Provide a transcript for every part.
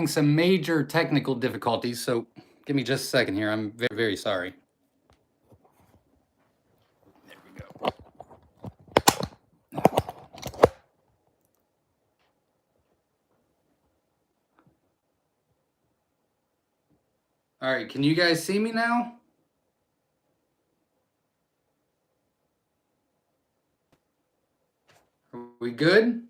having some major technical difficulties, so give me just a second here. I'm very, very sorry. There we go. All right, can you guys see me now? Are we good?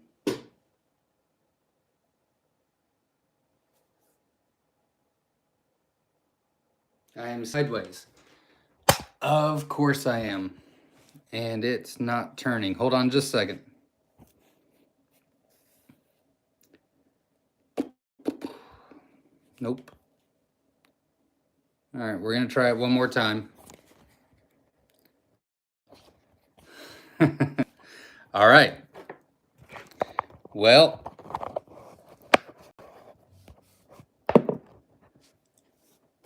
I am sideways. Of course I am. And it's not turning. Hold on just a second. Nope. All right, we're going to try it one more time. All right. Well,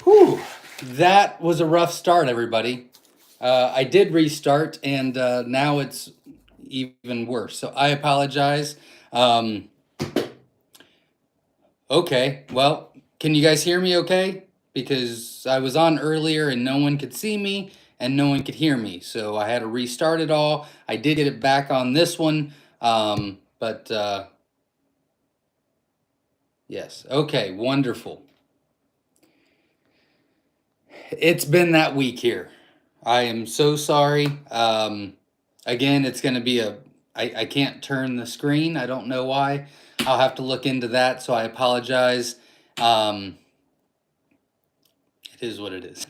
whew, that was a rough start, everybody. I did restart, and now it's even worse. So I apologize. Okay, well, can you guys hear me okay? Because I was on earlier and no one could see me and no one could hear me. So I had to restart it all. I did get it back on this one. But yes, okay, wonderful. It's been that week here. I am so sorry. Again, it's going to be I can't turn the screen. I don't know why. I'll have to look into that, so I apologize. It is what it is.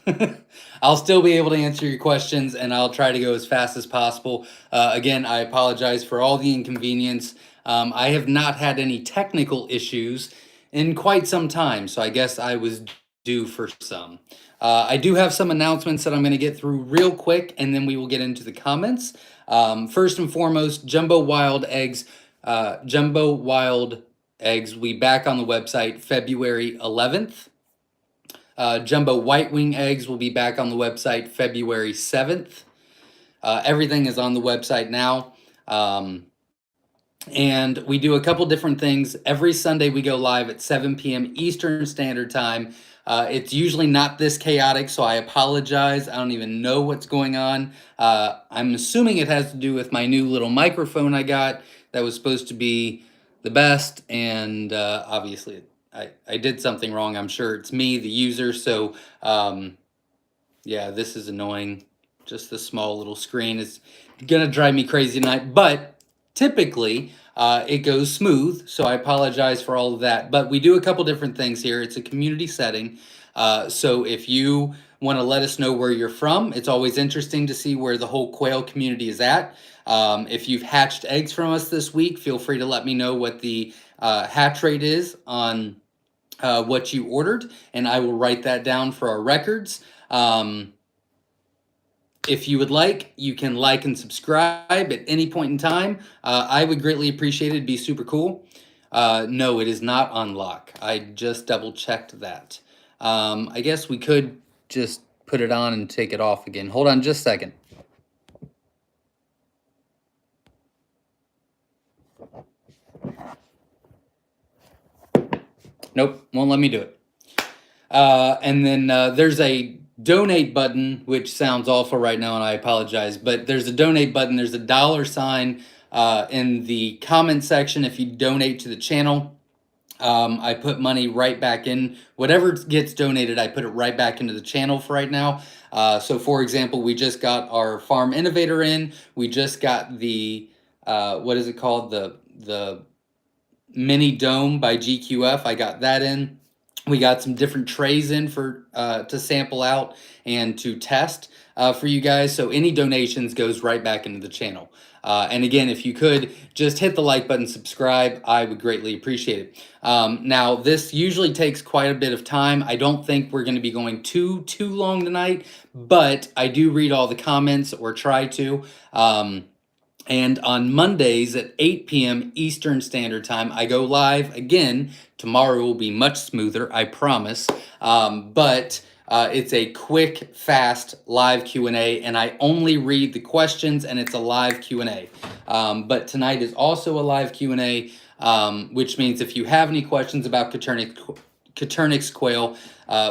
I'll still be able to answer your questions, and I'll try to go as fast as possible. Again, I apologize for all the inconvenience. I have not had any technical issues in quite some time, so I guess I was due for some. I do have some announcements that I'm going to get through real quick, and then we will get into the comments. First and foremost, Jumbo Wild Eggs will be back on the website February 11th. Jumbo White Wing Eggs will be back on the website February 7th. Everything is on the website now. And we do a couple different things. Every Sunday we go live at 7 p.m. Eastern Standard Time. It's usually not this chaotic, so I apologize. I don't even know what's going on. I'm assuming it has to do with my new little microphone I got that was supposed to be the best, and obviously I did something wrong. I'm sure it's me, the user, so yeah, this is annoying. Just the small little screen is gonna drive me crazy tonight, but typically it goes smooth, so I apologize for all of that. But we do a couple different things here. It's a community setting, so if you want to let us know where you're from, it's always interesting to see where the whole quail community is at. If you've hatched eggs from us this week, feel free to let me know what the hatch rate is on what you ordered, and I will write that down for our records. If you would like, you can like and subscribe at any point in time. I would greatly appreciate it. It'd be super cool. No, it is not on lock. I just double checked that. I guess we could just put it on and take it off again. Hold on just a second. Nope, won't let me do it. And then there's a donate button, which sounds awful right now, and I apologize, but there's a donate button. There's a $sign in the comment section if you donate to the channel. I put money right back in. Whatever gets donated, I put it right back into the channel for right now. So for example, we just got our Farm Innovator in. We just got the, what is it called? The Mini Dome by GQF. I got that in. We got some different trays in for to sample out and to test for you guys. So any donations goes right back into the channel. And again, if you could just hit the like button, subscribe, I would greatly appreciate it. Now, this usually takes quite a bit of time. I don't think we're going to be going too long tonight, but I do read all the comments, or try to. And on Mondays at 8 p.m. Eastern Standard Time, I go live again. Tomorrow will be much smoother, I promise. But it's a quick, fast live Q&A, and I only read the questions, and it's a live Q&A. But tonight is also a live Q&A, which means if you have any questions about Coturnix quail,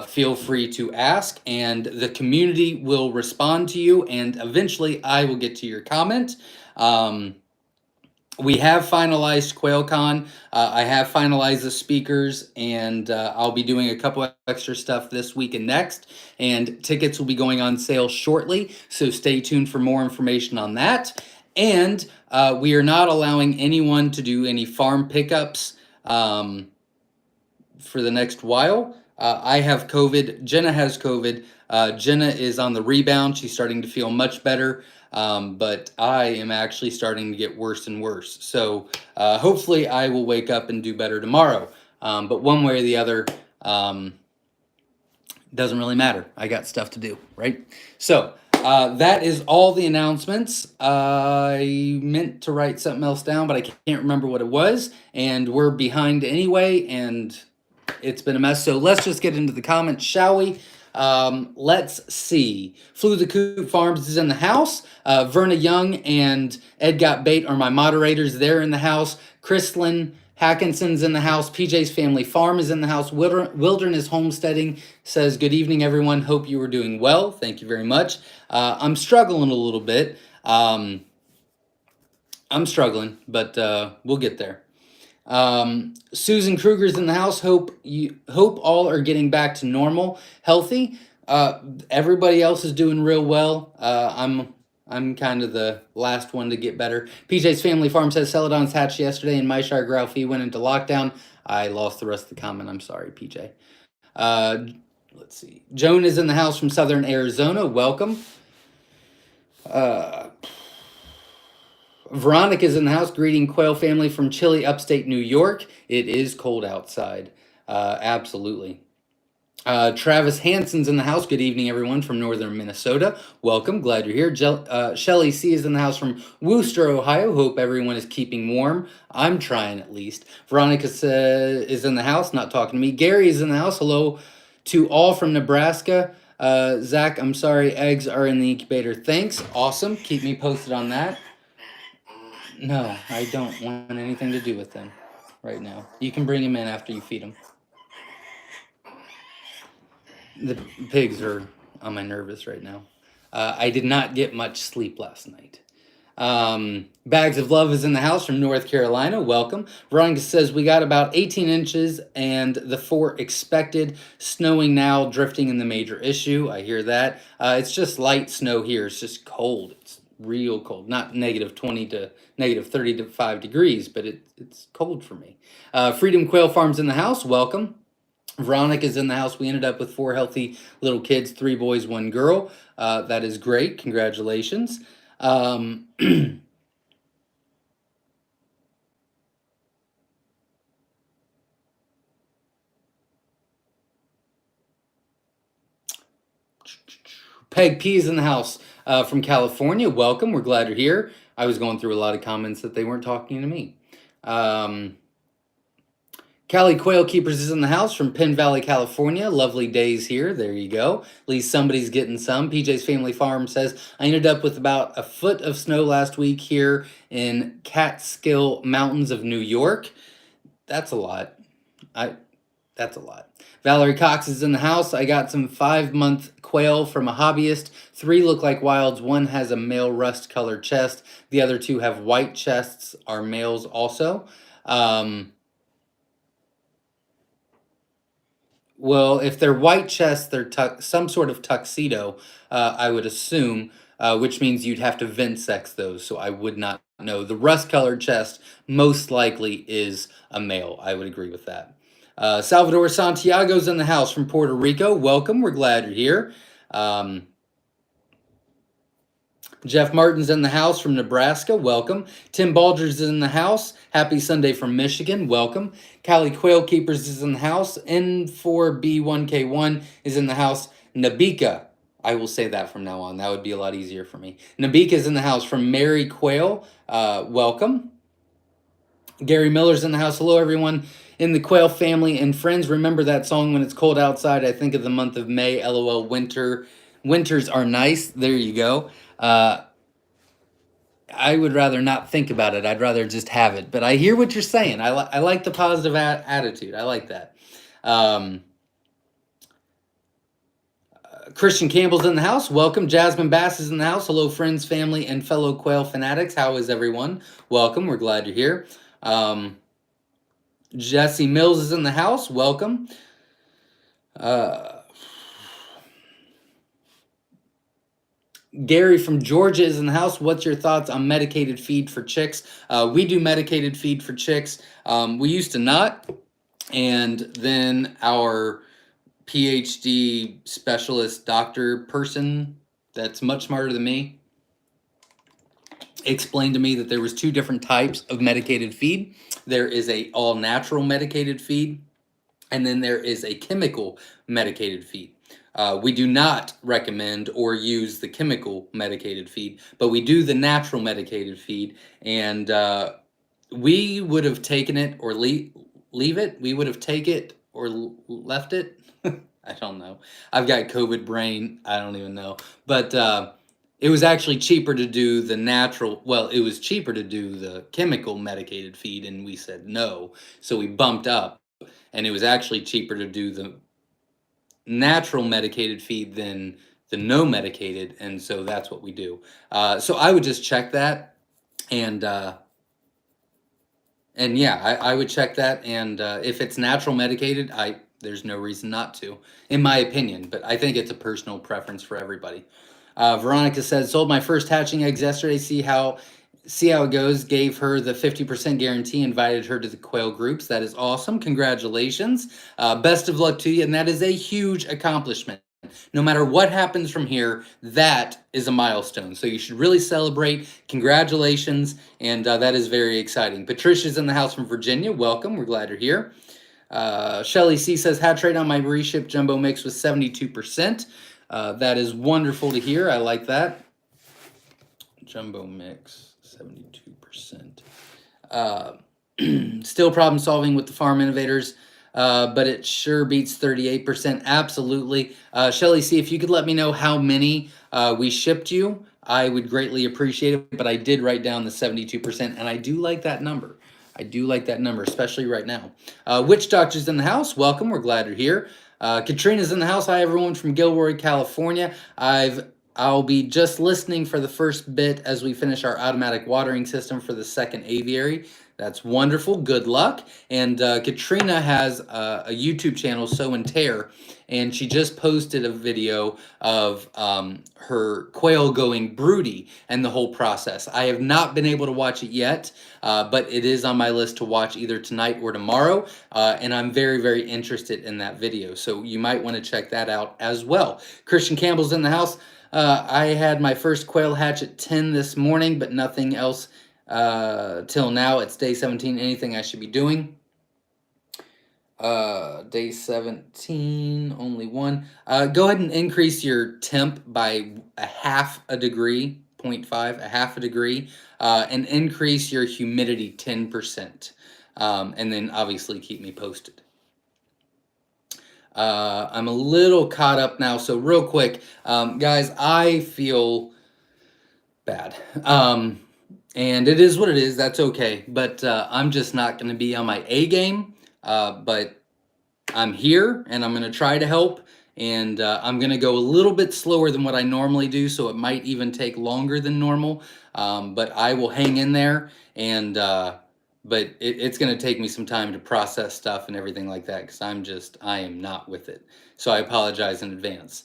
feel free to ask, and the community will respond to you, and eventually I will get to your comment. We have finalized QuailCon. I have finalized the speakers, and I'll be doing a couple of extra stuff this week and next. And tickets will be going on sale shortly, so stay tuned for more information on that. And we are not allowing anyone to do any farm pickups for the next while. I have COVID. Jenna has COVID. Jenna is on the rebound. She's starting to feel much better. But I am actually starting to get worse and worse. So hopefully I will wake up and do better tomorrow. But one way or the other, doesn't really matter. I got stuff to do, right? So that is all the announcements. I meant to write something else down, but I can't remember what it was. And we're behind anyway, and it's been a mess. So let's just get into the comments, shall we? Let's see. Flew the Coop Farms is in the house. Verna Young and Ed Got Bait are my moderators. They're in the house. Chrislyn Hackinson's in the house. PJ's Family Farm is in the house. Wilderness Homesteading says, good evening, everyone. Hope you are doing well. Thank you very much. I'm struggling a little bit. I'm struggling, but we'll get there. Susan Kruger's in the house. Hope all are getting back to normal, healthy. Everybody else is doing real well. I'm kind of the last one to get better. PJ's Family Farm says Celadons hatched yesterday and Myshire Graufi went into lockdown. I lost the rest of the comment. I'm sorry, PJ. Let's see. Joan is in the house from Southern Arizona. Welcome. Veronica's in the house, greeting Quail family from chilly upstate New York. It is cold outside. Absolutely. Travis Hansen's in the house. Good evening, everyone, from northern Minnesota. Welcome. Glad you're here. Shelly C. is in the house from Wooster, Ohio. Hope everyone is keeping warm. I'm trying, at least. Veronica is in the house, not talking to me. Gary is in the house. Hello to all from Nebraska. Zach, I'm sorry, eggs are in the incubator. Thanks. Awesome. Keep me posted on that. No, I don't want anything to do with them right now. You can bring them in after you feed them. The pigs are on my nervous right now. I did not get much sleep last night. Bags of Love is in the house from North Carolina. Welcome. Veronica says we got about 18 inches and the 4 expected. Snowing now, drifting in the major issue. I hear that. It's just light snow here. It's just cold. It's real cold. Not negative 20 to negative 35 degrees, but it's cold for me. Freedom Quail Farms in the house. Welcome. Veronica's in the house. We ended up with 4 healthy little kids, 3 boys, 1 girl. That is great. Congratulations. Peg P is in the house from California. Welcome. We're glad you're here. I was going through a lot of comments that they weren't talking to me. Cali Quail Keepers is in the house from Penn Valley, California. Lovely days here. There you go. At least somebody's getting some. PJ's Family Farm says, I ended up with about a foot of snow last week here in Catskill Mountains of New York. That's a lot. That's a lot. Valerie Cox is in the house. I got some 5-month quail from a hobbyist. 3 look like wilds. 1 has a male rust-colored chest. The other 2 have white chests, are males also. Well, if they're white chests, they're some sort of tuxedo, I would assume, which means you'd have to vent-sex those, so I would not know. The rust-colored chest most likely is a male. I would agree with that. Salvador Santiago's in the house from Puerto Rico. Welcome. We're glad you're here. Jeff Martin's in the house from Nebraska. Welcome. Tim Baldridge is in the house. Happy Sunday from Michigan. Welcome. Cali Quail Keepers is in the house. N4B1K1 is in the house. Nabika. I will say that from now on. That would be a lot easier for me. Nabika is in the house from Mary Quail. Welcome. Gary Miller's in the house. Hello, everyone in the Quail family and friends. Remember that song, When It's Cold Outside? I think of the month of May. LOL, winter. Winters are nice. There you go. I would rather not think about it. I'd rather just have it. But I hear what you're saying. I like the positive attitude. I like that. Um, Christian Campbell's in the house. Welcome. Jasmine Bass is in the house. Hello, friends, family, and fellow quail fanatics. How is everyone? Welcome. We're glad you're here. Jesse Mills is in the house. Welcome. Gary from Georgia is in the house. What's your thoughts on medicated feed for chicks? We do medicated feed for chicks. We used to not. And then our PhD specialist doctor person that's much smarter than me explained to me that there was two different types of medicated feed. There is a all natural medicated feed, and then there is a chemical medicated feed. We do not recommend or use the chemical medicated feed, but we do the natural medicated feed, and we would have taken it or leave it. We would have taken it or left it. I don't know. I've got COVID brain. I don't even know. But it was actually cheaper to do the natural. Well, it was cheaper to do the chemical medicated feed, and we said no. So we bumped up, and it was actually cheaper to do the natural medicated feed than the no medicated, and so that's what we do. So I would just check that, and yeah, I would check that, and if it's natural medicated, there's no reason not to, in my opinion. But I think it's a personal preference for everybody. Veronica said, sold my first hatching eggs yesterday. See how it goes. Gave her the 50% guarantee. Invited her to the quail groups. That is awesome. Congratulations. Best of luck to you. And that is a huge accomplishment. No matter what happens from here, that is a milestone. So you should really celebrate. Congratulations. And that is very exciting. Patricia's in the house from Virginia. Welcome. We're glad you're here. Shelly C says, hatch rate on my reship jumbo mix was 72%. That is wonderful to hear. I like that. Jumbo mix, 72%. Still problem solving with the farm innovators. But it sure beats 38%. Absolutely. Shelly C, if you could let me know how many we shipped you, I would greatly appreciate it. But I did write down the 72%, and I do like that number. I do like that number, especially right now. Witch Doctor's in the house. Welcome. We're glad you're here. Katrina's in the house. Hi, everyone from Gilroy, California. I'll be just listening for the first bit as we finish our automatic watering system for the second aviary. That's wonderful. Good luck. And Katrina has a YouTube channel, Sow and Tear, and she just posted a video of her quail going broody and the whole process. I have not been able to watch it yet, but it is on my list to watch either tonight or tomorrow, and I'm very, very interested in that video. So you might want to check that out as well. Christian Campbell's in the house. I had my first quail hatch at 10 this morning, but nothing else till now. It's day 17. Anything I should be doing? Day 17, only one. Go ahead and increase your temp by a half a degree, 0.5, a half a degree, and increase your humidity 10%. And then obviously keep me posted. I'm a little caught up now, so real quick, guys, I feel bad. And it is what it is. That's okay. But I'm just not going to be on my A game. But I'm here, and I'm going to try to help. And I'm going to go a little bit slower than what I normally do, so it might even take longer than normal. But I will hang in there, and but it's going to take me some time to process stuff and everything like that, because I am not with it. So I apologize in advance.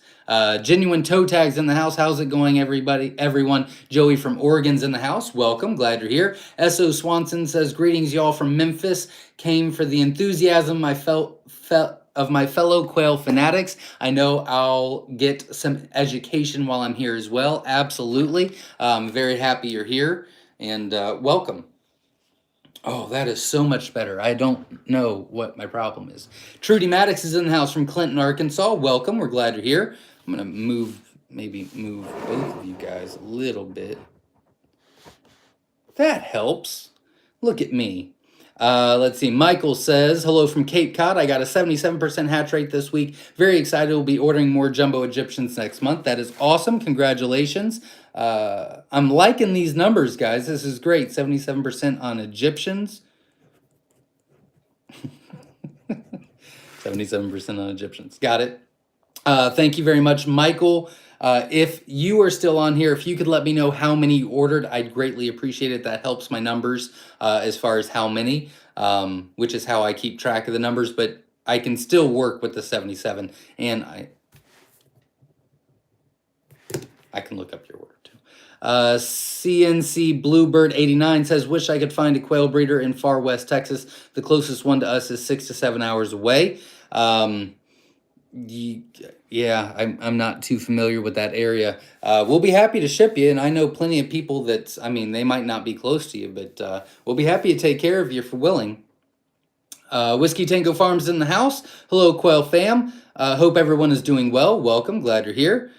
Genuine Toe Tags in the house. How's it going, everybody? Everyone. Joey from Oregon's in the house. Welcome. Glad you're here. S.O. Swanson says, greetings, y'all from Memphis. Came for the enthusiasm I felt of my fellow quail fanatics. I know I'll get some education while I'm here as well. Absolutely. I'm very happy you're here, and welcome. Oh, that is so much better. I don't know what my problem is. Trudy Maddox is in the house from Clinton, Arkansas. Welcome. We're glad you're here. I'm going to maybe move both of you guys a little bit. That helps. Look at me. Let's see. Michael says, hello from Cape Cod. I got a 77% hatch rate this week. Very excited. We'll be ordering more jumbo Egyptians next month. That is awesome. Congratulations. I'm liking these numbers, guys. This is great. 77% on Egyptians. 77% on Egyptians. Got it. Thank you very much, Michael. If you are still on here, if you could let me know how many you ordered, I'd greatly appreciate it. That helps my numbers as far as how many, which is how I keep track of the numbers, but I can still work with the 77, and I can look up your order too. CNC Bluebird 89 says, wish I could find a quail breeder in far west Texas. The closest one to us is 6 to 7 hours away. Yeah, I'm not too familiar with that area. We'll be happy to ship you, and I know plenty of people that, I mean, they might not be close to you, but we'll be happy to take care of you if you're willing. Whiskey Tango Farms in the house. Hello, Quail fam. Hope everyone is doing well. Welcome. Glad you're here.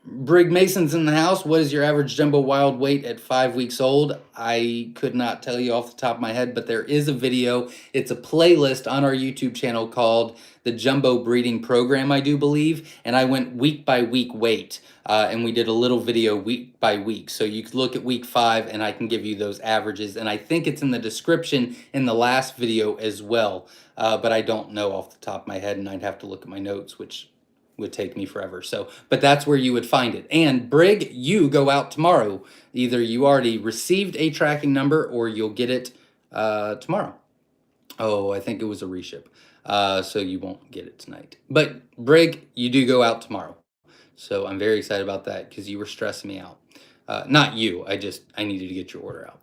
Brig Mason's in the house. What is your average jumbo wild weight at 5 weeks old? I could not tell you off the top of my head, but there is a video. It's a playlist on our YouTube channel called the Jumbo Breeding Program, I do believe. And I went week by week weight, and we did a little video week by week. So you could look at week 5 and I can give you those averages. And I think it's in the description in the last video as well. But I don't know off the top of my head, and I'd have to look at my notes, which would take me forever. So, but that's where you would find it. And Brig, you go out tomorrow. Either you already received a tracking number or you'll get it tomorrow. Oh, I think it was a reship. So you won't get it tonight. But Brig, you do go out tomorrow. So I'm very excited about that because you were stressing me out. Not you, I needed to get your order out.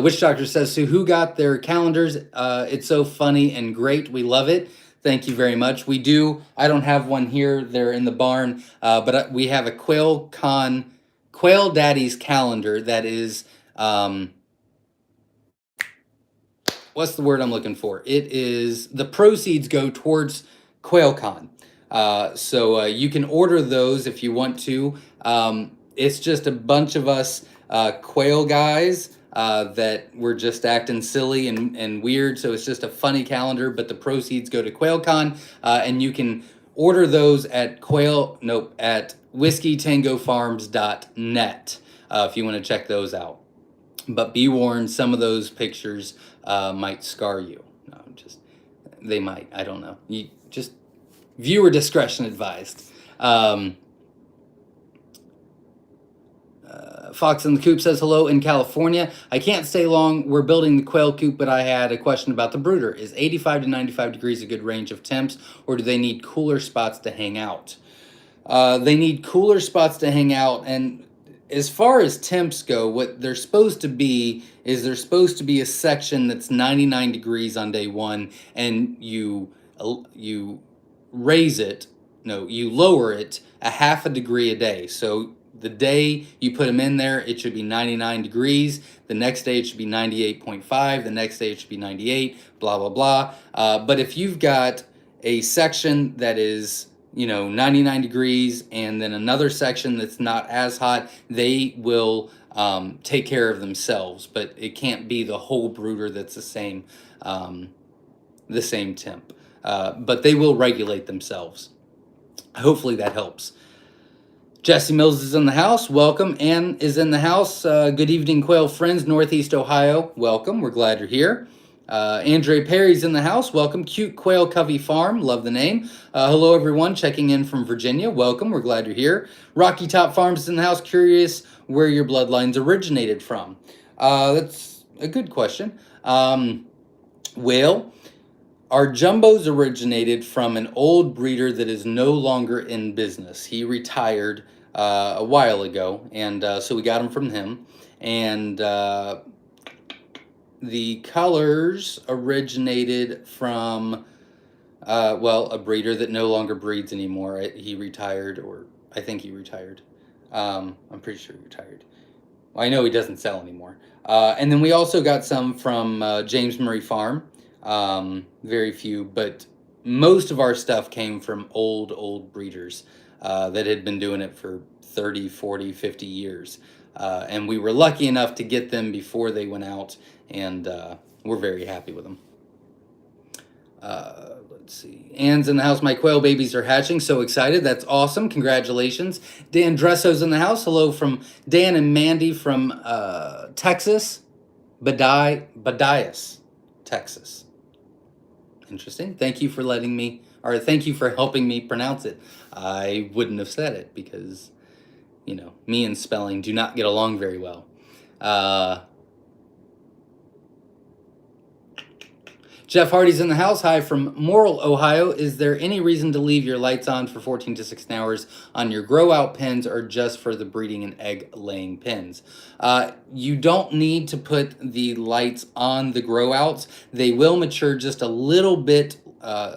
Witch Doctor says, so who got their calendars? It's so funny and great. We love it. Thank you very much. We do. I don't have one here. They're in the barn. But we have a Quail Daddy's calendar that is, what's the word I'm looking for? It is, the proceeds go towards QuailCon. So you can order those if you want to. It's just a bunch of us quail guys that were just acting silly and weird. So it's just a funny calendar, but the proceeds go to QuailCon, and you can order those at whiskeytangofarms.net if you want to check those out. But be warned, some of those pictures might scar you. No, they might. I don't know. You just viewer discretion advised. Fox in the Coop says, hello in California. I can't stay long. We're building the quail coop, but I had a question about the brooder. Is 85 to 95 degrees a good range of temps, or do they need cooler spots to hang out? They need cooler spots to hang out, and as far as temps go, what they're supposed to be is there's supposed to be a section that's 99 degrees on day 1, and you raise it, no, you lower it a half a degree a day. So the day you put them in there, it should be 99 degrees. The next day it should be 98.5. The next day it should be 98, blah, blah, blah. But if you've got a section that is, 99 degrees and then another section that's not as hot, they will take care of themselves. But it can't be the whole brooder that's the same temp. But they will regulate themselves. Hopefully that helps. Jesse Mills is in the house. Welcome. Ann is in the house. Good evening, Quail friends, Northeast Ohio. Welcome. We're glad you're here. Andre Perry's in the house. Welcome. Cute Quail Covey Farm. Love the name. Hello, everyone. Checking in from Virginia. Welcome. We're glad you're here. Rocky Top Farms is in the house. Curious where your bloodlines originated from. That's a good question. Well, our jumbos originated from an old breeder that is no longer in business. He retired a while ago, and so we got him from him. And the colors originated from, a breeder that no longer breeds anymore. He retired, or I think he retired. I'm pretty sure he retired. Well, I know he doesn't sell anymore. And then we also got some from James Murray Farm. Very few, but most of our stuff came from old breeders that had been doing it for 30, 40, 50 years. And we were lucky enough to get them before they went out, and we're very happy with them. Let's see. Ann's in the house. My quail babies are hatching. So excited. That's awesome. Congratulations. Dan Dresso's in the house. Hello from Dan and Mandy from Texas. Badias. Texas. Interesting. Thank you for letting me, or thank you for helping me pronounce it. I wouldn't have said it because, you know, me and spelling do not get along very well. Jeff Hardy's in the house. Hi from Morrill, Ohio. Is there any reason to leave your lights on for 14 to 16 hours on your grow out pens or just for the breeding and egg laying pens? You don't need to put the lights on the grow outs. They will mature just a little bit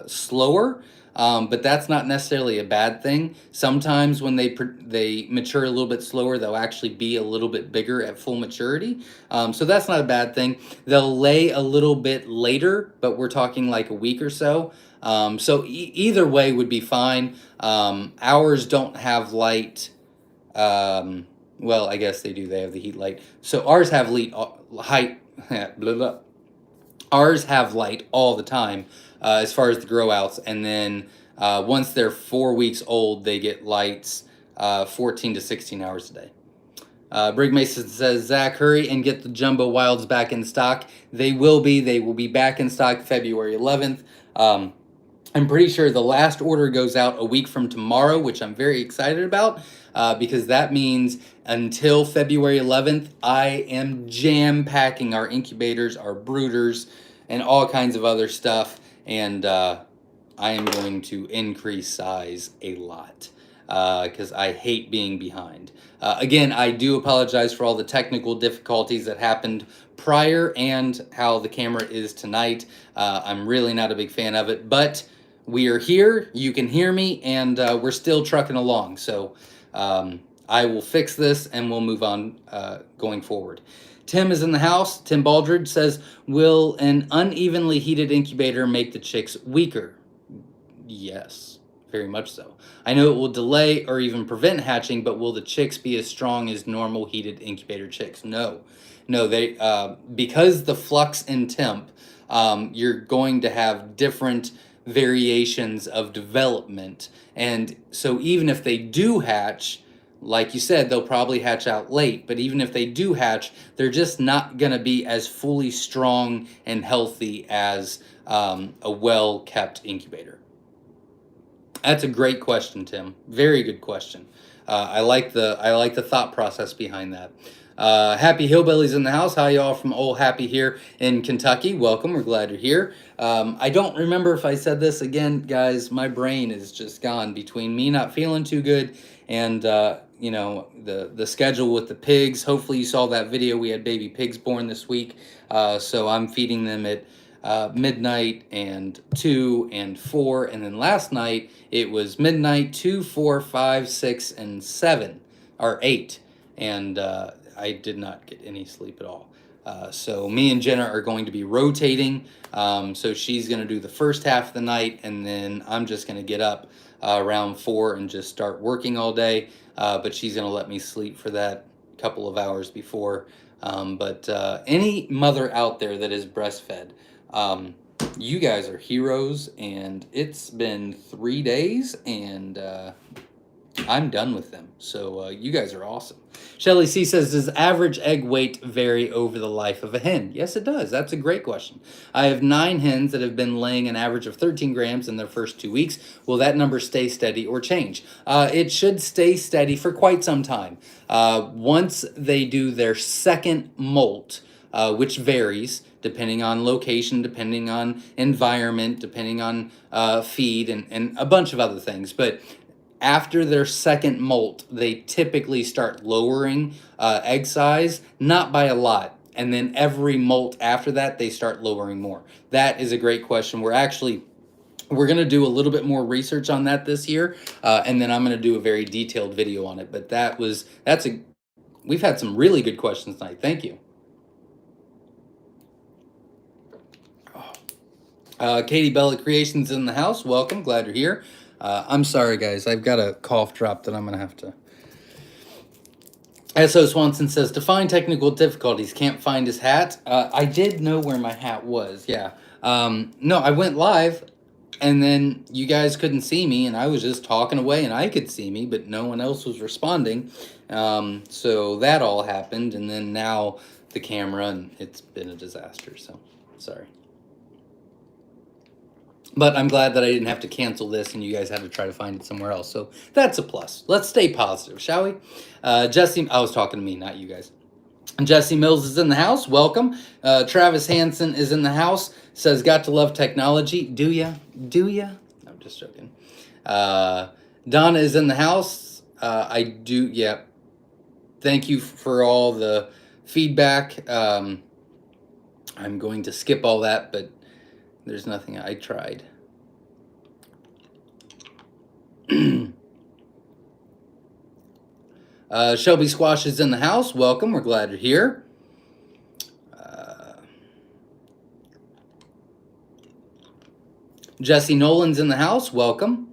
slower. But that's not necessarily a bad thing. Sometimes when they mature a little bit slower, they'll actually be a little bit bigger at full maturity. So that's not a bad thing. They'll lay a little bit later, but we're talking like a week or so. So either way would be fine. Ours don't have light. Well, I guess they do. They have the heat light. So ours have height. Blah, blah. Ours have light all the time as far as the grow outs, and then once they're 4 weeks old, they get lights 14 to 16 hours a day. Brig Mason says, Zach, hurry and get the Jumbo Wilds back in stock. They will be back in stock February 11th. I'm pretty sure the last order goes out a week from tomorrow, which I'm very excited about because that means until February 11th, I am jam-packing our incubators, our brooders, and all kinds of other stuff. And I am going to increase size a lot because I hate being behind. Again, I do apologize for all the technical difficulties that happened prior and how the camera is tonight. I'm really not a big fan of it, but we are here, you can hear me, and we're still trucking along. So I will fix this and we'll move on going forward. Tim is in the house. Tim Baldridge says, will an unevenly heated incubator make the chicks weaker? Yes, very much so. I know it will delay or even prevent hatching, but will the chicks be as strong as normal heated incubator chicks? No. No, they because the flux in temp, you're going to have different variations of development. And so even if they do hatch, like you said, they'll probably hatch out late, but even if they do hatch, they're just not going to be as fully strong and healthy as a well-kept incubator. That's a great question, Tim. Very good question. I like the thought process behind that. Happy Hillbillies in the house. Hi, y'all, from Old Happy here in Kentucky. Welcome. We're glad you're here. I don't remember if I said this again, guys. My brain is just gone between me not feeling too good and you know, the schedule with the pigs. Hopefully you saw that video. We had baby pigs born this week. So I'm feeding them at midnight and 2 and 4. And then last night it was midnight, 2, 4, 5, 6, and 7, or 8. And I did not get any sleep at all. So me and Jenna are going to be rotating. So she's going to do the first half of the night, and then I'm just going to get up around 4 and just start working all day. But she's going to let me sleep for that couple of hours before. But any mother out there that is breastfed, you guys are heroes, and it's been 3 days, and I'm done with them. So you guys are awesome. Shelly C says, does average egg weight vary over the life of a hen? Yes, it does. That's a great question. I have 9 hens that have been laying an average of 13 grams in their first 2 weeks. Will that number stay steady or change? It should stay steady for quite some time. Once they do their second molt, which varies depending on location, depending on environment, depending on feed, and a bunch of other things. But after their second molt, they typically start lowering egg size, not by a lot. And then every molt after that, they start lowering more. That is a great question. We're going to do a little bit more research on that this year. And then I'm going to do a very detailed video on it. But we've had some really good questions tonight. Thank you. Katie Bella Creations in the house. Welcome. Glad you're here. I'm sorry, guys. I've got a cough drop that I'm going to have to... S.O. Swanson says, define technical difficulties. Can't find his hat. I did know where my hat was. Yeah. No, I went live, and then you guys couldn't see me, and I was just talking away, and I could see me, but no one else was responding. So that all happened, and then now the camera, and it's been a disaster. So, sorry. But I'm glad that I didn't have to cancel this and you guys had to try to find it somewhere else. So that's a plus. Let's stay positive, shall we? Jesse, I was talking to me, not you guys. Jesse Mills is in the house. Welcome. Travis Hansen is in the house. Says, got to love technology. Do ya? Do ya? I'm just joking. Donna is in the house. I do, yeah. Thank you for all the feedback. I'm going to skip all that, but there's nothing. I tried. Shelby Squash is in the house. Welcome. We're glad you're here. Jesse Nolan's in the house. Welcome.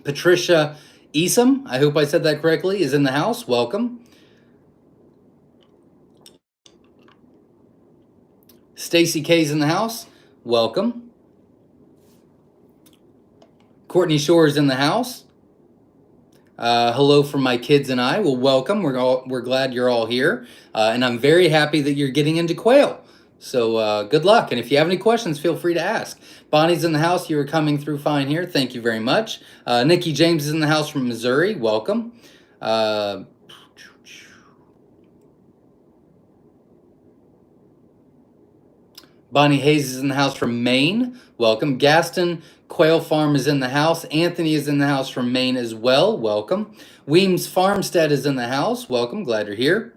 Patricia Esom, I hope I said that correctly, is in the house. Welcome. Stacy K's in the house. Welcome. Courtney Shore's in the house. Hello from my kids and I. Well, welcome. We're glad you're all here, and I'm very happy that you're getting into quail. So good luck. And if you have any questions, feel free to ask. Bonnie's in the house. You were coming through fine here. Thank you very much. Nikki James is in the house from Missouri. Welcome. Bonnie Hayes is in the house from Maine. Welcome. Gaston Quail Farm is in the house. Anthony is in the house from Maine as well. Welcome. Weems Farmstead is in the house. Welcome. Glad you're here.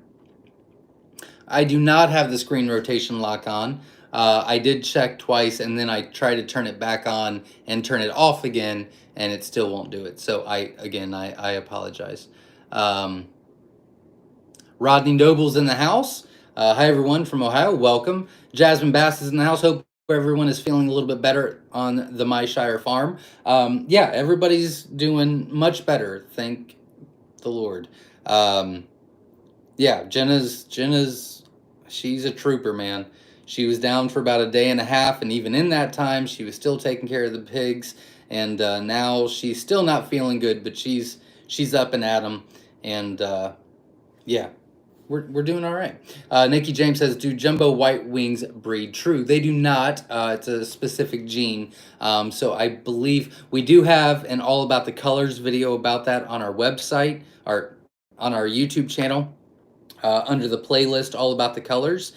I do not have the screen rotation lock on. I did check twice, and then I tried to turn it back on and turn it off again, and it still won't do it. So I apologize. Rodney Noble's in the house. Hi, everyone from Ohio. Welcome. Jasmine Bass is in the house. Hope everyone is feeling a little bit better on the My Shire farm. Yeah, everybody's doing much better. Thank the Lord. Yeah, Jenna's, she's a trooper, man. She was down for about a day and a half, and even in that time, she was still taking care of the pigs. And now she's still not feeling good, but she's up and at them. And yeah, we're doing all right. Nikki James says, do jumbo white wings breed? True, they do not. It's a specific gene. So I believe we do have an All About the Colors video about that on our website, or on our YouTube channel, under the playlist All About the Colors.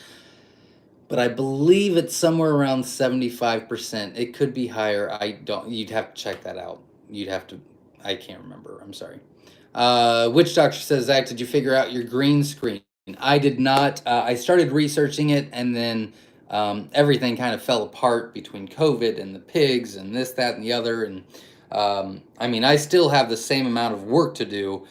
But I believe it's somewhere around 75%. It could be higher. You'd have to check that out. I can't remember. I'm sorry. Witch Doctor says, Zach, did you figure out your green screen? I did not. I started researching it, and then everything kind of fell apart between COVID and the pigs and this, that, and the other. And I mean, I still have the same amount of work to do,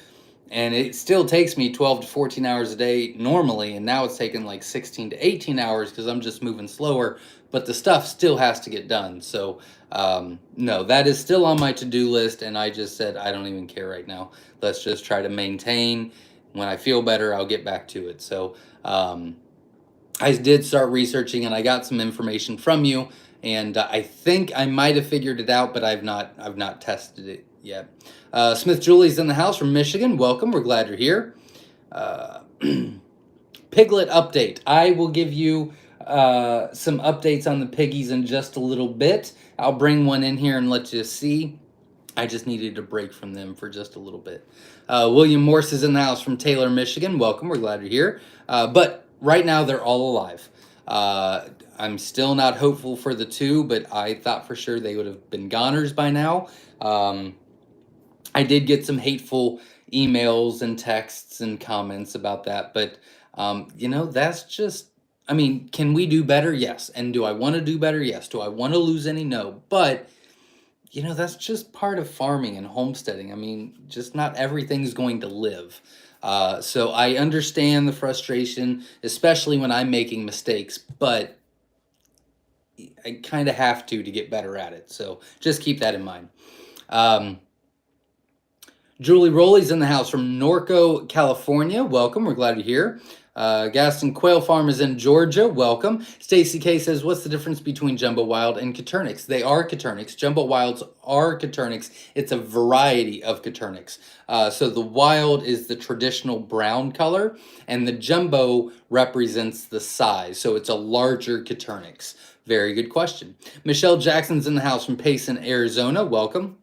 and it still takes me 12 to 14 hours a day normally, and now it's taking like 16 to 18 hours because I'm just moving slower, but the stuff still has to get done. So no, that is still on my to-do list, and I just said I don't even care right now. Let's just try to maintain. When I feel better, I'll get back to it. So I did start researching, and I got some information from you, and I think I might have figured it out, but I've not tested it yet. Smith Julie's in the house from Michigan. Welcome. We're glad you're here. Piglet update. I will give you some updates on the piggies in just a little bit. I'll bring one in here and let you see. I just needed a break from them for just a little bit. William Morse is in the house from Taylor, Michigan. Welcome. We're glad you're here. But right now, they're all alive. I'm still not hopeful for the two, but I thought for sure they would have been goners by now. I did get some hateful emails and texts and comments about that, but you know, that's just, I mean, can we do better? Yes. And do I want to do better? Yes. Do I want to lose any? No. But you know, that's just part of farming and homesteading. I mean, just not everything's going to live. So I understand the frustration, especially when I'm making mistakes, but I kind of have to get better at it. So just keep that in mind. Julie Rowley's in the house from Norco, California. Welcome. We're glad you're here. Gaston Quail Farm is in Georgia. Welcome. Stacy K says, what's the difference between Jumbo Wild and Coturnix? They are Coturnix. Jumbo Wilds are Coturnix. It's a variety of Coturnix. So the wild is the traditional brown color, and the Jumbo represents the size. So it's a larger Coturnix. Very good question. Michelle Jackson's in the house from Payson, Arizona. Welcome.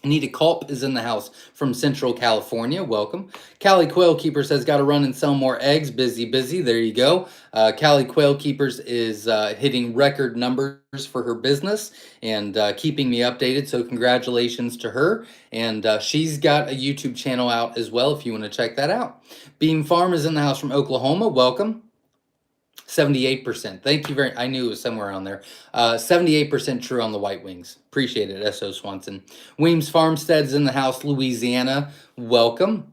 Anita Culp is in the house from Central California. Welcome. Callie Quail Keepers has got to run and sell more eggs. Busy, busy. There you go. Callie Quail Keepers is hitting record numbers for her business and keeping me updated. So congratulations to her. And she's got a YouTube channel out as well if you want to check that out. Beam Farm is in the house from Oklahoma. Welcome. 78%. Thank you very. I knew it was somewhere on there. 78% true on the White Wings. Appreciate it, S.O. Swanson. Weems Farmstead's in the house, Louisiana. Welcome.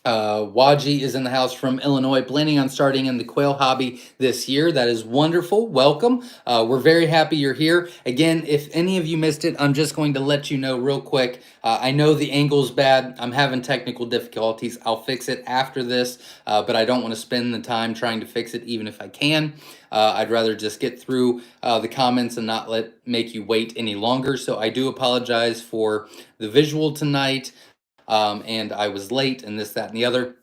Waji is in the house from Illinois, planning on starting in the quail hobby this year. That is wonderful. Welcome. We're very happy you're here. Again, if any of you missed it, I'm just going to let you know real quick. I know the angle's bad. I'm having technical difficulties. I'll fix it after this, but I don't want to spend the time trying to fix it, even if I can. I'd rather just get through the comments and not make you wait any longer. So I do apologize for the visual tonight. And I was late and this, that, and the other.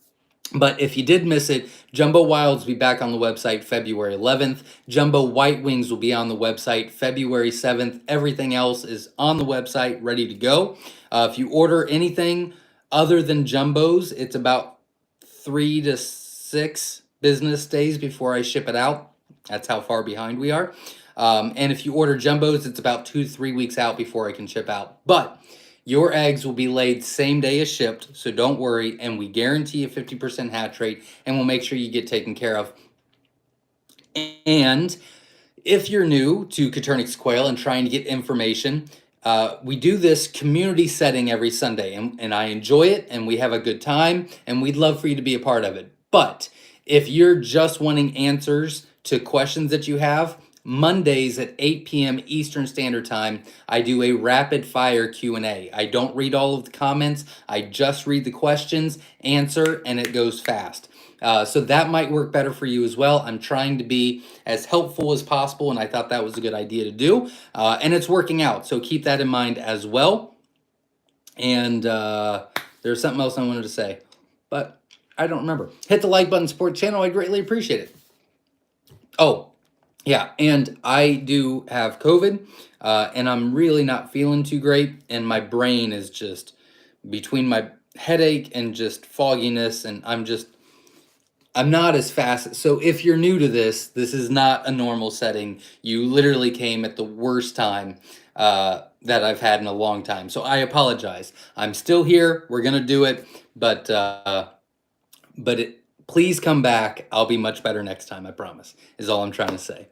But if you did miss it, Jumbo Wilds will be back on the website February 11th. Jumbo White Wings will be on the website February 7th. Everything else is on the website, ready to go. If you order anything other than Jumbos, it's about 3 to 6 business days before I ship it out. That's how far behind we are. And if you order Jumbos, it's about 2 to 3 weeks out before I can ship out. But your eggs will be laid same day as shipped, so don't worry, and we guarantee a 50% hatch rate, and we'll make sure you get taken care of. And if you're new to Coturnix Quail and trying to get information, we do this community setting every Sunday, and I enjoy it, and we have a good time, and we'd love for you to be a part of it. But if you're just wanting answers to questions that you have, Mondays at 8 p.m. Eastern Standard Time, I do a rapid fire Q&A. I don't read all of the comments. I just read the questions, answer, and it goes fast. So that might work better for you as well. I'm trying to be as helpful as possible, and I thought that was a good idea to do. And it's working out, so keep that in mind as well. And there's something else I wanted to say, but I don't remember. Hit the like button, support the channel. I greatly appreciate it. Oh, yeah, and I do have COVID, and I'm really not feeling too great, and my brain is just between my headache and just fogginess, and I'm not as fast. So if you're new to this is not a normal setting. You literally came at the worst time that I've had in a long time. So I apologize. I'm still here. We're gonna do it, but please come back. I'll be much better next time. I promise. Is all I'm trying to say.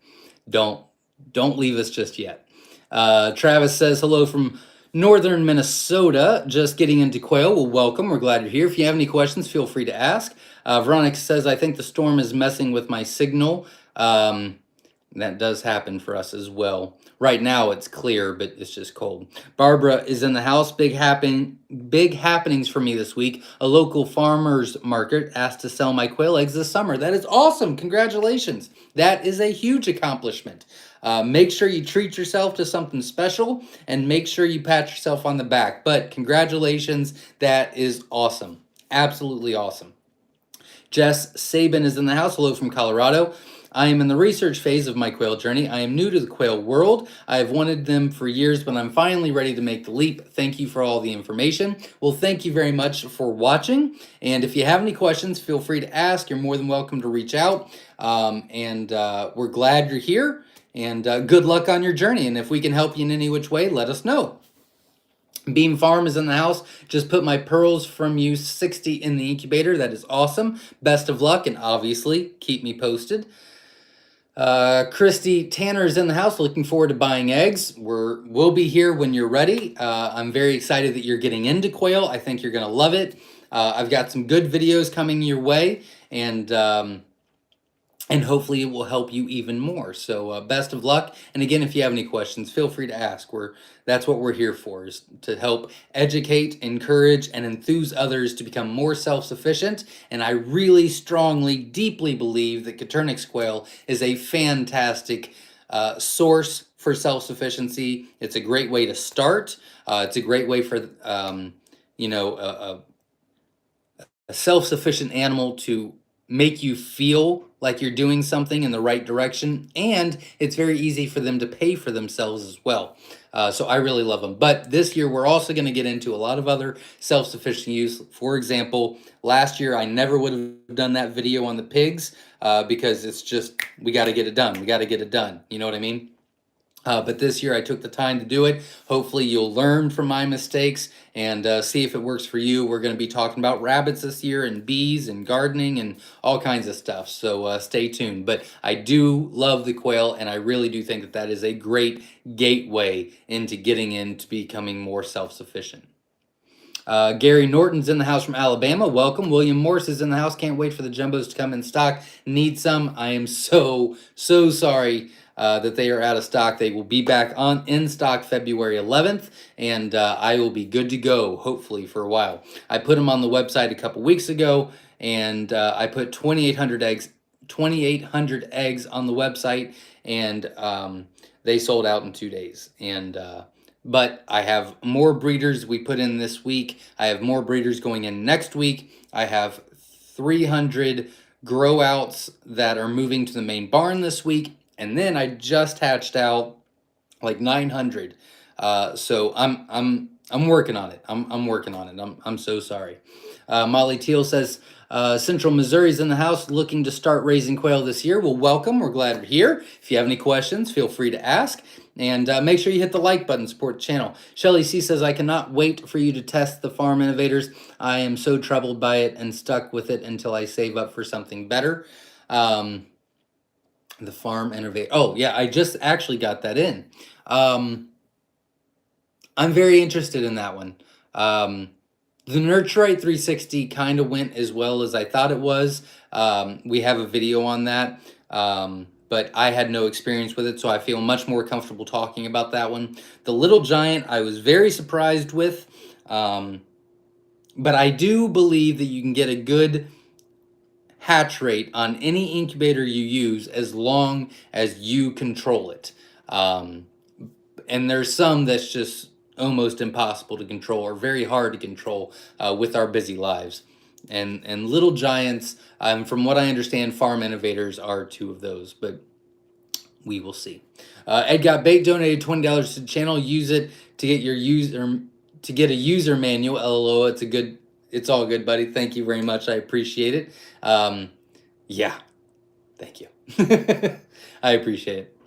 Don't leave us just yet. Travis says hello from northern Minnesota. Just getting into quail. Well, welcome. We're glad you're here. If you have any questions, feel free to ask. Veronica says, I think the storm is messing with my signal. That does happen for us as well. Right now it's clear, but it's just cold. Barbara is in the house. Big happenings for me this week. A local farmer's market asked to sell my quail eggs this summer. That is awesome. Congratulations. That is a huge accomplishment. Make sure you treat yourself to something special and make sure you pat yourself on the back. But congratulations. That is awesome. Absolutely awesome. Jess Sabin is in the house. Hello from Colorado. I am in the research phase of my quail journey. I am new to the quail world. I have wanted them for years, but I'm finally ready to make the leap. Thank you for all the information. Well, thank you very much for watching. And if you have any questions, feel free to ask. You're more than welcome to reach out. We're glad you're here. And good luck on your journey. And if we can help you in any which way, let us know. Beam Farm is in the house. Just put my pearls from you 60 in the incubator. That is awesome. Best of luck, and obviously keep me posted. Christy Tanner is in the house. Looking forward to buying eggs. We'll be here when you're ready. I'm very excited that you're getting into quail. I think you're gonna love it. I've got some good videos coming your way, and hopefully it will help you even more. So best of luck. And again, if you have any questions, feel free to ask. That's what we're here for, is to help educate, encourage, and enthuse others to become more self-sufficient. And I really strongly, deeply believe that Coturnix quail is a fantastic source for self-sufficiency. It's a great way to start. It's a great way for a self-sufficient animal to make you feel like you're doing something in the right direction, and it's very easy for them to pay for themselves as well. So I really love them. But this year, we're also going to get into a lot of other self-sufficient use. For example, last year, I never would have done that video on the pigs because it's just, we got to get it done. We got to get it done. You know what I mean? But this year I took the time to do it. Hopefully you'll learn from my mistakes and see if it works for you. We're going to be talking about rabbits this year and bees and gardening and all kinds of stuff. So stay tuned. But I do love the quail, and I really do think that that is a great gateway into getting into becoming more self-sufficient. Gary Norton's in the house from Alabama. Welcome. William Morse is in the house. Can't wait for the jumbos to come in stock. Need some. I am so sorry that they are out of stock. They will be back in stock February 11th, and I will be good to go, hopefully, for a while. I put them on the website a couple weeks ago, and I put 2,800 eggs on the website, and they sold out in 2 days. And but I have more breeders we put in this week. I have more breeders going in next week. I have 300 grow outs that are moving to the main barn this week. And then I just hatched out like 900. So I'm working on it. I'm working on it. I'm so sorry. Molly Teal says, Central Missouri's in the house looking to start raising quail this year. Well, welcome. We're glad you're here. If you have any questions, feel free to ask. And make sure you hit the like button, support the channel. Shelly C says, I cannot wait for you to test the Farm Innovators. I am so troubled by it and stuck with it until I save up for something better. The Farm Innovator. Oh, yeah, I just actually got that in. I'm very interested in that one. The Nurturite 360 kind of went as well as I thought it was. We have a video on that. But I had no experience with it, so I feel much more comfortable talking about that one. The Little Giant, I was very surprised with, but I do believe that you can get a good hatch rate on any incubator you use as long as you control it. And there's some that's just almost impossible to control or very hard to control with our busy lives. And Little Giants, from what I understand, Farm Innovators are two of those, but we will see. Ed Got Bait donated $20 to the channel. Use it to get your a user manual. LOL. It's all good, buddy. Thank you very much. I appreciate it. Yeah, thank you. I appreciate it.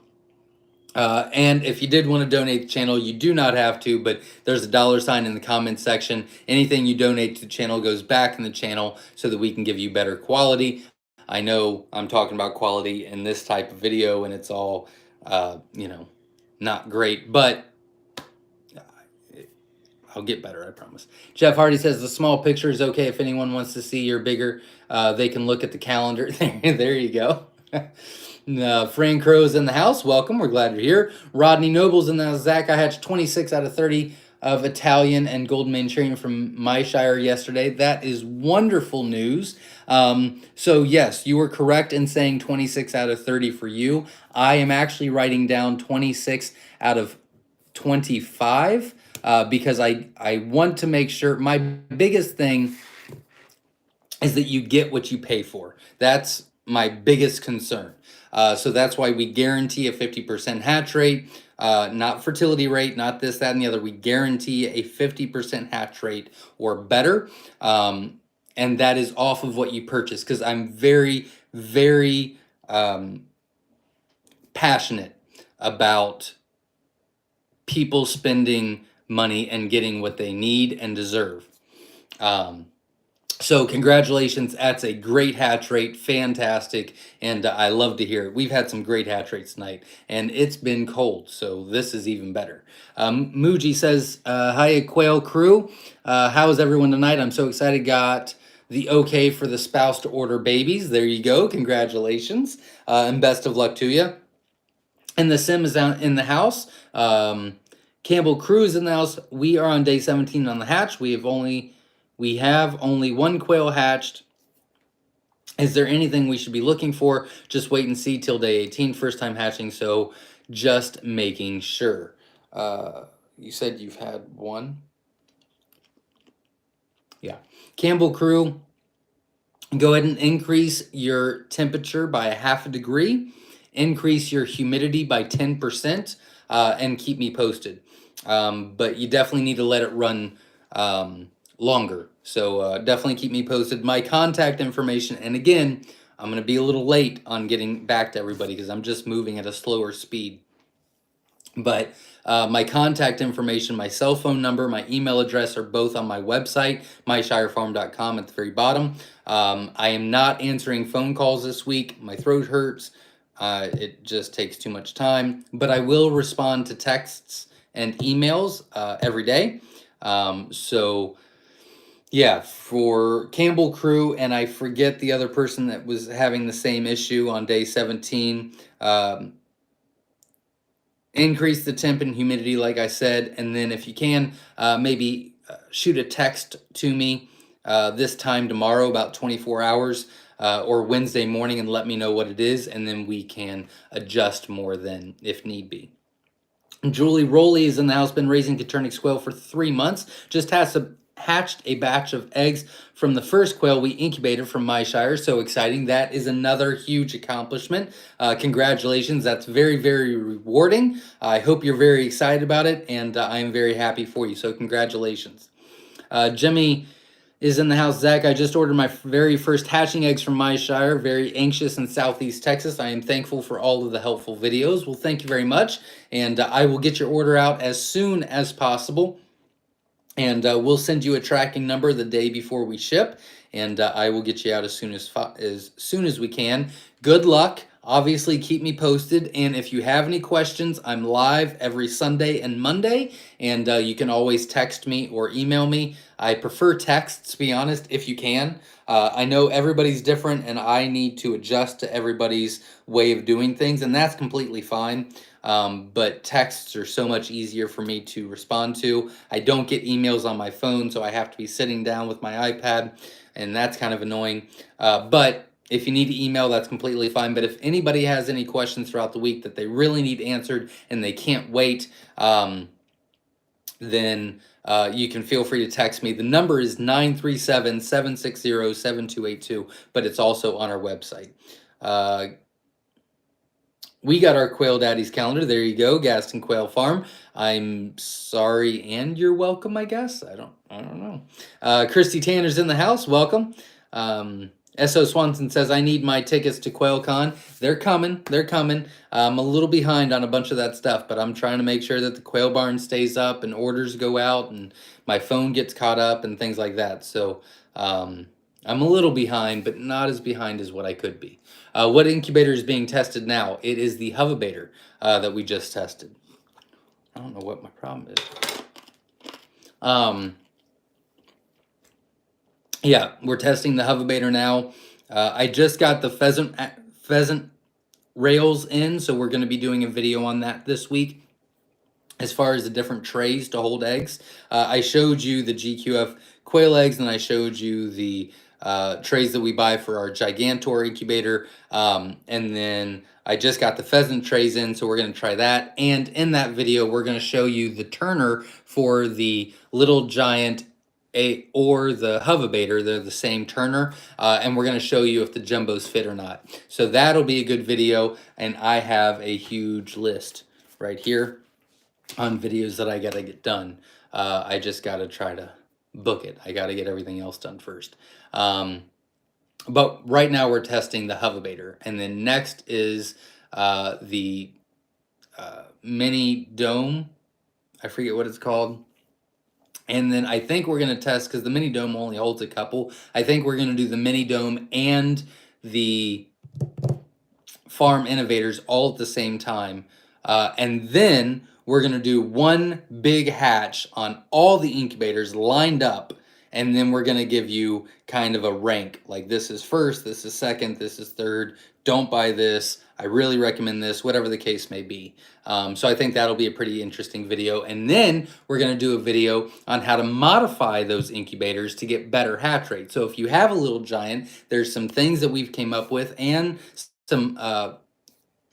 And if you did want to donate to the channel, you do not have to, but there's a $ in the comment section. Anything you donate to the channel goes back in the channel so that we can give you better quality. I know I'm talking about quality in this type of video and it's all, not great, but I'll get better, I promise. Jeff Hardy says the small picture is okay if anyone wants to see your bigger. They can look at the calendar. There you go. Fran Crow's in the house. Welcome. We're glad you're here. Rodney Noble's in the house. Zach, I hatched 26 out of 30 of Italian and Golden Manchurian from my shire yesterday. That is wonderful news. So yes, you were correct in saying 26 out of 30 for you. I am actually writing down 26 out of 25 because I want to make sure. My biggest thing is that you get what you pay for. That's my biggest concern. So that's why we guarantee a 50% hatch rate, not fertility rate, not this, that, and the other. We guarantee a 50% hatch rate or better. And that is off of what you purchase, because I'm very, very passionate about people spending money and getting what they need and deserve. So congratulations, that's a great hatch rate, fantastic, and I love to hear it. We've had some great hatch rates tonight, and it's been cold, so this is even better. Muji says, hi Quail crew, how is everyone tonight? I'm so excited, got the okay for the spouse to order babies. There you go, congratulations, and best of luck to you. And the sim is out in the house. Campbell Cruz in the house. We are on day 17 on the hatch. We have only one quail hatched. Is there anything we should be looking for? Just wait and see till day 18. First time hatching, so just making sure. You said you've had one? Yeah. Campbell Crew, Go ahead and increase your temperature by a half a degree, increase your humidity by 10%, and keep me posted. But you definitely need to let it run longer. So definitely keep me posted. My contact information, and again, I'm going to be a little late on getting back to everybody because I'm just moving at a slower speed. But my contact information, my cell phone number, my email address are both on my website, myshirefarm.com at the very bottom. I am not answering phone calls this week. My throat hurts. It just takes too much time. But I will respond to texts and emails every day. So yeah, for Campbell Crew, and I forget the other person that was having the same issue on day 17. Increase the temp and humidity, like I said, and then if you can, maybe shoot a text to me this time tomorrow, about 24 hours, or Wednesday morning, and let me know what it is, and then we can adjust more then if need be. Julie Rowley is in the house, been raising Coturnix quail for 3 months. Just hatched a batch of eggs from the first quail we incubated from MyShire. So exciting. That is another huge accomplishment. Congratulations. That's very, very rewarding. I hope you're very excited about it, and I am very happy for you. So congratulations. Jimmy is in the house. Zach, I just ordered my very first hatching eggs from MyShire. Very anxious in Southeast Texas. I am thankful for all of the helpful videos. Well, thank you very much. And I will get your order out as soon as possible. And we'll send you a tracking number the day before we ship. And I will get you out as soon as we can. Good luck. Obviously, keep me posted. And if you have any questions, I'm live every Sunday and Monday. And you can always text me or email me. I prefer texts, to be honest, if you can. I know everybody's different, and I need to adjust to everybody's way of doing things, and that's completely fine. But texts are so much easier for me to respond to. I don't get emails on my phone, so I have to be sitting down with my iPad, and that's kind of annoying. But if you need to email, that's completely fine. But if anybody has any questions throughout the week that they really need answered and they can't wait, then you can feel free to text me. The number is 937-760-7282, but it's also on our website. We got our Quail Daddy's calendar. There you go, Gaston Quail Farm. I'm sorry, and you're welcome, I guess. I don't know. Christy Tanner's in the house. Welcome. S.O. Swanson says, I need my tickets to QuailCon. They're coming. They're coming. I'm a little behind on a bunch of that stuff, but I'm trying to make sure that the Quail Barn stays up and orders go out and my phone gets caught up and things like that. So I'm a little behind, but not as behind as what I could be. What incubator is being tested now? It is the Hovabator that we just tested. I don't know what my problem is. Yeah, we're testing the Hovabator now. I just got the pheasant rails in, so we're going to be doing a video on that this week. As far as the different trays to hold eggs, I showed you the GQF quail eggs, and I showed you the trays that we buy for our Gigantor incubator, and then I just got the pheasant trays in, so we're going to try that. And in that video, we're going to show you the turner for the Little Giant or the Hovabator. They're the same turner, and we're going to show you if the jumbos fit or not. So that'll be a good video, and I have a huge list right here on videos that I got to get done. I just got to try to book it. I got to get everything else done first. But right now we're testing the Hovabator, and then next is the mini dome. I forget what it's called. And then I think we're going to test, because the mini dome only holds a couple. I think we're going to do the mini dome and the Farm Innovators all at the same time. And then we're going to do one big hatch on all the incubators lined up. And then we're going to give you kind of a rank. Like, this is first, this is second, this is third. Don't buy this. I really recommend this, whatever the case may be. So I think that'll be a pretty interesting video. And then we're going to do a video on how to modify those incubators to get better hatch rate. So if you have a Little Giant, there's some things that we've came up with and some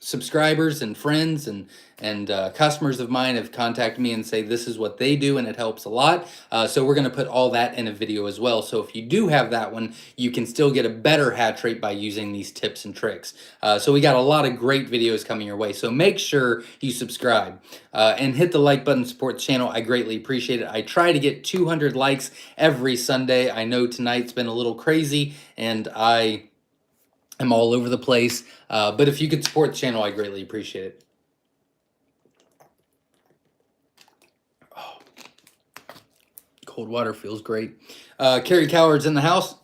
subscribers and friends and customers of mine have contacted me and say this is what they do and it helps a lot. So we're going to put all that in a video as well. So if you do have that one, you can still get a better hatch rate by using these tips and tricks. So we got a lot of great videos coming your way. So make sure you subscribe and hit the like button, support the channel. I greatly appreciate it. I try to get 200 likes every Sunday. I know tonight's been a little crazy and I'm all over the place, but if you could support the channel, I greatly appreciate it. Oh, cold water feels great. Carrie Coward's in the house.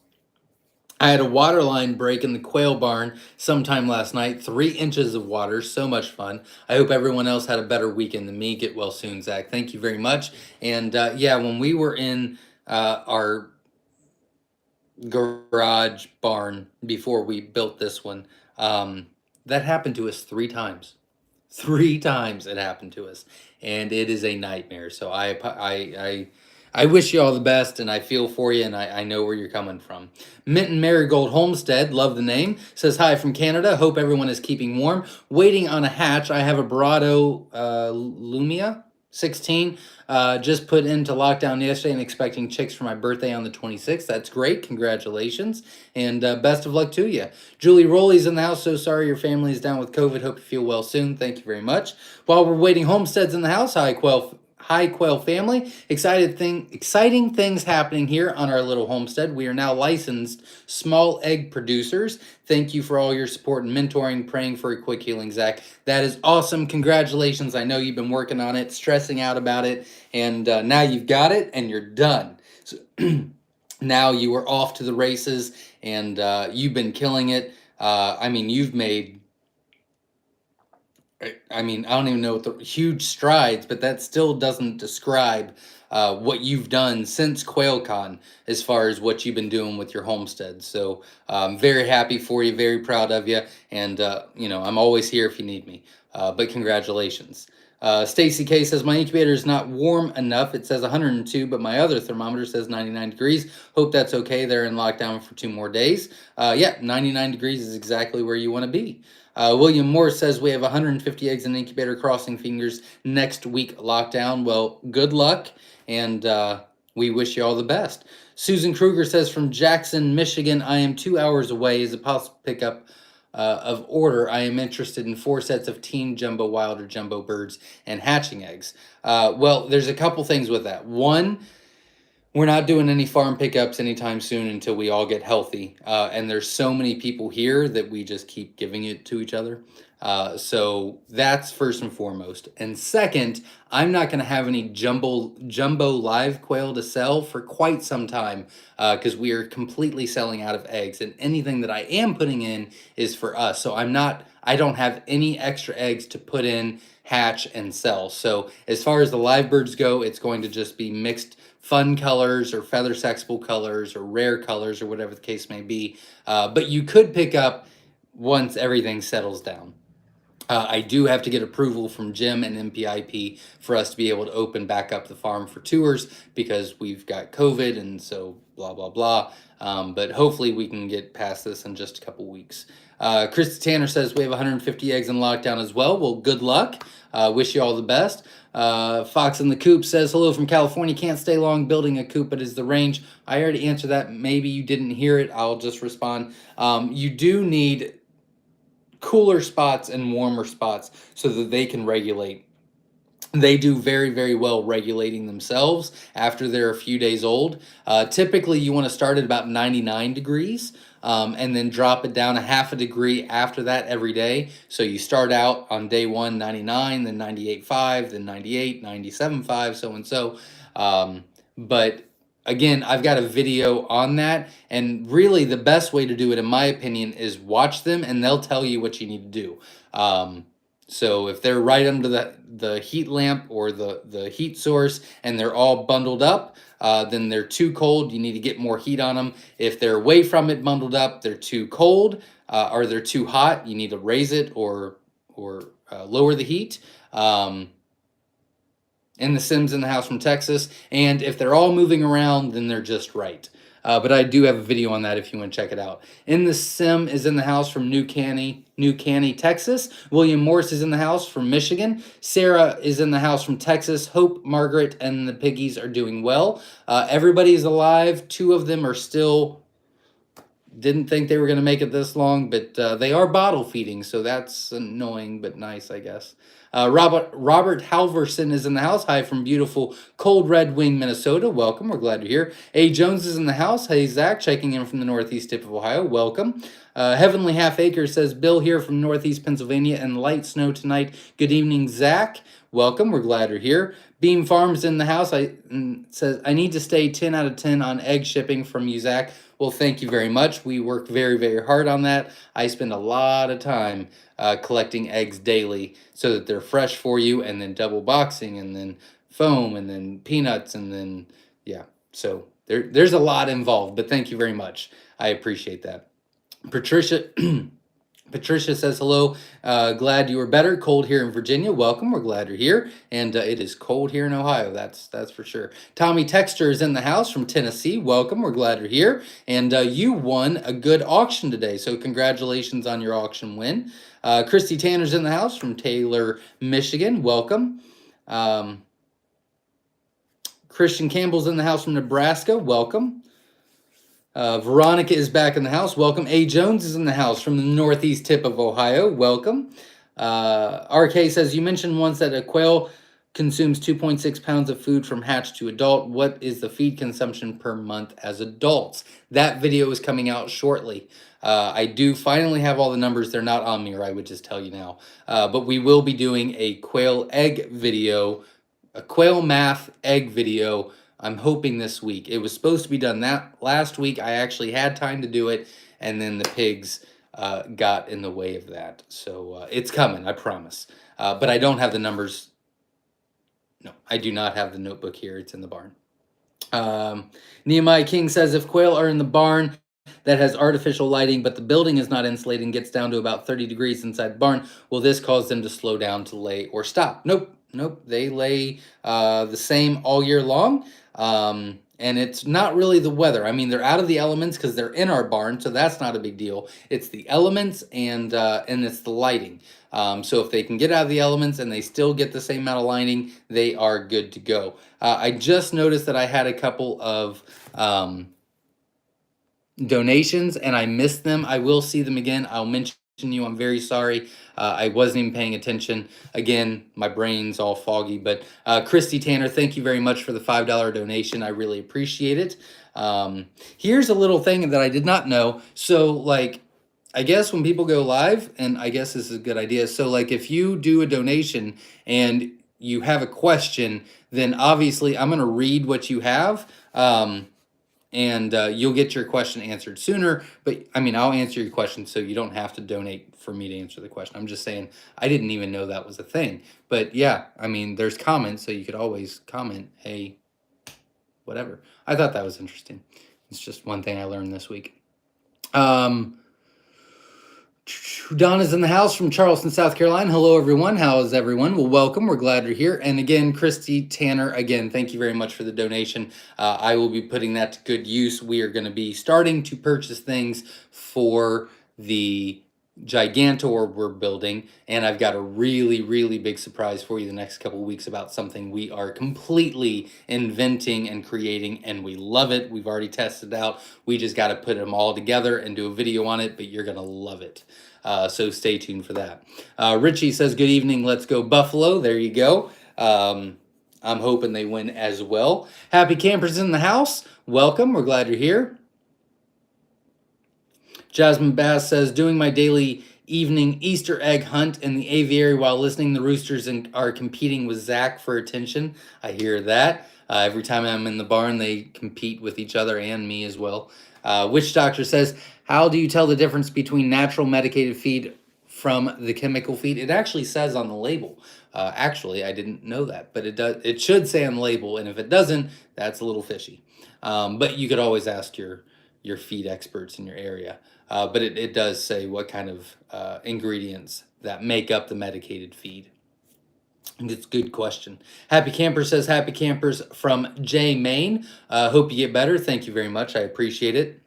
I had a water line break in the quail barn sometime last night. 3 inches of water, so much fun. I hope everyone else had a better weekend than me. Get well soon, Zach. Thank you very much. And yeah, when we were in our garage barn before we built this one, that happened to us 3 times. 3 times it happened to us, and it is a nightmare. So I wish you all the best, and I feel for you, and I know where you're coming from. Minton Marigold Homestead, love the name, says hi from Canada. Hope everyone is keeping warm. Waiting on a hatch. I have a Barado Lumia 16. Just put into lockdown yesterday and expecting chicks for my birthday on the 26th. That's great. Congratulations. And best of luck to you. Julie Rowley's in the house. So sorry your family is down with COVID. Hope you feel well soon. Thank you very much. While we're waiting, Homestead's in the house. Hi, Quail family. Exciting things happening here on our little homestead. We are now licensed small egg producers. Thank you for all your support and mentoring, praying for a quick healing, Zach. That is awesome. Congratulations. I know you've been working on it, stressing out about it, and now you've got it and you're done. So now you are off to the races, and you've been killing it. I mean, you've made, I mean, I don't even know what the huge strides, but that still doesn't describe what you've done since QuailCon as far as what you've been doing with your homestead. So I'm very happy for you, very proud of you, and you know, I'm always here if you need me. But congratulations. Stacy K says, my incubator is not warm enough. It says 102, but my other thermometer says 99 degrees. Hope that's okay. They're in lockdown for 2 more days. Yeah, 99 degrees is exactly where you want to be. William Moore says we have 150 eggs in the incubator, crossing fingers, next week lockdown. Well, good luck, and we wish you all the best. Susan Kruger says from Jackson, Michigan, I am 2 hours away. Is it possible to pick up of order? I am interested in 4 sets of teen jumbo wild or jumbo birds and hatching eggs. Well, there's a couple things with that. One, we're not doing any farm pickups anytime soon until we all get healthy. And there's so many people here that we just keep giving it to each other. So that's first and foremost. And second, I'm not going to have any jumbo live quail to sell for quite some time because we are completely selling out of eggs. And anything that I am putting in is for us. So I don't have any extra eggs to put in, hatch, and sell. So as far as the live birds go, it's going to just be mixed fun colors or feather sexable colors or rare colors or whatever the case may be. But you could pick up once everything settles down. I do have to get approval from Jim and MPIP for us to be able to open back up the farm for tours because we've got COVID and so blah, blah, blah. But hopefully we can get past this in just a couple weeks. Christy Tanner says we have 150 eggs in lockdown as well. Well, good luck. Wish you all the best. Fox in the Coop says, hello from California. Can't stay long building a coop, but is the range. I already answered that. Maybe you didn't hear it. I'll just respond. You do need cooler spots and warmer spots so that they can regulate. They do very, very well regulating themselves after they're a few days old. Typically, you want to start at about 99 degrees and then drop it down a half a degree after that every day. So you start out on day 1, 99, then 98.5, then 98, 97.5, so and so. But again, I've got a video on that, and really the best way to do it, in my opinion, is watch them, and they'll tell you what you need to do. So if they're right under the heat lamp or the heat source and they're all bundled up, then they're too cold. You need to get more heat on them. If they're away from it, bundled up, they're too cold or they're too hot. You need to raise it or lower the heat. In the Sims in the house from Texas. And if they're all moving around, then they're just right. But I do have a video on that if you want to check it out. In the Sim is in the house from New Caney, Texas. William Morse is in the house from Michigan. Sarah is in the house from Texas. Hope, Margaret, and the piggies are doing well. Everybody is alive. 2 of them are still didn't think they were going to make it this long, but they are bottle feeding, so that's annoying but nice, I guess. Robert Halverson is in the house. Hi from beautiful Cold Red Wing, Minnesota. Welcome. We're glad you're here. A. Jones is in the house. Hey, Zach, checking in from the northeast tip of Ohio. Welcome. Heavenly Half Acre says, Bill here from northeast Pennsylvania and light snow tonight. Good evening, Zach. Welcome. We're glad you're here. Beam Farms in the house. Says, I need to stay 10 out of 10 on egg shipping from you, Zach. Well, thank you very much. We work very, very hard on that. I spend a lot of time collecting eggs daily so that they're fresh for you, and then double boxing, and then foam, and then peanuts, and then, yeah. So there's a lot involved, but thank you very much. I appreciate that. Patricia Patricia says hello. Glad you are better. Cold here in Virginia. Welcome. We're glad you're here. And it is cold here in Ohio. That's for sure. Tommy Texter is in the house from Tennessee. Welcome. We're glad you're here. And you won a good auction today. So congratulations on your auction win. Christy Tanner's in the house from Taylor, Michigan. Welcome. Christian Campbell's in the house from Nebraska. Welcome. Veronica is back in the house. Welcome. A. Jones is in the house from the northeast tip of Ohio. Welcome. RK says, you mentioned once that a quail consumes 2.6 pounds of food from hatch to adult. What is the feed consumption per month as adults? That video is coming out shortly. I do finally have all the numbers. They're not on me, or I would just tell you now. But we will be doing a quail egg video, a quail math egg video, I'm hoping this week. It was supposed to be done that last week. I actually had time to do it, and then the pigs got in the way of that. So it's coming, I promise. But I don't have the numbers. No, I do not have the notebook here. It's in the barn. Nehemiah King says, if quail are in the barn that has artificial lighting, but the building is not insulated and gets down to about 30 degrees inside the barn, will this cause them to slow down, to lay, or stop? Nope. They lay the same all year long. And it's not really the weather. I mean, they're out of the elements because they're in our barn, so that's not a big deal. It's the elements and it's the lighting. So if they can get out of the elements and they still get the same amount of lighting, they are good to go. I just noticed that I had a couple of donations and I missed them. I will see them again. I'll mention you. I'm very sorry. I wasn't even paying attention. Again, my brain's all foggy. But Christy Tanner, thank you very much for the $5 donation. I really appreciate it. Here's a little thing that I did not know. So, like, I guess when people go live, and I guess this is a good idea. So, like, if you do a donation and you have a question, then obviously I'm going to read what you have. And you'll get your question answered sooner. But I mean, I'll answer your question so you don't have to donate for me to answer the question. I'm just saying, I didn't even know that was a thing. But yeah, I mean, there's comments, so you could always comment, hey, whatever. I thought that was interesting. It's just one thing I learned this week. Donna's in the house from Charleston, South Carolina. Hello, everyone. How is everyone? Well, welcome. We're glad you're here. And again, Christy Tanner, again, thank you very much for the donation. I will be putting that to good use. We are going to be starting to purchase things for the Gigantor we're building, and I've got a really, really big surprise for you the next couple of weeks about something we are completely inventing and creating, and we love it. We've already tested it out. We just got to put them all together and do a video on it, but you're going to love it. So stay tuned for that. Richie says, good evening, let's go Buffalo. There you go. I'm hoping they win as well. Happy Campers in the house. Welcome. We're glad you're here. Jasmine Bass says, doing my daily evening Easter egg hunt in the aviary while listening. The roosters are competing with Zach for attention. I hear that. Every time I'm in the barn, they compete with each other and me as well. Witch Doctor says, how do you tell the difference between natural medicated feed from the chemical feed? It actually says on the label. Actually, I didn't know that, but it does. It should say on the label, and if it doesn't, that's a little fishy. But you could always ask your feed experts in your area. But it does say what kind of ingredients that make up the medicated feed. And it's a good question. Happy Camper says, happy campers from Jay, Maine. Hope you get better. Thank you very much. I appreciate it.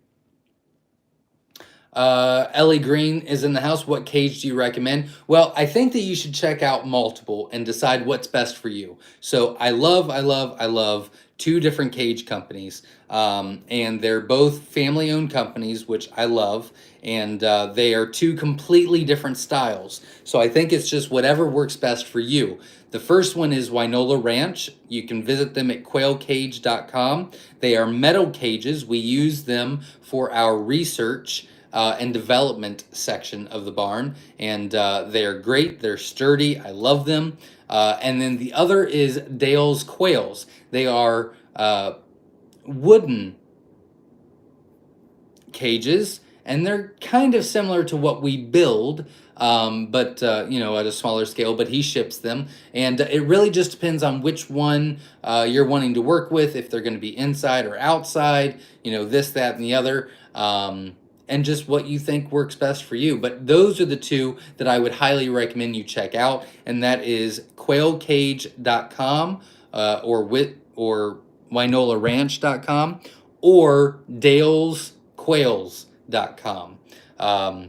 Ellie Green is in the house. What cage do you recommend? Well, I think that you should check out multiple and decide what's best for you. So I love two different cage companies. And they're both family owned companies, which I love. And they are two completely different styles. So I think it's just whatever works best for you. The first one is Wynola Ranch. You can visit them at quailcage.com. They are metal cages. We use them for our research and development section of the barn, and they are great. They're sturdy. I love them. And then the other is Dale's Quails. They are wooden cages, and they're kind of similar to what we build, but you know, at a smaller scale. But he ships them, and it really just depends on which one you're wanting to work with. If they're going to be inside or outside, you know, this, that, and the other. And just what you think works best for you. But those are the two that I would highly recommend you check out, and that is quailcage.com or wynolaranch.com or dalesquails.com. Are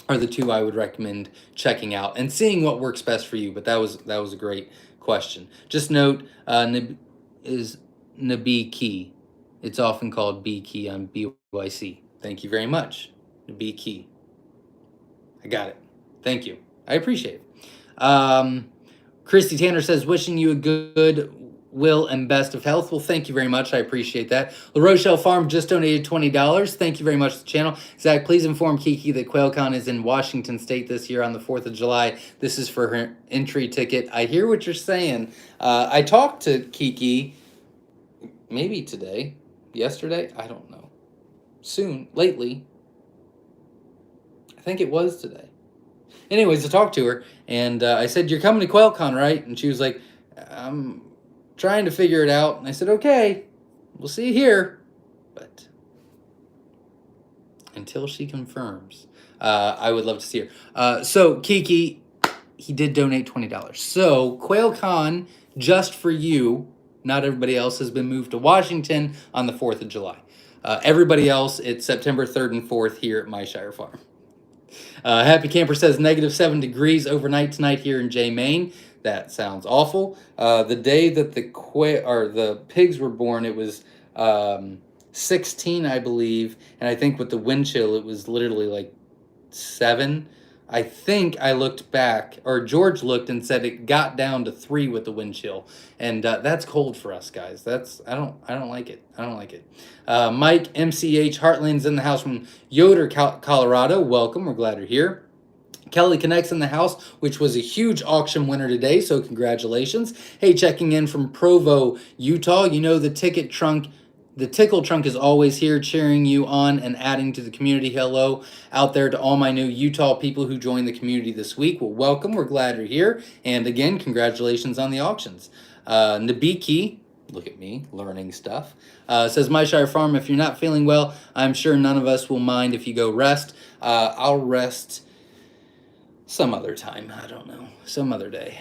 the two I would recommend checking out and seeing what works best for you. But that was a great question. Just note, is Nabiki. It's often called B Key on BYC. Thank you very much, B Key. I got it. Thank you. I appreciate it. Christy Tanner says, wishing you a good will and best of health. Well, thank you very much. I appreciate that. La Rochelle Farm just donated $20. Thank you very much to the channel. Zach, please inform Kiki that QuailCon is in Washington State this year on the 4th of July. This is for her entry ticket. I hear what you're saying. I talked to Kiki maybe today, yesterday, I don't know. Soon, lately. I think it was today. Anyways, I talked to her, and I said, you're coming to QuailCon, right? And she was like, I'm trying to figure it out. And I said, okay, we'll see you here. But until she confirms, I would love to see her. So, Kiki, he did donate $20. So, QuailCon, just for you, not everybody else, has been moved to Washington on the 4th of July. Everybody else, it's September 3rd and 4th here at My Shire Farm. Happy Camper says -7 degrees overnight tonight here in Jay, Maine. That sounds awful. The day that the pigs were born, it was 16, I believe, and I think with the wind chill, it was literally like 7. I think I looked back, or George looked and said it got down to 3 with the wind chill, and that's cold for us guys. I don't like it. I don't like it. Mike MCH Heartland's in the house from Yoder, Colorado. Welcome. We're glad you're here. Kelly Connects in the house, which was a huge auction winner today, so congratulations. Hey, checking in from Provo, Utah. You know the ticket trunk. The Tickle Trunk is always here cheering you on and adding to the community. Hello out there to all my new Utah people who joined the community this week. Well, welcome. We're glad you're here. And again, congratulations on the auctions. Nabiki, look at me learning stuff, says, My Shire Farm, if you're not feeling well, I'm sure none of us will mind if you go rest. I'll rest some other time. I don't know. Some other day.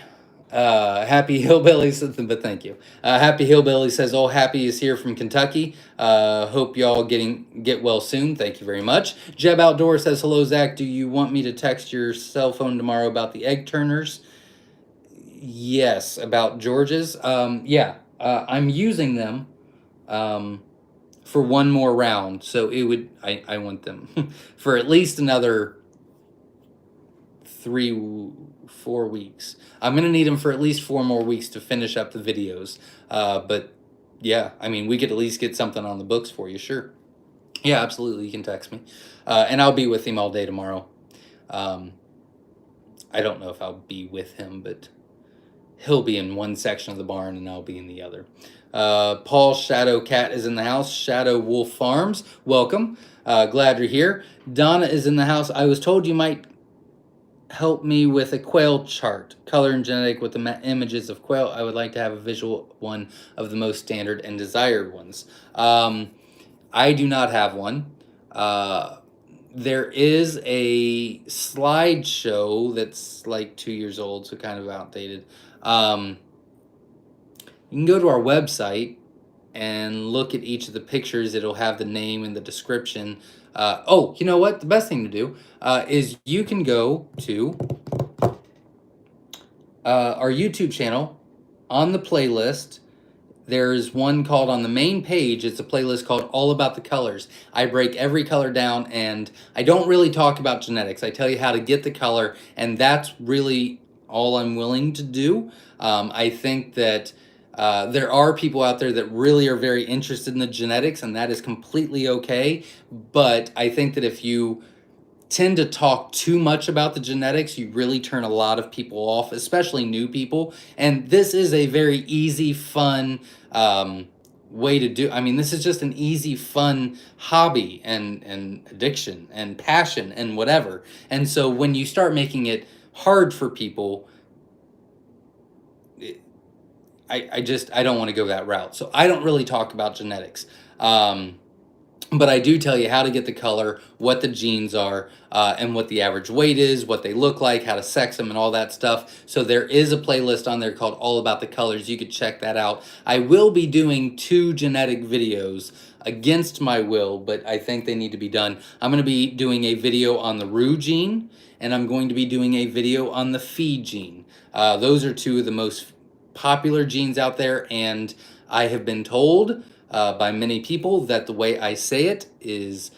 Happy Hillbilly says, but thank you. Happy Hillbilly says, oh, Happy is here from Kentucky. Hope y'all get well soon. Thank you very much. Jeb Outdoor says, hello, Zach. Do you want me to text your cell phone tomorrow about the egg turners? Yes, about George's. Yeah, I'm using them for one more round. So it would, I want them for at least another 3-4 weeks. I'm gonna need them for at least 4 more weeks to finish up the videos. But yeah, I mean, we could at least get something on the books for you, sure. Yeah, absolutely. You can text me, and I'll be with him all day tomorrow. I don't know if I'll be with him, but he'll be in one section of the barn and I'll be in the other. Paul Shadow Cat is in the house. Shadow Wolf Farms, welcome. Glad you're here. Donna is in the house. I was told you might help me with a quail chart, color and genetic with the images of quail. I would like to have a visual one of the most standard and desired ones. I do not have one. There is a slideshow that's like 2 years old, so kind of outdated. You can go to our website and look at each of the pictures. It'll have the name and the description. Oh, you know what? The best thing to do is you can go to our YouTube channel. On the playlist, there's one called, on the main page, it's a playlist called All About the Colors. I break every color down, and I don't really talk about genetics. I tell you how to get the color, and that's really all I'm willing to do. I think that there are people out there that really are very interested in the genetics, and that is completely okay. But I think that if you tend to talk too much about the genetics, you really turn a lot of people off, especially new people. And this is a very easy, fun way to do. I mean, this is just an easy, fun hobby and addiction and passion and whatever. And so when you start making it hard for people, I don't want to go that route. So I don't really talk about genetics. But I do tell you how to get the color, what the genes are, and what the average weight is, what they look like, how to sex them, and all that stuff. So there is a playlist on there called All About the Colors. You could check that out. I will be doing 2 genetic videos against my will, but I think they need to be done. I'm going to be doing a video on the Rhu gene, and I'm going to be doing a video on the Phi gene. Those are 2 of the most popular genes out there, and I have been told by many people that the way I say it is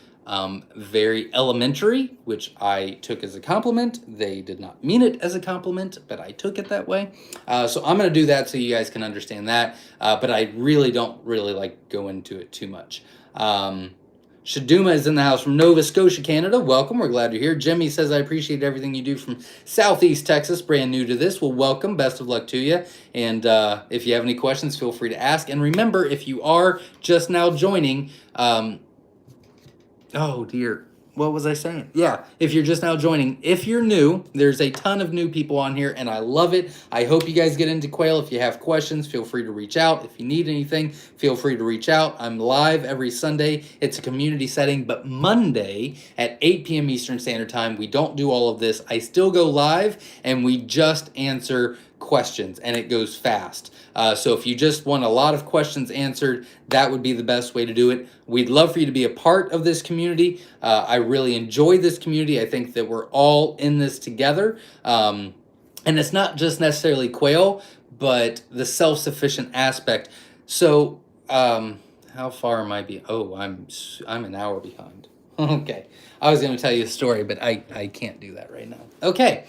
very elementary, which I took as a compliment. They did not mean it as a compliment, but I took it that way. So I'm going to do that so you guys can understand that, but I really don't like go into it too much. Shaduma is in the house from Nova Scotia, Canada. Welcome. We're glad you're here. Jimmy says, I appreciate everything you do from Southeast Texas. Brand new to this. Well, welcome. Best of luck to you. And if you have any questions, feel free to ask. And remember, if you are just now joining, oh, dear. What was I saying? Yeah, if you're just now joining, if you're new, there's a ton of new people on here, and I love it. I hope you guys get into quail. If you have questions, feel free to reach out. If you need anything, feel free to reach out. I'm live every Sunday. It's a community setting, but Monday at 8 p.m. Eastern Standard Time, we don't do all of this. I still go live, and we just answer questions, and it goes fast. So if you just want a lot of questions answered, that would be the best way to do it. We'd love for you to be a part of this community. I really enjoy this community. I think that we're all in this together. And it's not just necessarily quail, but the self-sufficient aspect. So how far am I behind? Oh, I'm an hour behind. Okay. I was going to tell you a story, but I can't do that right now. Okay.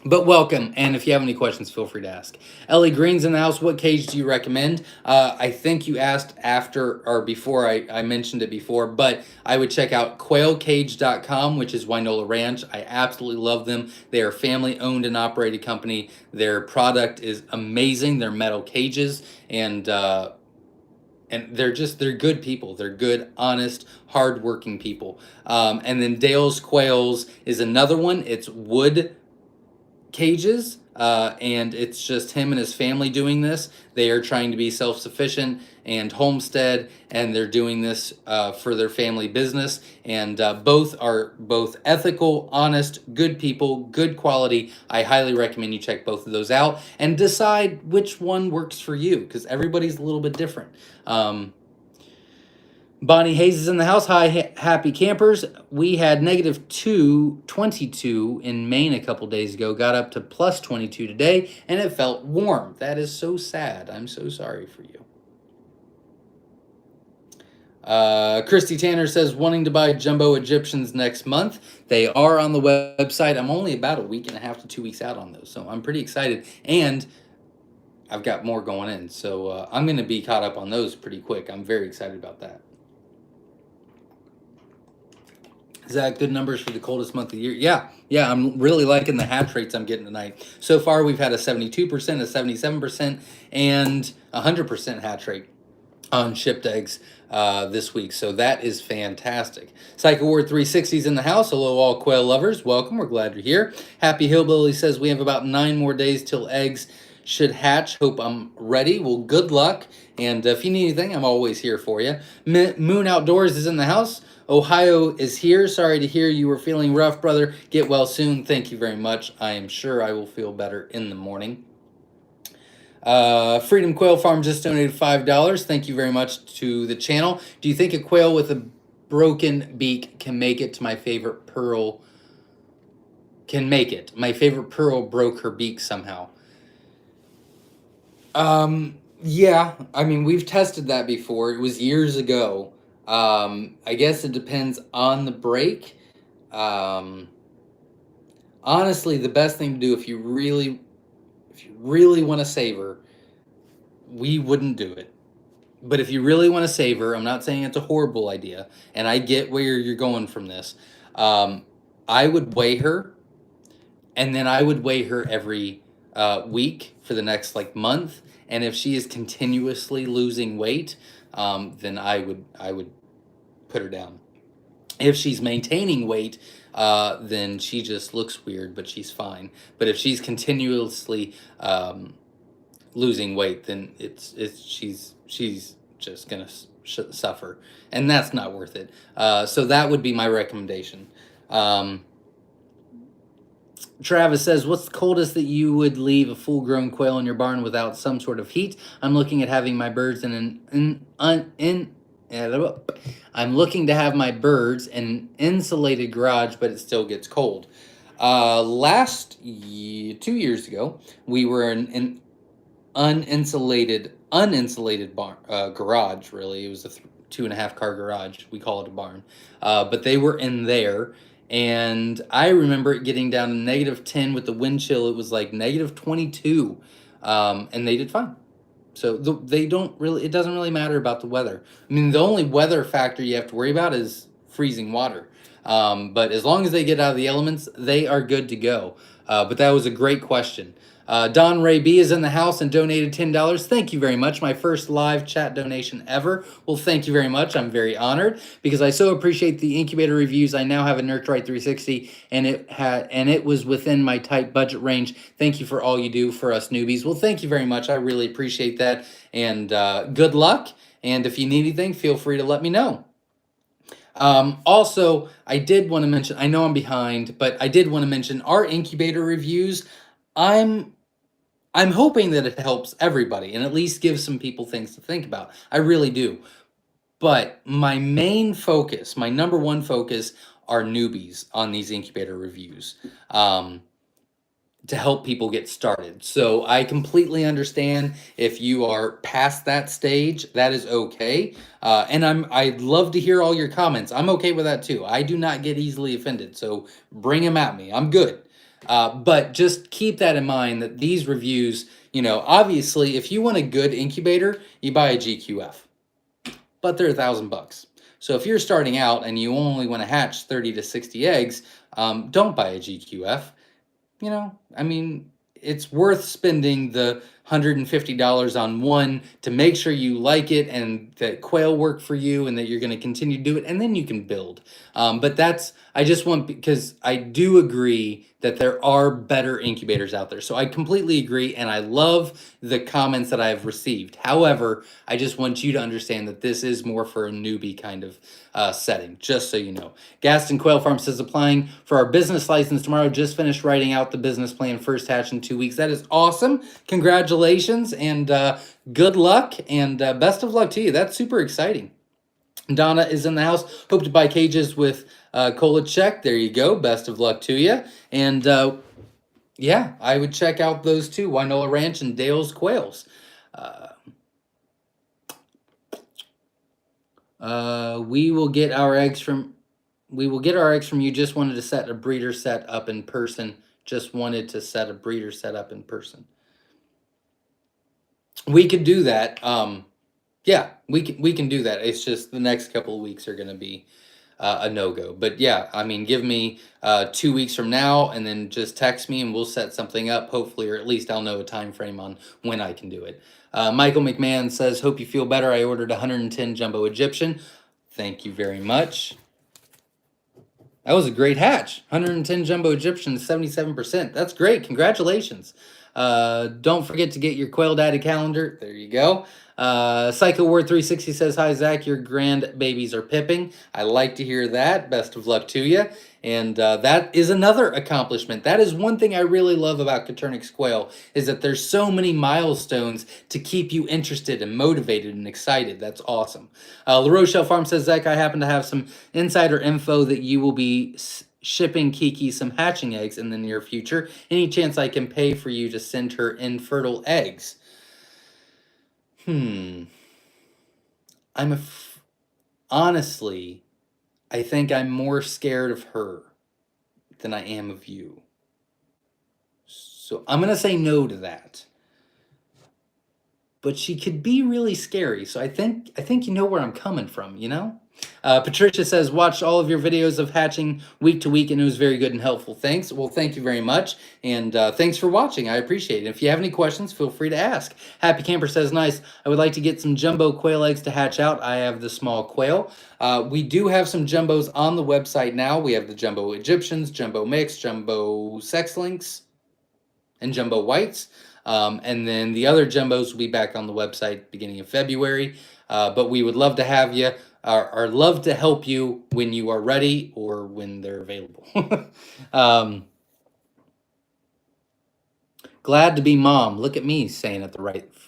But welcome, and if you have any questions, feel free to ask. Ellie Green's in the house. What cage do you recommend? I think you asked after or before. I mentioned it before, but I would check out quailcage.com, which is Wynola Ranch. I absolutely love them. They are family-owned and operated company. Their product is amazing. They're metal cages, and they're good people. They're good, honest, hardworking people. And then Dale's Quails is another one. It's wood cages, and it's just him and his family doing this. They are trying to be self-sufficient and homestead, and they're doing this for their family business. And both are ethical, honest, good people, good quality. I highly recommend you check both of those out and decide which one works for you, because everybody's a little bit different. Bonnie Hayes is in the house. Hi, happy campers. We had negative 22 in Maine a couple days ago. Got up to plus 22 today, and it felt warm. That is so sad. I'm so sorry for you. Christy Tanner says, wanting to buy jumbo Egyptians next month. They are on the website. I'm only about a week and a half to 2 weeks out on those, so I'm pretty excited. And I've got more going in, so I'm going to be caught up on those pretty quick. I'm very excited about that. Is that good numbers for the coldest month of the year? Yeah, I'm really liking the hatch rates I'm getting tonight. So far, we've had a 72%, a 77%, and 100% hatch rate on shipped eggs this week. So that is fantastic. Psycho Ward 360 is in the house. Hello, all quail lovers. Welcome. We're glad you're here. Happy Hillbilly says we have about 9 more days till eggs should hatch. Hope I'm ready. Well, good luck. And if you need anything, I'm always here for you. Moon Outdoors is in the house. Ohio is here. Sorry to hear you were feeling rough, brother. Get well soon. Thank you very much. I am sure I will feel better in the morning. Freedom Quail Farm just donated $5. Thank you very much to the channel. Do you think a quail with a broken beak can make it to my favorite pearl? Can make it. My favorite pearl broke her beak somehow. Yeah, I mean, we've tested that before. It was years ago. I guess it depends on the break. Honestly, the best thing to do if you really want to save her, we wouldn't do it. But if you really want to save her, I'm not saying it's a horrible idea, and I get where you're going from this. I would weigh her, and then I would weigh her every week for the next like month. And if she is continuously losing weight, then I would put her down. If she's maintaining weight, then she just looks weird, but she's fine. But if she's continuously losing weight, then she's just gonna suffer, and that's not worth it. So that would be my recommendation. Travis says, what's the coldest that you would leave a full-grown quail in your barn without some sort of heat? I'm looking at having my birds I'm looking to have my birds in an insulated garage, but it still gets cold. 2 years ago, we were in an uninsulated barn, garage, really. It was a 2.5 car garage. We call it a barn. But they were in there. And I remember it getting down to -10 with the wind chill. It was like -22, and they did fine. So it doesn't really matter about the weather. I mean, the only weather factor you have to worry about is freezing water. But as long as they get out of the elements, they are good to go. But that was a great question. Don Ray B is in the house and donated $10. Thank you very much. My first live chat donation ever. Well, thank you very much. I'm very honored because I so appreciate the incubator reviews. I now have a Nurturite 360 and it was within my tight budget range. Thank you for all you do for us newbies. Well, thank you very much. I really appreciate that. And good luck. And if you need anything, feel free to let me know. Also, I did want to mention, I know I'm behind, but I did want to mention our incubator reviews. I'm hoping that it helps everybody and at least gives some people things to think about. I really do. But my main focus, my number one focus, are newbies on these incubator reviews to help people get started. So I completely understand if you are past that stage, that is okay. And I'd love to hear all your comments. I'm okay with that too. I do not get easily offended, so bring them at me. I'm good. But just keep that in mind that these reviews, obviously, if you want a good incubator, you buy a GQF, but they're $1,000. So if you're starting out and you only want to hatch 30 to 60 eggs, don't buy a GQF. I mean, it's worth spending the $150 on one to make sure you like it and that quail work for you and that you're going to continue to do it, and then you can build. But I just want, because I do agree that there are better incubators out there. So I completely agree, and I love the comments that I've received. However, I just want you to understand that this is more for a newbie kind of setting, just so you know. Gaston Quail Farm says, applying for our business license tomorrow. Just finished writing out the business plan, first hatch in 2 weeks. That is awesome. Congratulations, and good luck, and best of luck to you. That's super exciting. Donna is in the house. Hope to buy cages with Kolacek. There you go. Best of luck to you. And yeah, I would check out those two, Wynola Ranch and Dale's Quails. We will get our eggs from you. Just wanted to set a breeder set up in person. We could do that. Yeah, we can do that. It's just the next couple of weeks are going to be a no-go. But yeah, I mean, give me 2 weeks from now and then just text me and we'll set something up, hopefully, or at least I'll know a time frame on when I can do it. Michael McMahon says, hope you feel better. I ordered 110 Jumbo Egyptian. Thank you very much. That was a great hatch. 110 Jumbo Egyptian, 77%. That's great. Congratulations. Don't forget to get your Quail Daddy calendar. There you go. Psycho Ward 360 says, hi, Zach. Your grandbabies are pipping. I like to hear that. Best of luck to you. And that is another accomplishment. That is one thing I really love about Coturnix Quail, is that there's so many milestones to keep you interested and motivated and excited. That's awesome. La Rochelle Farm says, Zach, I happen to have some insider info that you will be shipping Kiki some hatching eggs in the near future. Any chance I can pay for you to send her infertile eggs? Honestly, I think I'm more scared of her than I am of you. So I'm going to say no to that. But she could be really scary. So I think you know where I'm coming from, you know? Patricia says, watched all of your videos of hatching week to week and it was very good and helpful. Thanks. Well, thank you very much. And thanks for watching. I appreciate it. If you have any questions, feel free to ask. Happy Camper says, nice. I would like to get some jumbo quail eggs to hatch out. I have the small quail. We do have some jumbos on the website now. We have the jumbo Egyptians, jumbo mix, jumbo sex links, and jumbo whites. And then the other jumbos will be back on the website beginning of February. But we would love to have you, or love to help you when you are ready or when they're available. Glad to be mom. Look at me saying it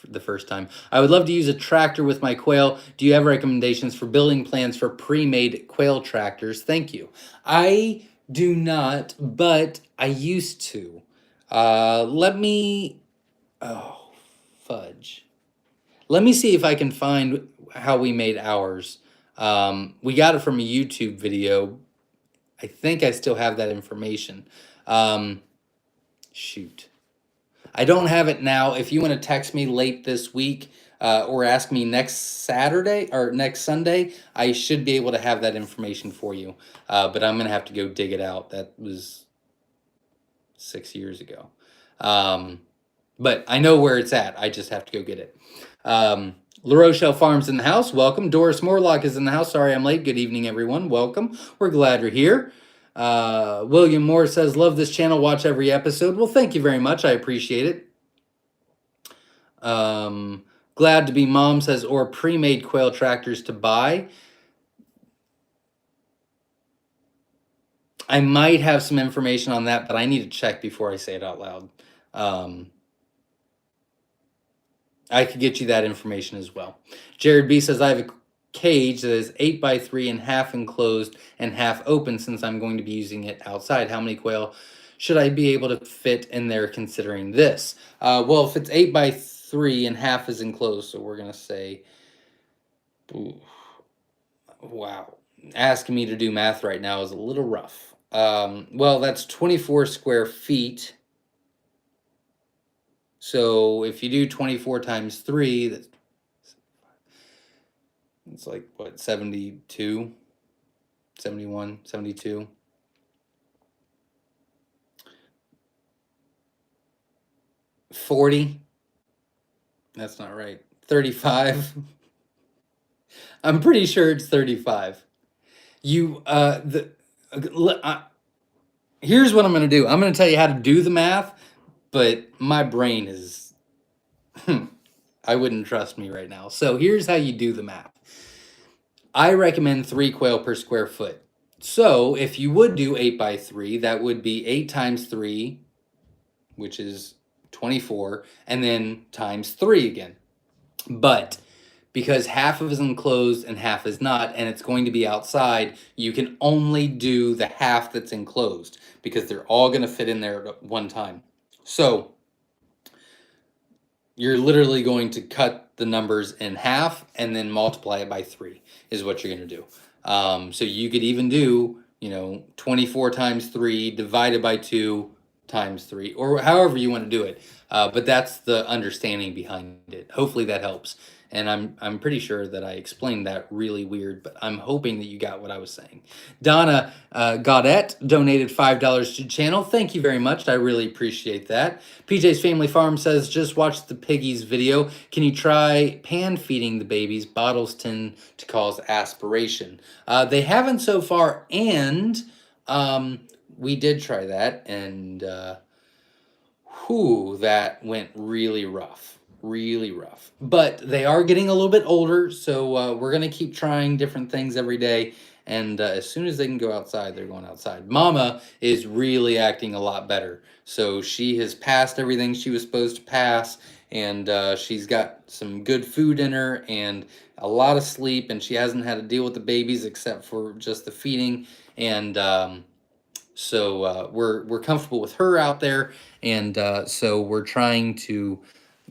the first time. I would love to use a tractor with my quail. Do you have recommendations for building plans for pre-made quail tractors? Thank you. I do not, but I used to. Oh, fudge. Let me see if I can find how we made ours. We got it from a YouTube video. I think I still have that information. Shoot. I don't have it now. If you want to text me late this week or ask me next Saturday or next Sunday, I should be able to have that information for you. But I'm going to have to go dig it out. That was 6 years ago. But I know where it's at. I just have to go get it. La Rochelle Farms in the house. Welcome. Doris Morlock is in the house. Sorry I'm late. Good evening, everyone. Welcome. We're glad you're here. William Moore says, love this channel. Watch every episode. Well, thank you very much. I appreciate it. Glad to be mom says, or pre-made quail tractors to buy. I might have some information on that, but I need to check before I say it out loud. I could get you that information as well. Jared B says, I have a cage that is 8x3 and half enclosed and half open since I'm going to be using it outside. How many quail should I be able to fit in there considering this? Well, if it's 8x3 and half is enclosed, so we're going to say, ooh, wow, asking me to do math right now is a little rough. Well, that's 24 square feet. So if you do 24 times 3, it's like, what, 72, 71, 72. $40. That's not right. 35. I'm pretty sure it's 35. Here's what I'm going to do. I'm going to tell you how to do the math, but my brain is, I wouldn't trust me right now. So here's how you do the math. I recommend 3 quail per square foot. So if you would do 8x3, that would be 8 times 3, which is 24, and then times 3 again. But because half of it is enclosed and half is not, and it's going to be outside, you can only do the half that's enclosed because they're all going to fit in there at one time. So you're literally going to cut the numbers in half and then multiply it by 3 is what you're going to do. So you could even do, 24 times 3 divided by 2 times 3, or however you want to do it. But that's the understanding behind it. Hopefully that helps. And I'm pretty sure that I explained that really weird, but I'm hoping that you got what I was saying. Donna Gaudette donated $5 to the channel. Thank you very much. I really appreciate that. PJ's Family Farm says, just watched the piggies video. Can you try pan feeding the babies? Bottles tend to cause aspiration. They haven't so far, and we did try that, and whew, that went really rough, really rough. But they are getting a little bit older, so we're gonna keep trying different things every day. And as soon as they can go outside, they're going outside. Mama is really acting a lot better. So she has passed everything she was supposed to pass, and she's got some good food in her and a lot of sleep, and she hasn't had to deal with the babies except for just the feeding. And so we're comfortable with her out there, and so we're trying to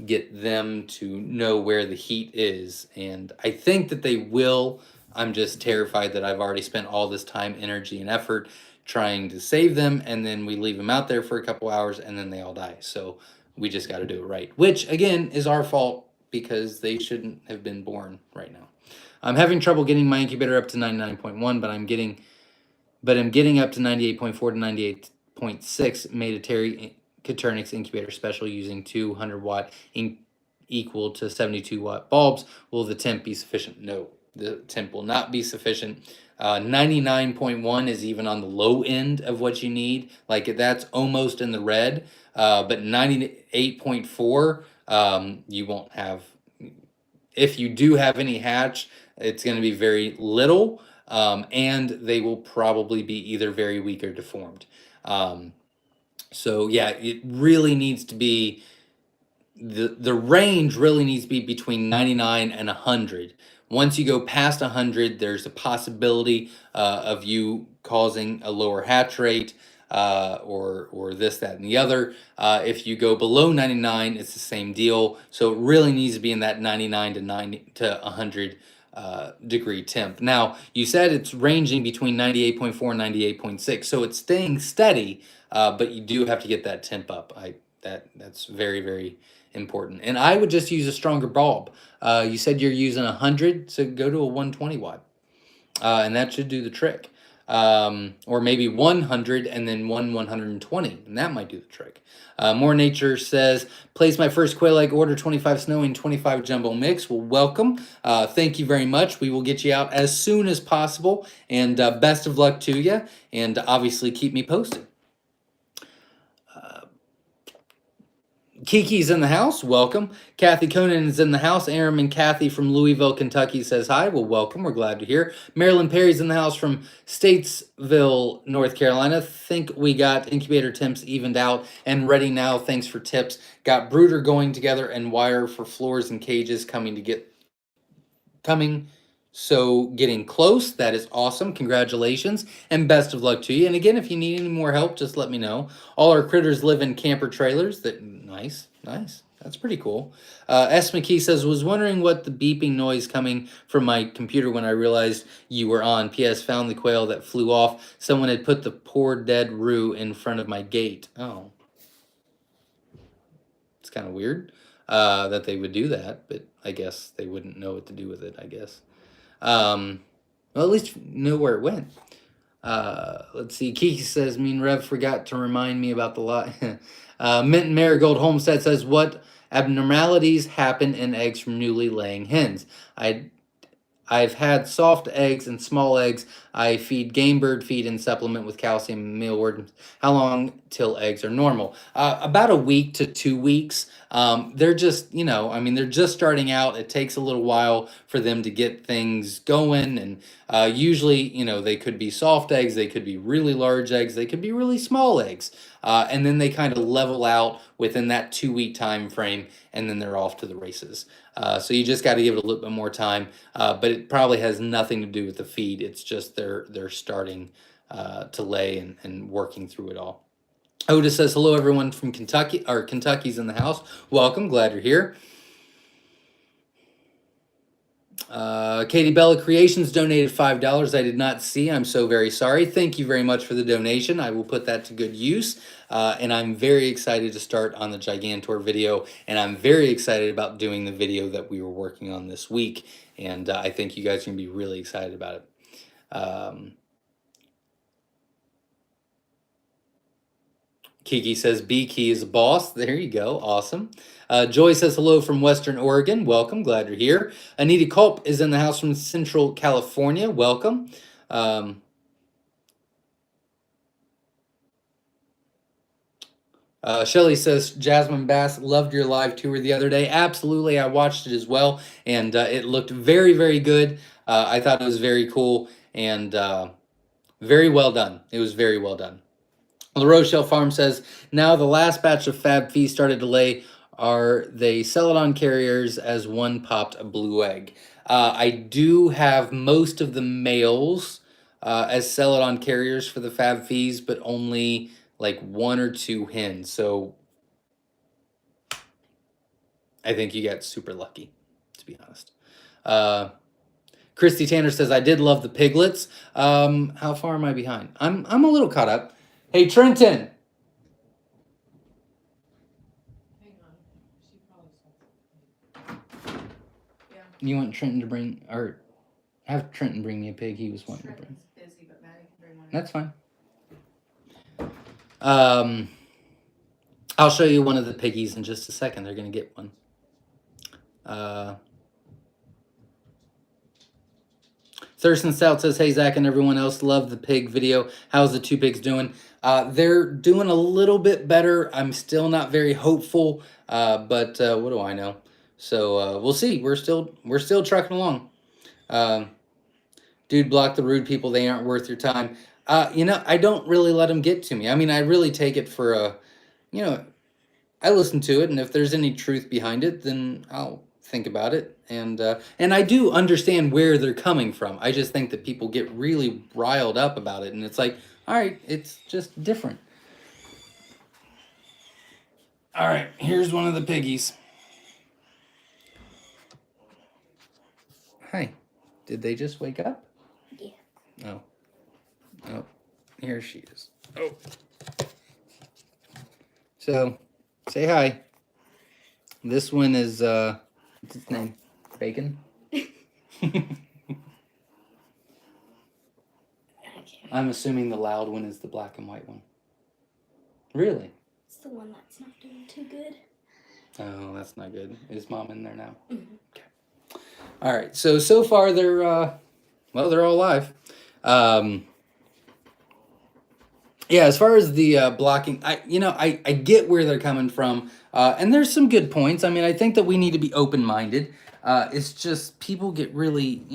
get them to know where the heat is, and I think that they will. I'm just terrified that I've already spent all this time, energy, and effort trying to save them, and then we leave them out there for a couple hours, and then they all die. So we just got to do it right, which again is our fault because they shouldn't have been born right now. I'm having trouble getting my incubator up to 99.1, but I'm getting up to 98.4 to 98.6 made a Terry Caternix incubator special using 200-watt equal to 72-watt bulbs. Will the temp be sufficient? No, the temp will not be sufficient. 99.1 is even on the low end of what you need. Like that's almost in the red. But 98.4, you won't have. If you do have any hatch, it's going to be very little, and they will probably be either very weak or deformed. So yeah, it really needs to be the range really needs to be between 99 and 100. Once you go past 100, there's a possibility of you causing a lower hatch rate, or this, that, and the other. If you go below 99, it's the same deal. So it really needs to be in that 99 to 90 to 100 degree temp. Now, you said it's ranging between 98.4 and 98.6, so it's staying steady, but you do have to get that temp up. That's very, very important. And I would just use a stronger bulb. You said you're using 100, so go to a 120 watt, and that should do the trick. Or maybe 100 and then 120, and that might do the trick. More Nature says, place my first quail egg order, 25 snow and 25 jumbo mix. Well, welcome. Thank you very much. We will get you out as soon as possible, and best of luck to you, and obviously keep me posted. Kiki's in the house. Welcome. Kathy Conan is in the house. Aaron and Kathy from Louisville, Kentucky says hi. Well, welcome. We're glad to hear. Marilyn Perry's in the house from Statesville, North Carolina. Think we got incubator temps evened out and ready now. Thanks for tips. Got brooder going together and wire for floors and cages coming. So getting close. That is awesome. Congratulations and best of luck to you. And again, if you need any more help, just let me know. All our critters live in camper trailers. Nice. That's pretty cool. S. McKee says, was wondering what the beeping noise coming from my computer when I realized you were on. P.S. Found the quail that flew off. Someone had put the poor dead roo in front of my gate. Oh. It's kind of weird that they would do that, but I guess they wouldn't know what to do with it, I guess. Well, at least know where it went. Let's see. Kiki says, Mean Rev forgot to remind me about the lot. Mint Marigold Homestead says, what abnormalities happen in eggs from newly laying hens? I've had soft eggs and small eggs. I feed game bird feed and supplement with calcium and mealworms. How long till eggs are normal? About a week to 2 weeks. They're just, they're just starting out. It takes a little while for them to get things going. And usually, they could be soft eggs. They could be really large eggs. They could be really small eggs. And then they kind of level out within that 2-week time frame, and then they're off to the races. So you just got to give it a little bit more time, but it probably has nothing to do with the feed. It's just they're starting to lay and working through it all. Otis says, hello, everyone from Kentucky, or Kentucky's in the house. Welcome. Glad you're here. Katie Bella Creations donated $5. I did not see. I'm so very sorry. Thank you very much for the donation. I will put that to good use. And I'm very excited to start on the Gigantor video. And I'm very excited about doing the video that we were working on this week. And I think you guys are going to be really excited about it. Kiki says, B-Key is a boss. There you go. Awesome. Joy says, hello from Western Oregon. Welcome. Glad you're here. Anita Culp is in the house from Central California. Welcome. Shelly says, Jasmine Bass, loved your live tour the other day. Absolutely, I watched it as well, and it looked very, very good. I thought it was very cool and very well done. It was very well done. La Rochelle Farm says, now the last batch of Fab Fees started to lay. Are they Celadon carriers as one popped a blue egg? I do have most of the males as Celadon carriers for the Fab Fees, but only like 1 or 2 hens. So I think you got super lucky, to be honest. Christy Tanner says, I did love the piglets. How far am I behind? I'm a little caught up. Hey, Trenton. You want Trenton to bring, or have Trenton bring me a pig he was wanting to bring. Busy, but Maddie can bring one. That's fine. I'll show you one of the piggies in just a second. They're going to get one. Thurston Stout says, hey, Zach and everyone else, love the pig video. How's the 2 pigs doing? They're doing a little bit better. I'm still not very hopeful, but what do I know? So we'll see. We're still trucking along. Dude, block the rude people. They aren't worth your time. I don't really let them get to me. I mean, I really take it for I listen to it, and if there's any truth behind it, then I'll think about it. And I do understand where they're coming from. I just think that people get really riled up about it, and it's like, all right, it's just different. All right, here's one of the piggies. Hi. Did they just wake up? Yeah. Oh, here she is. Oh. So, say hi. This one is, what's its name? Bacon? I'm assuming the loud one is the black and white one. Really? It's the one that's not doing too good. Oh, that's not good. Is Mom in there now? Mm-hmm. Okay. All right. So far they're they're all live. Yeah, as far as the blocking, I get where they're coming from, and there's some good points. I mean, I think that we need to be open-minded. It's just people get really,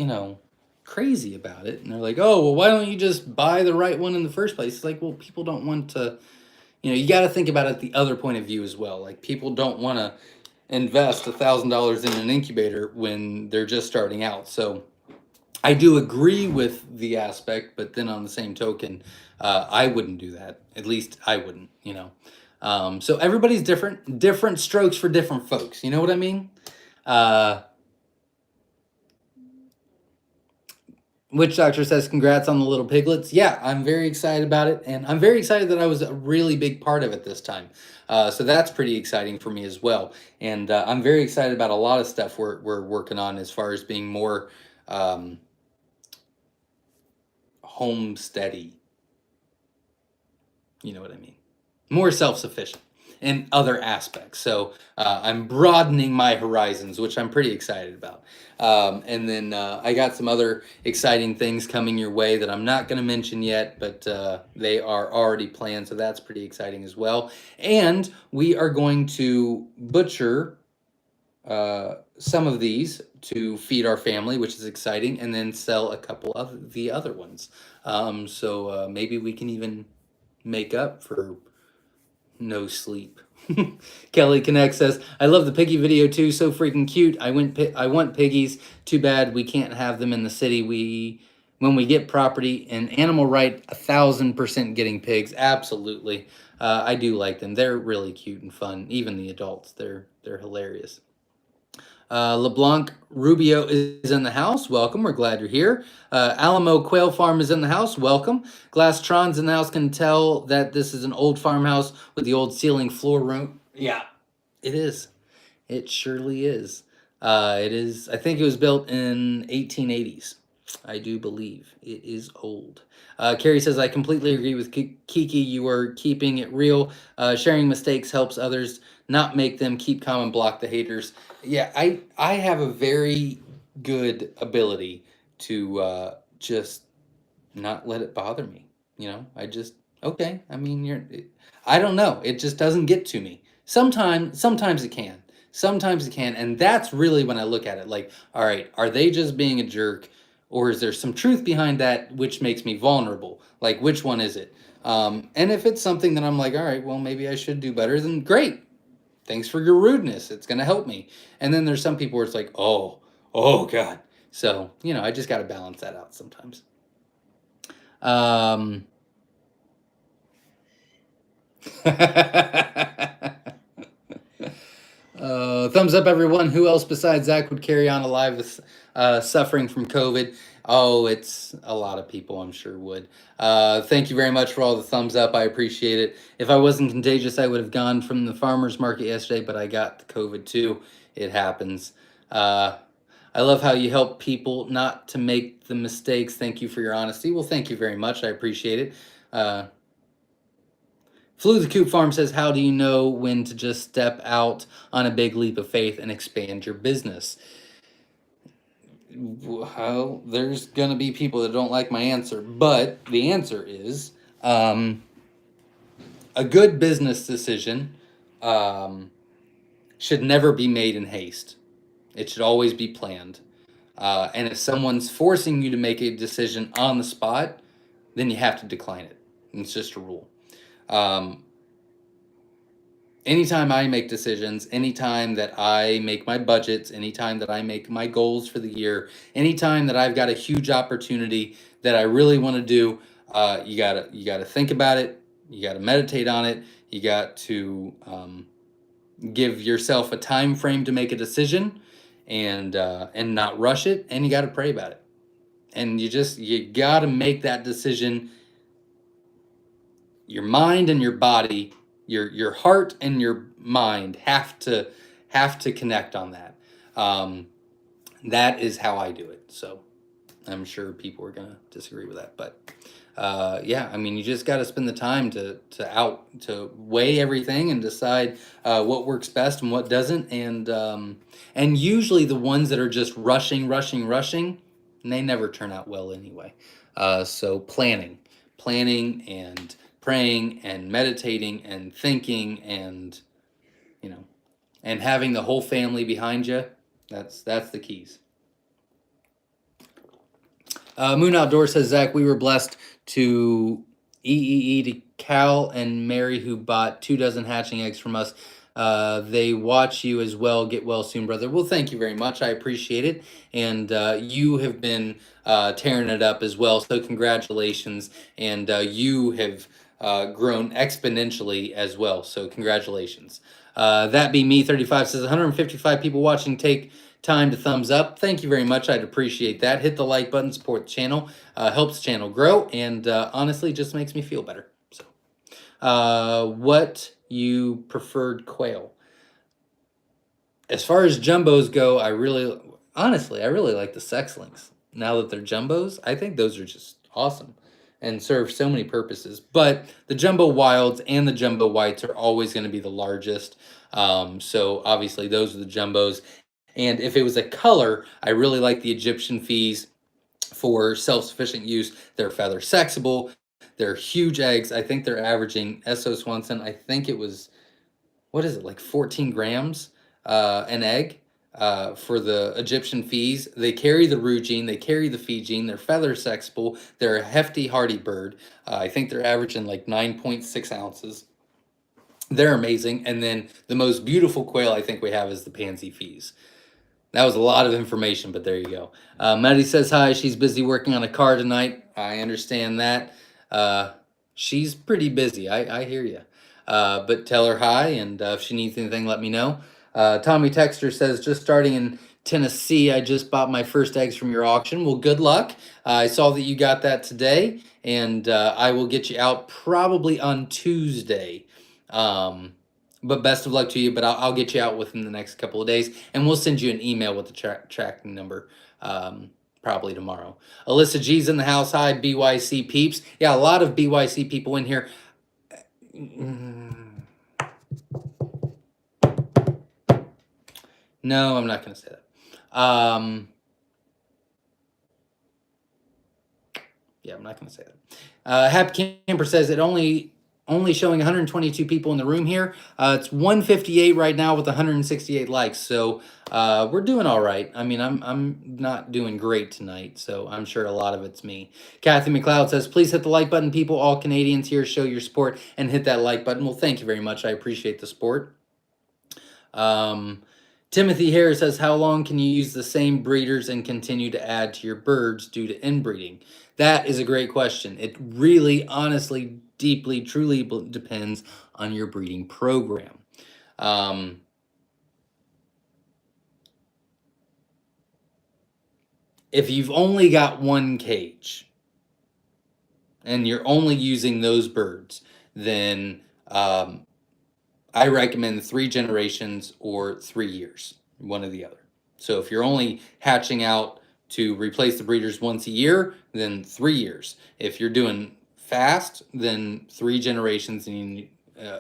crazy about it, and they're like, oh, well, why don't you just buy the right one in the first place? It's like, well, people don't want to, you got to think about it the other point of view as well. Like, people don't want to invest $1,000 in an incubator when they're just starting out. So I do agree with the aspect, but then on the same token, I wouldn't do that. At least I wouldn't, So everybody's different strokes for different folks. You know what I mean? Witch Doctor says, congrats on the little piglets. Yeah, I'm very excited about it. And I'm very excited that I was a really big part of it this time. So that's pretty exciting for me as well. And I'm very excited about a lot of stuff we're working on as far as being more homesteady. You know what I mean? More self-sufficient in other aspects. So I'm broadening my horizons, which I'm pretty excited about. And then I got some other exciting things coming your way that I'm not going to mention yet, but they are already planned. So that's pretty exciting as well. And we are going to butcher some of these to feed our family, which is exciting, and then sell a couple of the other ones. So maybe we can even make up for no sleep. Kelly Connect says, I love the piggy video too, so freaking cute. I want piggies. Too bad we can't have them in the city. When we get property and animal right, 1,000% getting pigs. Absolutely. I do like them. They're really cute and fun. Even the adults, they're hilarious. LeBlanc Rubio is in the house. Welcome. We're glad you're here. Alamo Quail Farm is in the house. Welcome. Glasstron's in the house. Can tell that this is an old farmhouse with the old ceiling floor room. Yeah, it is. It surely is. It is. I think it was built in 1880s. I do believe it is old. Carrie says, I completely agree with Kiki. You are keeping it real. Sharing mistakes helps others, not make them. Keep calm and block the haters. Yeah, I have a very good ability to just not let it bother me. Okay, I mean, I don't know. It just doesn't get to me. Sometimes it can. Sometimes it can, and that's really when I look at it. Like, all right, are they just being a jerk, or is there some truth behind that which makes me vulnerable? Like, which one is it? And if it's something that I'm like, all right, well, maybe I should do better, then great. Thanks for your rudeness. It's gonna help me. And then there's some people where it's like, oh God. So I just got to balance that out sometimes. Um, thumbs up, everyone. Who else besides Zach would carry on alive with suffering from COVID? Oh, it's a lot of people, I'm sure would. Thank you very much for all the thumbs up. I appreciate it. If I wasn't contagious, I would have gone from the farmer's market yesterday, but I got the COVID too. It happens. I love how you help people not to make the mistakes. Thank you for your honesty. Well, thank you very much. I appreciate it. Flew the Coop Farm says, how do you know when to just step out on a big leap of faith and expand your business? Well, there's going to be people that don't like my answer, but the answer is a good business decision should never be made in haste. It should always be planned. And if someone's forcing you to make a decision on the spot, then you have to decline it. It's just a rule. Anytime I make decisions, anytime that I make my budgets, anytime that I make my goals for the year, anytime that I've got a huge opportunity that I really want to do, you gotta think about it. You gotta meditate on it. You got to give yourself a time frame to make a decision, and not rush it. And you got to pray about it. And you got to make that decision. Your mind and your body, your heart and your mind have to connect on that. That is how I do it. So I'm sure people are gonna disagree with that, but yeah, I mean, you just got to spend the time to weigh everything and decide what works best and what doesn't, and usually the ones that are just rushing, they never turn out well anyway. So planning and praying and meditating and thinking and you know and having the whole family behind you, that's the keys. Moon Outdoor says, Zach, we were blessed to to Cal and Mary, who bought 24 hatching eggs from us. They watch you as well. Get well soon, brother. Well, thank you very much. I appreciate it. And you have been tearing it up as well. So congratulations. And you have grown exponentially as well. So congratulations. That be me 35 says 155 people watching. Take time to thumbs up. Thank you very much. I'd appreciate that. Hit the like button, support the channel, helps the channel grow, and honestly just makes me feel better. So what you preferred quail? As far as jumbos go, I really like the sex links. Now that they're jumbos, I think those are just awesome and serve so many purposes. But the jumbo wilds and the jumbo whites are always going to be the largest. So obviously those are the jumbos. And if it was a color, I really like the Egyptian fees for self-sufficient use. They're feather sexable. They're huge eggs. I think they're averaging S.O. Swanson. I think it was, what is it, like 14 grams an egg for the Egyptian fees. They carry the Roo gene. They carry the Fee gene. They're feather sexable. They're a hefty, hardy bird. I think they're averaging like 9.6 ounces. They're amazing. And then the most beautiful quail I think we have is the pansy fees. That was a lot of information, but there you go. Maddie says hi. She's busy working on a car tonight. I understand that. She's pretty busy. I hear you. But tell her hi, and if she needs anything, let me know. Tommy Texter says, just starting in Tennessee, I just bought my first eggs from your auction. Well, good luck. I saw that you got that today, and I will get you out probably on Tuesday. But best of luck to you. But I'll get you out within the next couple of days, and we'll send you an email with the tracking number probably tomorrow. Alyssa G's in the house. Hi, BYC peeps. Yeah, a lot of BYC people in here. No, I'm not going to say that. Yeah, I'm not going to say that. Happy Camper says it only showing 122 people in the room here. It's 158 right now with 168 likes. So we're doing all right. I mean, I'm not doing great tonight, so I'm sure a lot of it's me. Kathy McLeod says, please hit the like button, people. All Canadians here, show your support and hit that like button. Well, thank you very much. I appreciate the support. Timothy Harris says, how long can you use the same breeders and continue to add to your birds due to inbreeding? That is a great question. It really, honestly, deeply, truly depends on your breeding program. If you've only got one cage and you're only using those birds, then I recommend 3 generations or 3 years, one or the other. So if you're only hatching out to replace the breeders once a year, then 3 years. If you're doing fast, then 3 generations and you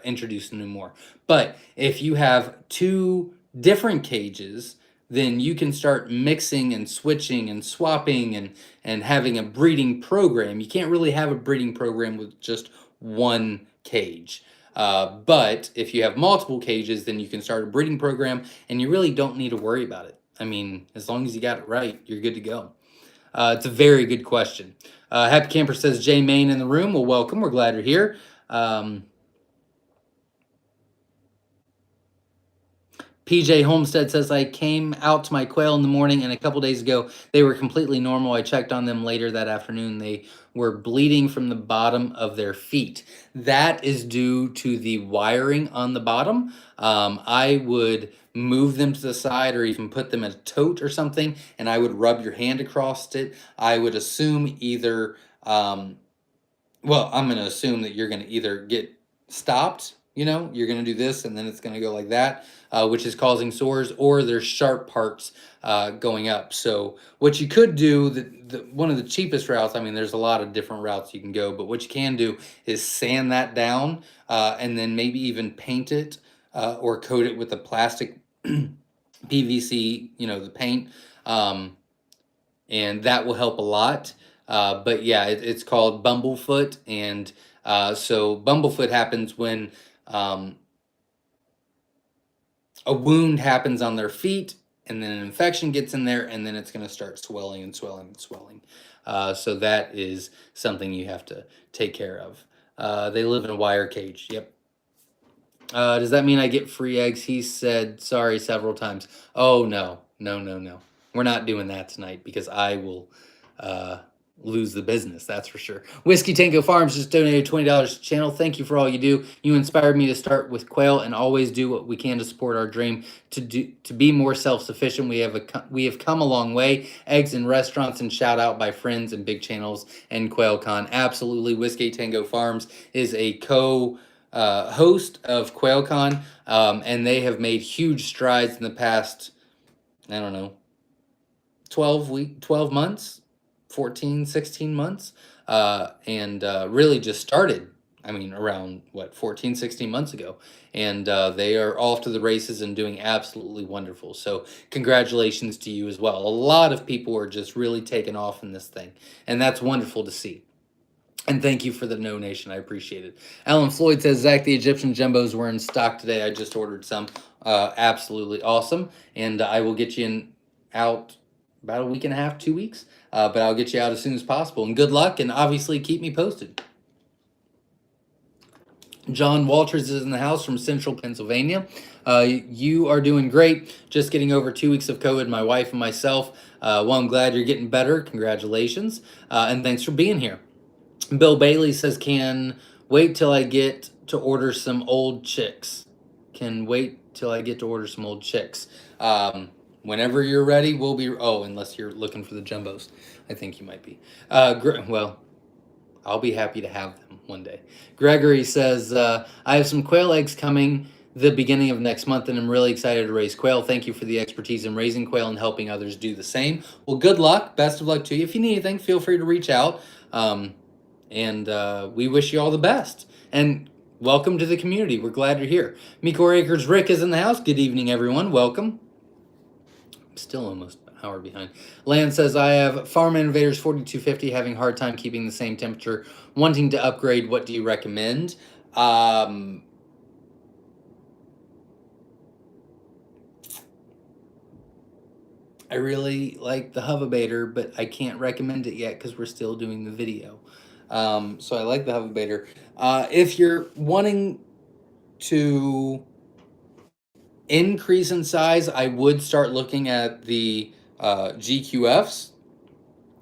introduce new more. But if you have 2 different cages, then you can start mixing and switching and swapping and having a breeding program. You can't really have a breeding program with just one cage. But if you have multiple cages, then you can start a breeding program and you really don't need to worry about it. I mean, as long as you got it right, you're good to go. It's a very good question. Happy Camper says, Jay Main in the room. Well, welcome. We're glad you're here. PJ Homestead says, I came out to my quail in the morning and a couple days ago, they were completely normal. I checked on them later that afternoon. They were bleeding from the bottom of their feet. That is due to the wiring on the bottom. I would move them to the side or even put them in a tote or something, and I would rub your hand across it. I would assume either, well, I'm going to assume that you're going to either get stopped, you know, you're going to do this and then it's going to go like that, which is causing sores, or there's sharp parts going up. So what you could do, one of the cheapest routes, I mean, there's a lot of different routes you can go, but what you can do is sand that down and then maybe even paint it or coat it with a plastic PVC, you know, the paint, and that will help a lot. But yeah, it's called bumblefoot, and so bumblefoot happens when a wound happens on their feet, and then an infection gets in there, and then it's going to start swelling and swelling and swelling. So that is something you have to take care of. They live in a wire cage. Yep. Does that mean I get free eggs? He said sorry several times. Oh, no. We're not doing that tonight because I will lose the business, that's for sure. Whiskey Tango Farms just donated $20 to the channel. Thank you for all you do. You inspired me to start with quail and always do what we can to support our dream to be more self-sufficient. We have come a long way. Eggs in restaurants and shout out by friends and big channels and QuailCon. Absolutely. Whiskey Tango Farms is a host of QuailCon, and they have made huge strides in the past, I don't know, 12 months, 14, 16 months, and really just started, I mean, around, 14, 16 months ago. And they are off to the races and doing absolutely wonderful. So congratulations to you as well. A lot of people are just really taking off in this thing, and that's wonderful to see. And thank you for the donation. I appreciate it. Alan Floyd says, Zach, the Egyptian jumbos were in stock today. I just ordered some. Absolutely awesome. And I will get you out about a week and a half, 2 weeks. But I'll get you out as soon as possible. And good luck, and obviously keep me posted. John Walters is in the house from Central Pennsylvania. You are doing great. Just getting over 2 weeks of COVID, my wife and myself. Well, I'm glad you're getting better. Congratulations. And thanks for being here. Bill Bailey says, can wait till I get to order some old chicks. Can wait till I get to order some old chicks. Whenever you're ready, we'll be... Oh, unless you're looking for the jumbos. I think you might be. Well, I'll be happy to have them one day. Gregory says, I have some quail eggs coming the beginning of next month, and I'm really excited to raise quail. Thank you for the expertise in raising quail and helping others do the same. Well, good luck. Best of luck to you. If you need anything, feel free to reach out. And we wish you all the best. And welcome to the community. We're glad you're here. Micor Acres Rick is in the house. Good evening, everyone. Welcome. Still almost an hour behind. Land says, I have Farm Innovators 4250 having a hard time keeping the same temperature, wanting to upgrade. What do you recommend? I really like the Hovabator, but I can't recommend it yet because we're still doing the video. So I like the Hovabator. If you're wanting to increase in size, I would start looking at the GQFs.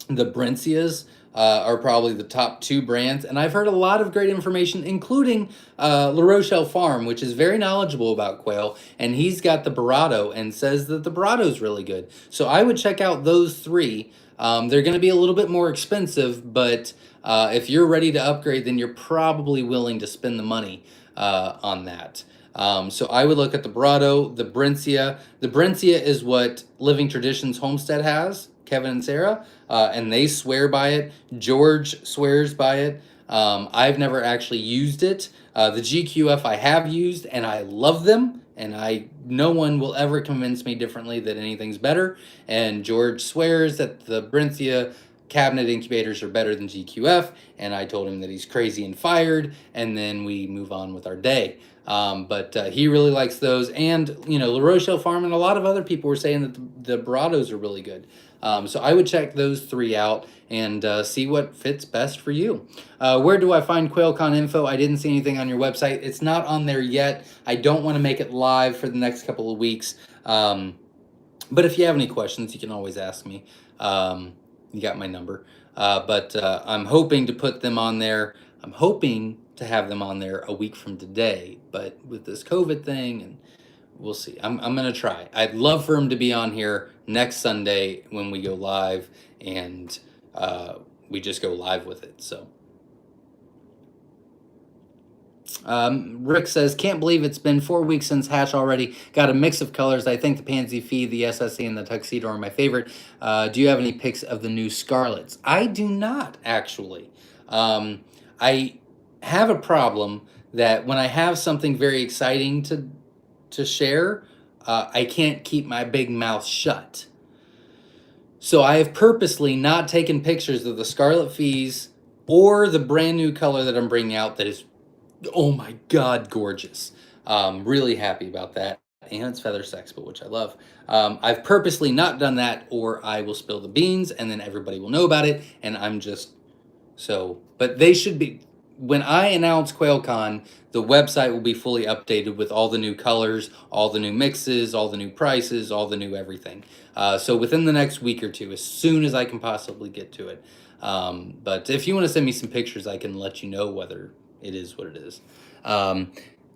The Brencias are probably the top two brands, and I've heard a lot of great information, including La Rochelle Farm, which is very knowledgeable about quail, and he's got the Barado and says that the Barado is really good. So I would check out those three. They're going to be a little bit more expensive, but if you're ready to upgrade, then you're probably willing to spend the money on that. So I would look at the Barado, the Brencia. The Brencia is what Living Traditions Homestead has, Kevin and Sarah, and they swear by it. George swears by it. I've never actually used it. The GQF I have used, and I love them, and no one will ever convince me differently that anything's better. And George swears that the Brencia cabinet incubators are better than GQF, and I told him that he's crazy and fired, and then we move on with our day. But he really likes those, and La Rochelle Farm and a lot of other people were saying that the Barados are really good. So I would check those three out and see what fits best for you. Where do I find QuailCon info? I didn't see anything on your website. It's not on there yet. I don't want to make it live for the next couple of weeks. But if you have any questions, you can always ask me. You got my number. But I'm hoping to put them on there. I'm hoping to have them on there a week from today. But with this COVID thing, and we'll see. I'm going to try. I'd love for him to be on here next Sunday when we go live, and we just go live with it. So Rick says, can't believe it's been 4 weeks since hatch already. Got a mix of colors. I think the Pansy Fee, the SSC, and the Tuxedo are my favorite. Do you have any pics of the new Scarlets? I do not, actually. I have a problem that when I have something very exciting to share, I can't keep my big mouth shut. So I have purposely not taken pictures of the Scarlet Fees or the brand new color that I'm bringing out that is, oh my God, gorgeous. Really happy about that. And it's Feather Sexpo, which I love. I've purposely not done that, or I will spill the beans and then everybody will know about it. And I'm just but they should be. When I announce QuailCon, the website will be fully updated with all the new colors, all the new mixes, all the new prices, all the new everything. So within the next week or two, as soon as I can possibly get to it. But if you want to send me some pictures, I can let you know whether it is what it is.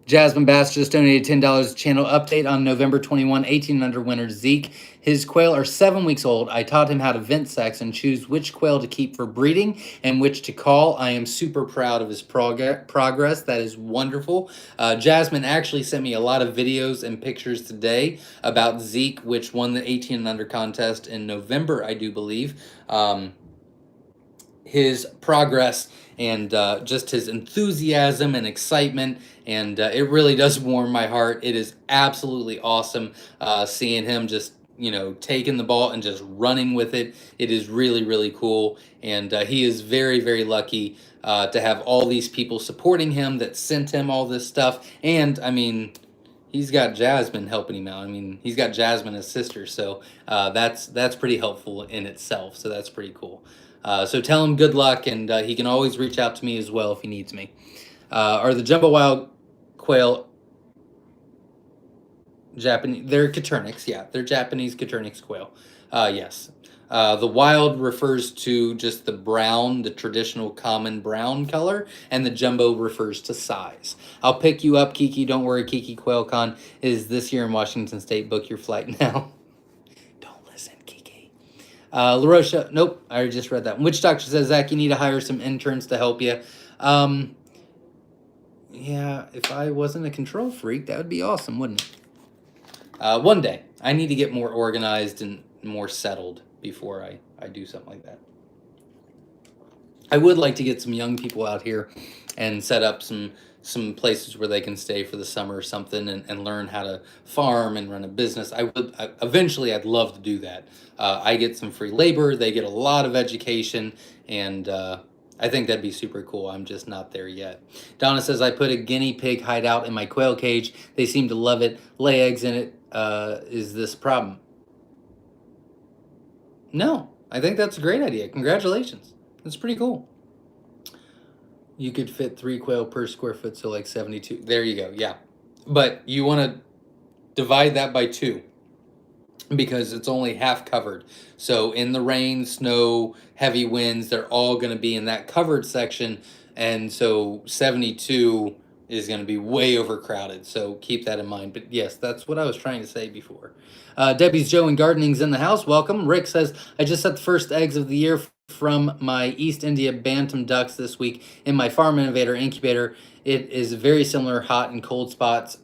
Jasmine Bass just donated $10. Channel update on November 21, 18 and under winner Zeke. His quail are 7 weeks old. I taught him how to vent sex and choose which quail to keep for breeding and which to call. I am super proud of his progress. That is wonderful. Jasmine actually sent me a lot of videos and pictures today about Zeke, which won the 18 and under contest in November, I do believe. His progress and just his enthusiasm and excitement, and it really does warm my heart. It is absolutely awesome seeing him just taking the ball and just running with it. It is really, really cool, and he is very, very lucky to have all these people supporting him that sent him all this stuff. And I mean, he's got Jasmine helping him out. I mean, he's got Jasmine, his sister, so that's pretty helpful in itself. So that's pretty cool. So tell him good luck, and he can always reach out to me as well if he needs me. Are the Jumbo Wild quail Japanese? They're Coturnix, yeah. They're Japanese Coturnix quail. Yes. The wild refers to just the brown, the traditional common brown color, and the jumbo refers to size. I'll pick you up, Kiki. Don't worry, Kiki. QuailCon is this year in Washington State. Book your flight now. La Rochelle, nope, I just read that one. Witch Doctor says, Zach, you need to hire some interns to help you. Yeah, if I wasn't a control freak, that would be awesome, wouldn't it? One day. I need to get more organized and more settled before I do something like that. I would like to get some young people out here and set up some some places where they can stay for the summer or something and learn how to farm and run a business. Eventually I'd love to do that. I get some free labor, they get a lot of education, and I think that'd be super cool. I'm just not there yet. Donna says, I put a guinea pig hideout in my quail cage. They seem to love it. Lay eggs in it. Is this a problem? No, I think that's a great idea. Congratulations. That's pretty cool. You could fit 3 quail per square foot, so like 72. There you go. Yeah. But you want to divide that by 2 because it's only half covered. So in the rain, snow, heavy winds, they're all going to be in that covered section. And so 72 is going to be way overcrowded. So keep that in mind. But yes, that's what I was trying to say before. Debbie's Joe and Gardening's in the house. Welcome. Rick says, I just set the first eggs of the year from my East India Bantam ducks this week in my Farm Innovator incubator. It is very similar hot and cold spots.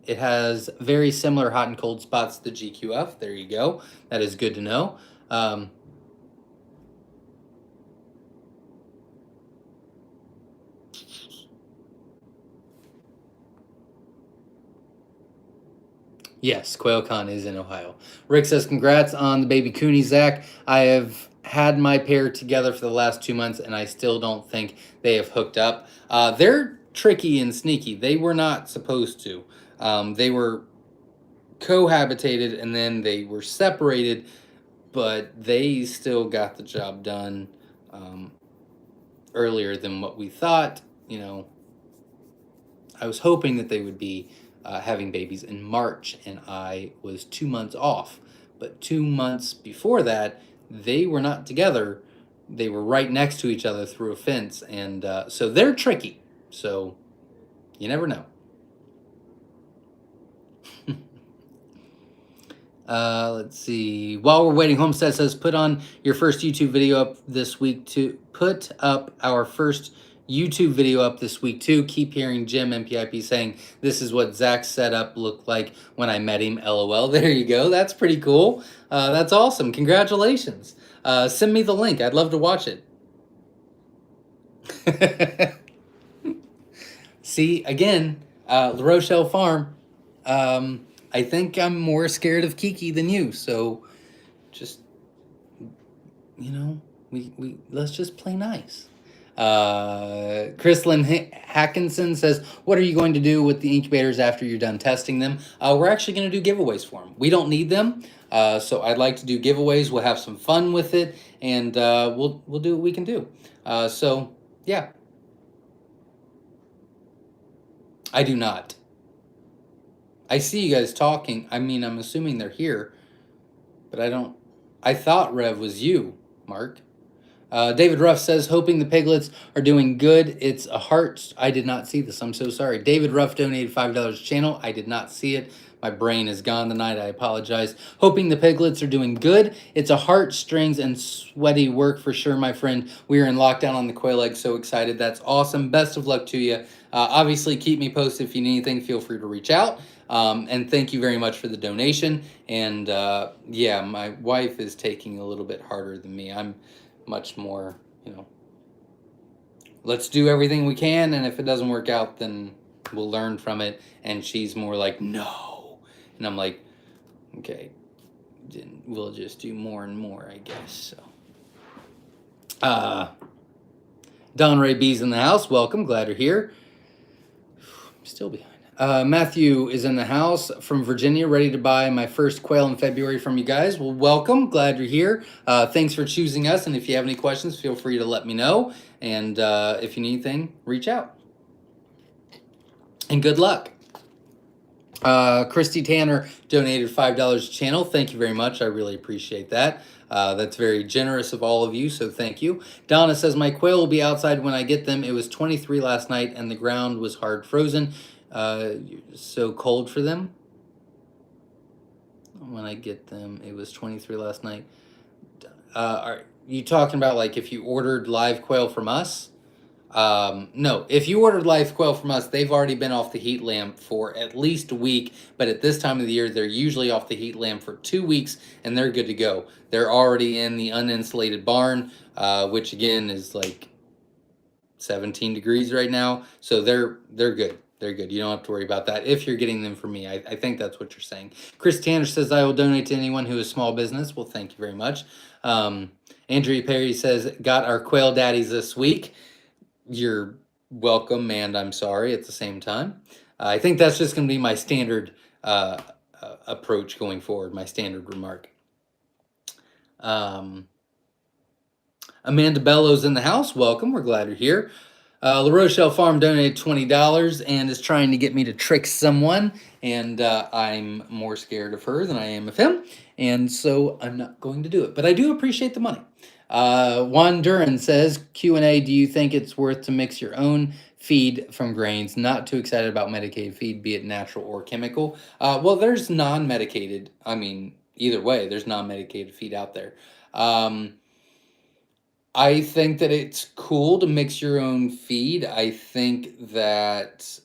It has very similar hot and cold spots to the GQF. There you go. That is good to know. Yes, QuailCon is in Ohio. Rick says, congrats on the baby Cooney, Zach. I have had my pair together for the last 2 months, and I still don't think they have hooked up. They're tricky and sneaky. They were not supposed to. They were cohabitated, and then they were separated, but they still got the job done earlier than what we thought. You know, I was hoping that they would be having babies in March, and I was 2 months off. But 2 months before that, they were not together. They were right next to each other through a fence, and so they're tricky. So you never know. Let's see. While we're waiting, Homestead says, put on your first YouTube video up this week to put up our first YouTube video up this week too. Keep hearing Jim MPIP saying this is what Zach's setup looked like when I met him. LOL. There you go. That's pretty cool. That's awesome. Congratulations. Send me the link. I'd love to watch it. See, again, La Rochelle Farm. I think I'm more scared of Kiki than you. So just, you know, we let's just play nice. Chrislyn Hackinson says, what are you going to do with the incubators after you're done testing them? We're actually going to do giveaways for them. We don't need them. So I'd like to do giveaways. We'll have some fun with it, and we'll do what we can do. So yeah. I do not. I see you guys talking. I mean, I'm assuming they're here, but I don't. I thought Rev was you, Mark. David Ruff says, hoping the piglets are doing good. It's a heart. I did not see this. I'm so sorry. David Ruff donated $5 channel. I did not see it. My brain is gone tonight. I apologize. Hoping the piglets are doing good. It's a heart, strings, and sweaty work for sure, my friend. We are in lockdown on the quail egg. So excited. That's awesome. Best of luck to you. Obviously, keep me posted. If you need anything, feel free to reach out. And thank you very much for the donation. And yeah, my wife is taking a little bit harder than me. I'm much more, you know, let's do everything we can, and if it doesn't work out, then we'll learn from it. And she's more like, no. And I'm like, okay, then we'll just do more and more, I guess. So Don Ray B's in the house. Welcome, glad you're here. I'm still behind. Matthew is in the house from Virginia, ready to buy my first quail in February from you guys. Well, welcome. Glad you're here. Thanks for choosing us. And if you have any questions, feel free to let me know. And if you need anything, reach out. And good luck. Christy Tanner donated $5 channel. Thank you very much. I really appreciate that. That's very generous of all of you, so thank you. Donna says, my quail will be outside when I get them. It was 23 last night, and the ground was hard frozen. So cold for them. When I get them, it was 23 last night. Are you talking about like if you ordered live quail from us? No, if you ordered live quail from us, they've already been off the heat lamp for at least a week. But at this time of the year, they're usually off the heat lamp for 2 weeks, and they're good to go. They're already in the uninsulated barn, which again is like 17 degrees right now, so they're good. They're good. You don't have to worry about that if you're getting them from me. I think that's what you're saying. Chris Tanner says, I will donate to anyone who is small business. Well, thank you very much. Andrea Perry says, got our quail daddies this week. You're welcome, and I'm sorry at the same time. I think that's just going to be my standard approach going forward, my standard remark. Amanda Bellows in the house. Welcome. We're glad you're here. La Rochelle Farm donated $20 and is trying to get me to trick someone, and I'm more scared of her than I am of him, and so I'm not going to do it. But I do appreciate the money. Juan Duran says, Q&A, do you think it's worth to mix your own feed from grains? Not too excited about medicated feed, be it natural or chemical. Well, there's non-medicated. I mean, either way, there's non-medicated feed out there. I think that it's cool to mix your own feed. I think that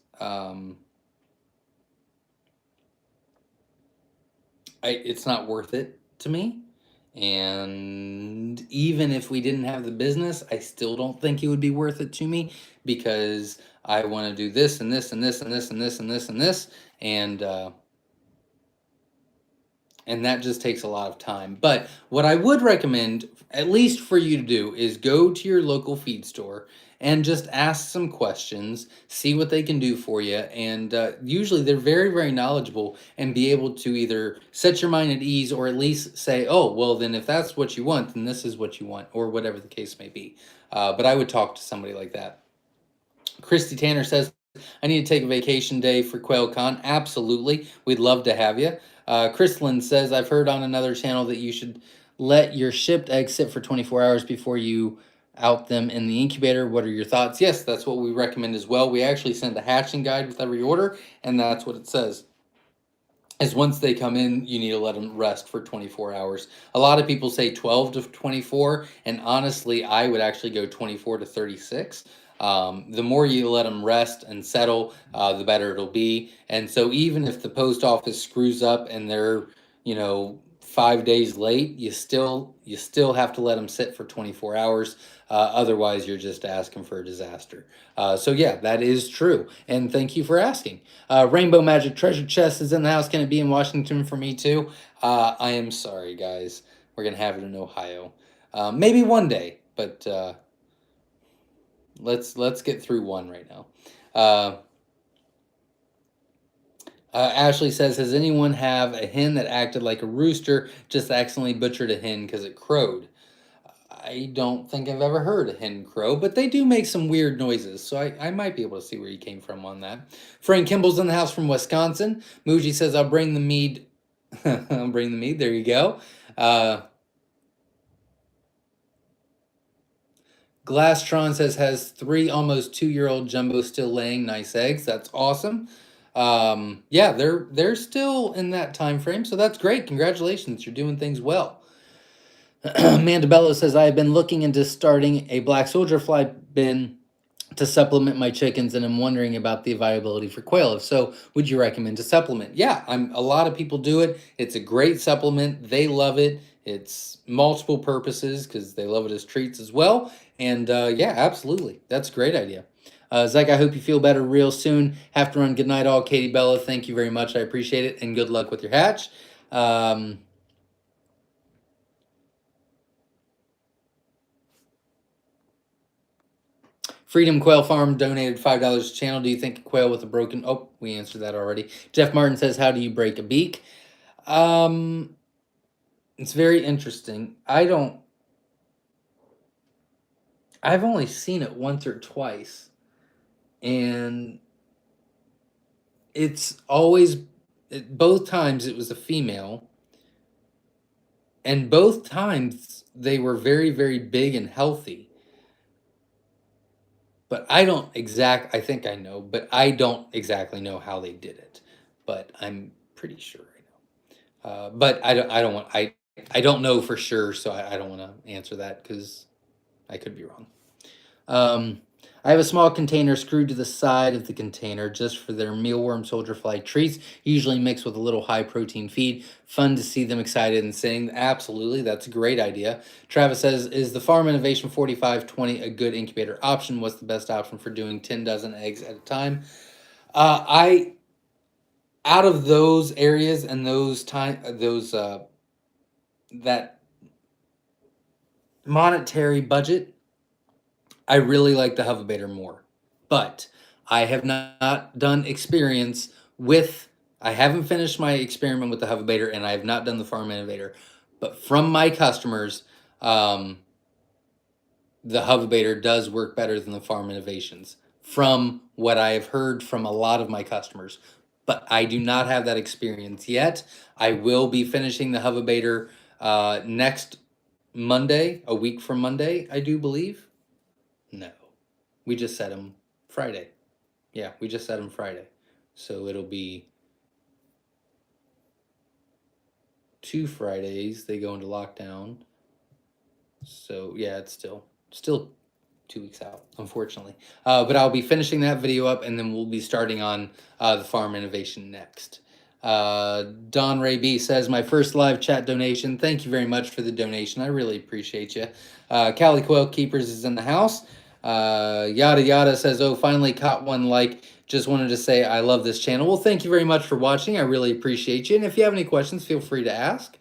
it's not worth it to me. And even if we didn't have the business, I still don't think it would be worth it to me, because I want to do this and this and this and this and this and this and this, and that just takes a lot of time. But what I would recommend, at least for you to do, is go to your local feed store and just ask some questions, see what they can do for you. And usually they're very, very knowledgeable and be able to either set your mind at ease or at least say, oh, well, then if that's what you want, then this is what you want, or whatever the case may be. But I would talk to somebody like that. Christy Tanner says, I need to take a vacation day for QuailCon. Absolutely. We'd love to have you. Chrislyn says, I've heard on another channel that you should let your shipped eggs sit for 24 hours before you out them in the incubator. What are your thoughts? Yes, that's what we recommend as well. We actually send a hatching guide with every order, and that's what it says. Is once they come in, you need to let them rest for 24 hours. A lot of people say 12 to 24, and honestly, I would actually go 24 to 36. The more you let them rest and settle, the better it'll be. And so even if the post office screws up and they're, 5 days late, you still have to let them sit for 24 hours. Otherwise, you're just asking for a disaster. So yeah, that is true. And thank you for asking. Rainbow Magic Treasure Chest is in the house. Can it be in Washington for me too? I am sorry, guys. We're going to have it in Ohio. Maybe one day, but let's get through one right now. Ashley says, has anyone have a hen that acted like a rooster, just accidentally butchered a hen because it crowed? I don't think I've ever heard a hen crow, but they do make some weird noises, so I might be able to see where you came from on that. Frank Kimball's in the house from Wisconsin. Muji says, I'll bring the mead. I'll bring the mead. There you go. Glasstron says, has 3 almost 2-year-old jumbo still laying nice eggs. That's awesome. Yeah, they're still in that time frame, so that's great. Congratulations, you're doing things well. Amanda Bello says, I have been looking into starting a black soldier fly bin to supplement my chickens, and I'm wondering about the viability for quail. If so, would you recommend a supplement? Yeah, a lot of people do it. It's a great supplement. They love it. It's multiple purposes because they love it as treats as well. And yeah, absolutely. That's a great idea. Zach, I hope you feel better real soon. Have to run. Good night, all. Katie Bella, thank you very much. I appreciate it, and good luck with your hatch. Freedom Quail Farm donated $5 to channel. Do you think a quail with a broken... Oh, we answered that already. Jeff Martin says, how do you break a beak? It's very interesting. I've only seen it once or twice. And it's always... both times it was a female. And both times they were very, very big and healthy. But I think I know, but I don't exactly know how they did it. But I'm pretty sure I know. But I don't know for sure, so I don't want to answer that because I could be wrong. I have a small container screwed to the side of the container just for their mealworm soldier fly treats, usually mixed with a little high protein feed. Fun to see them excited and saying, absolutely, that's a great idea. Travis says, is the Farm Innovation 4520 a good incubator option? What's the best option for doing 10 dozen eggs at a time? I out of those areas and that monetary budget, I really like the Hovabator more. But I have not done experience with, I haven't finished my experiment with the Hovabator, and I have not done the Farm Innovator. But from my customers, the Hovabator does work better than the Farm Innovations, from what I have heard from a lot of my customers. But I do not have that experience yet. I will be finishing the Hovabator next Monday, a week from Monday, I do believe. No, we just set them Friday. Yeah, we just set them Friday. So it'll be 2 Fridays. They go into lockdown. So yeah, it's still 2 weeks out, unfortunately. But I'll be finishing that video up, and then we'll be starting on the Farm Innovation next. Don Ray B says, my first live chat donation. Thank you very much for the donation. I really appreciate you. Cali Quail Keepers is in the house. Yada Yada says, oh, finally caught one like. Just wanted to say I love this channel. Well, thank you very much for watching. I really appreciate you. And if you have any questions, feel free to ask.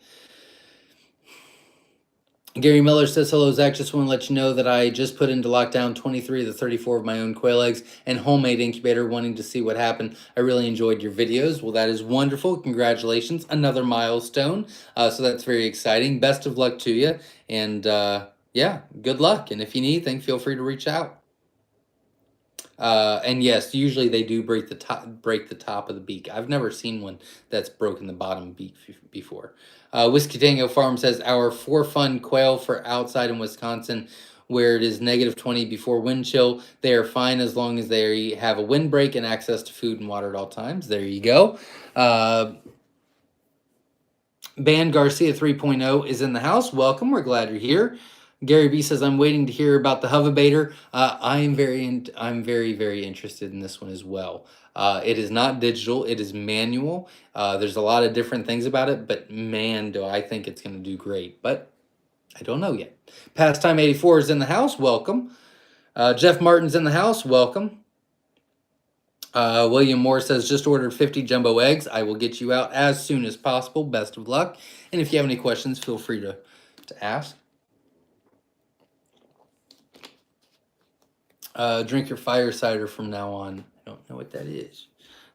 Gary Miller says, hello, Zach. Just want to let you know that I just put into lockdown 23 of the 34 of my own quail eggs and homemade incubator, wanting to see what happened. I really enjoyed your videos. Well, that is wonderful. Congratulations. Another milestone. So that's very exciting. Best of luck to you. And yeah, good luck. And if you need anything, feel free to reach out. And yes, usually they do break the top of the beak. I've never seen one that's broken the bottom beak before. Whiskey Tango Farm says, our For Fun quail for outside in Wisconsin, where it is -20 before wind chill, they are fine as long as they have a windbreak and access to food and water at all times. There you go. Ban Garcia 3.0 is in the house. Welcome. We're glad you're here. Gary B says, I'm waiting to hear about the Hovabator. I'm very, very interested in this one as well. It is not digital. It is manual. There's a lot of different things about it, but man, do I think it's going to do great. But I don't know yet. Pastime 84 is in the house. Welcome. Jeff Martin's in the house. Welcome. William Moore says, just ordered 50 jumbo eggs. I will get you out as soon as possible. Best of luck. And if you have any questions, feel free to ask. Drink your fire cider from now on. I don't know what that is.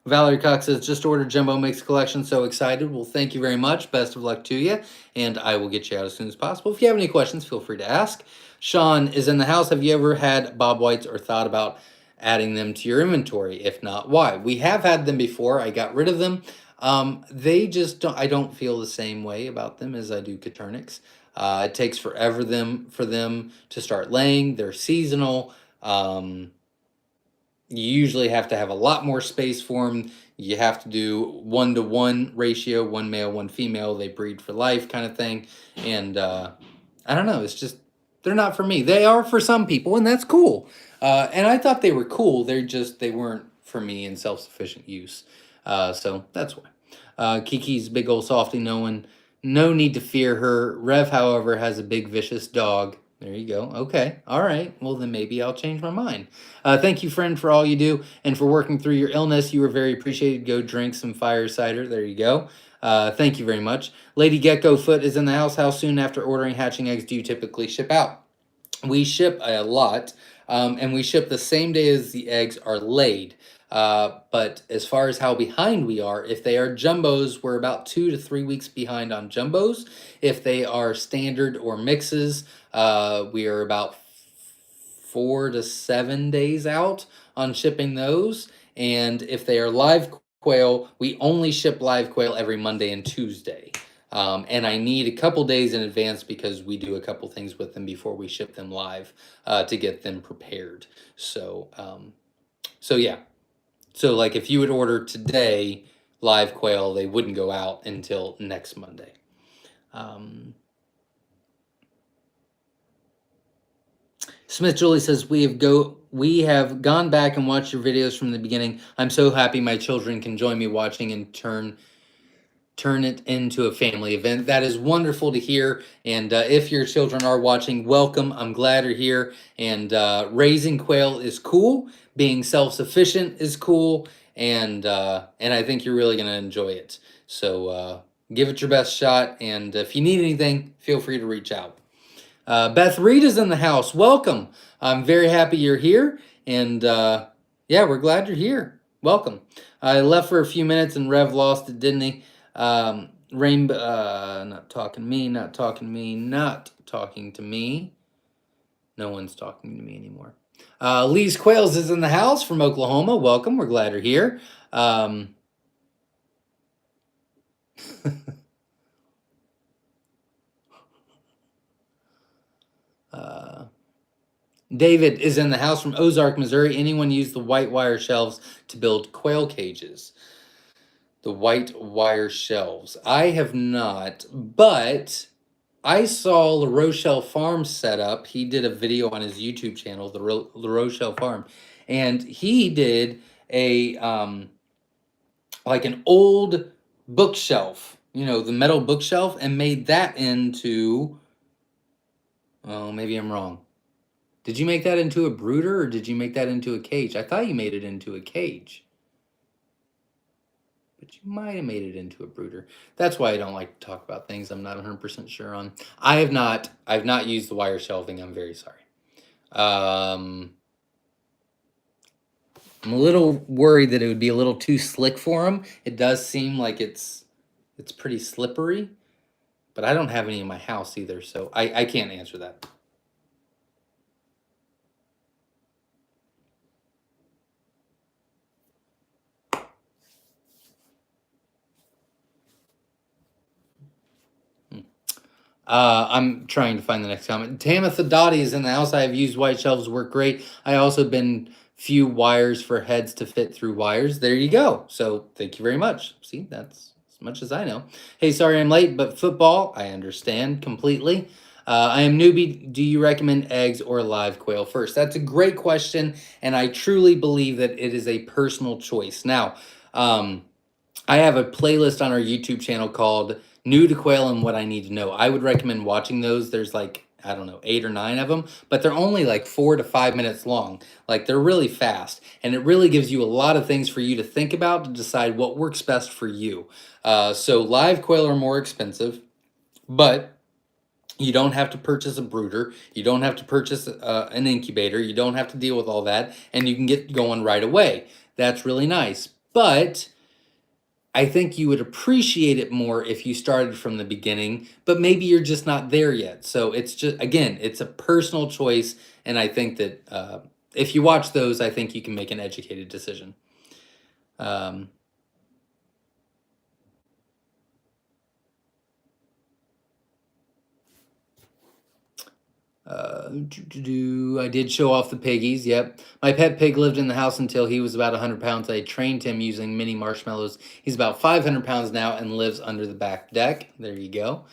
Valerie Cox says, just ordered Jumbo Mix Collection. So excited. Well, thank you very much. Best of luck to you. And I will get you out as soon as possible. If you have any questions, feel free to ask. Sean is in the house. Have you ever had Bob Whites or thought about adding them to your inventory? If not, why? We have had them before. I got rid of them. They just don't, I don't feel the same way about them as I do Coturnix. It takes forever for them to start laying. They're seasonal. You usually have to have a lot more space for them. You have to do 1-to-1 ratio, 1 male, 1 female. They breed for life kind of thing. And I don't know. It's just, they're not for me. They are for some people, and that's cool. And I thought they were cool. They weren't for me in self-sufficient use. So that's why. Kiki's big old softy, no need to fear her. Rev, however, has a big vicious dog. There you go. Okay. All right. Well, then maybe I'll change my mind. Thank you, friend, for all you do and for working through your illness. You were very appreciated. Go drink some fire cider. There you go. Thank you very much. Lady Gecko Foot is in the house. How soon after ordering hatching eggs do you typically ship out? We ship a lot, and we ship the same day as the eggs are laid. But as far as how behind we are, if they are jumbos, we're about 2 to 3 weeks behind on jumbos. If they are standard or mixes, we are about 4 to 7 days out on shipping those. And if they are live quail, we only ship live quail every Monday and Tuesday. And I need a couple days in advance because we do a couple things with them before we ship them live to get them prepared. So yeah. So like if you would order today live quail, they wouldn't go out until next Monday. Smith Julie says, we we have gone back and watched your videos from the beginning. I'm so happy my children can join me watching and turn it into a family event. That is wonderful to hear. And if your children are watching, welcome. I'm glad you're here. And raising quail is cool. Being self-sufficient is cool. And I think you're really going to enjoy it. So give it your best shot. And if you need anything, feel free to reach out. Beth Reed is in the house. Welcome. I'm very happy you're here. And yeah, we're glad you're here. Welcome. I left for a few minutes and Rev lost it, didn't he? Rainbow, not talking to me, not talking to me, not talking to me. No one's talking to me anymore. Lee's Quails is in the house from Oklahoma. Welcome. We're glad you're here. David is in the house from Ozark, Missouri. Anyone use the white wire shelves to build quail cages? The white wire shelves. I have not, but I saw La Rochelle Farm set up. He did a video on his YouTube channel, the La Rochelle Farm, and he did a like an old bookshelf, you know, the metal bookshelf, and made that into. Oh, maybe I'm wrong. Did you make that into a brooder or did you make that into a cage? I thought you made it into a cage. But you might have made it into a brooder. That's why I don't like to talk about things I'm not 100% sure on. I've not used the wire shelving. I'm very sorry. I'm a little worried that it would be a little too slick for him. It does seem like it's pretty slippery, but I don't have any in my house either, so I can't answer that. I'm trying to find the next comment. Tamitha Dottie is in the house. I have used white shelves, work great. I also been few wires for heads to fit through wires. There you go. So thank you very much. See, that's as much as I know. Hey, sorry I'm late, but football, I understand completely. I am newbie. Do you recommend eggs or live quail first? That's a great question, and I truly believe that it is a personal choice. Now, I have a playlist on our YouTube channel called New to Quail and What I Need to Know. I would recommend watching those. There's like, I don't know, 8 or 9 of them, but they're only like 4 to 5 minutes long. Like they're really fast, and it really gives you a lot of things for you to think about to decide what works best for you. So live quail are more expensive, but you don't have to purchase a brooder. You don't have to purchase an incubator. You don't have to deal with all that, and you can get going right away. That's really nice. But I think you would appreciate it more if you started from the beginning, but maybe you're just not there yet. So it's just, again, it's a personal choice. And I think that if you watch those, I think you can make an educated decision. I did show off the piggies. Yep. My pet pig lived in the house until he was about 100 pounds. I trained him using mini marshmallows. He's about 500 pounds now and lives under the back deck. There you go.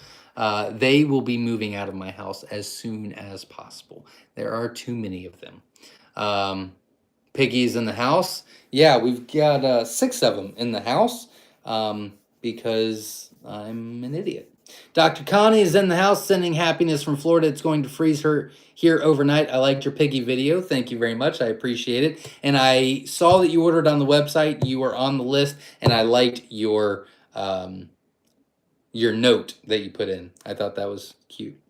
They will be moving out of my house as soon as possible. There are too many of them. Piggies in the house. Yeah, we've got 6 of them in the house because I'm an idiot. Dr. Connie is in the house sending happiness from Florida. It's going to freeze her here overnight. I liked your piggy video. Thank you very much. I appreciate it. And I saw that you ordered on the website. You were on the list, and I liked your note that you put in. I thought that was cute.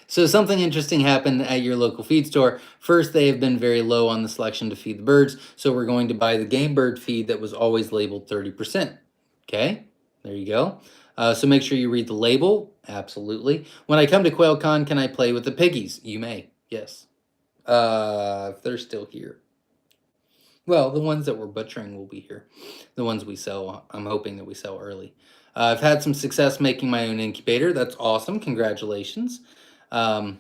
So something interesting happened at your local feed store. First, they have been very low on the selection to feed the birds, so we're going to buy the game bird feed that was always labeled 30%. Okay, there you go. So make sure you read the label. Absolutely. When I come to QuailCon, can I play with the piggies? You may. Yes. If they're still here. Well, the ones that we're butchering will be here. The ones we sell, I'm hoping that we sell early. I've had some success making my own incubator. That's awesome. Congratulations. How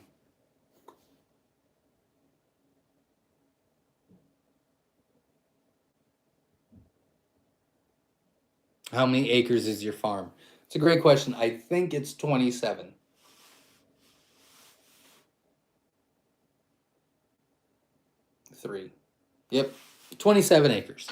many acres is your farm? It's a great question. I think it's 27. 3. Yep, 27 acres.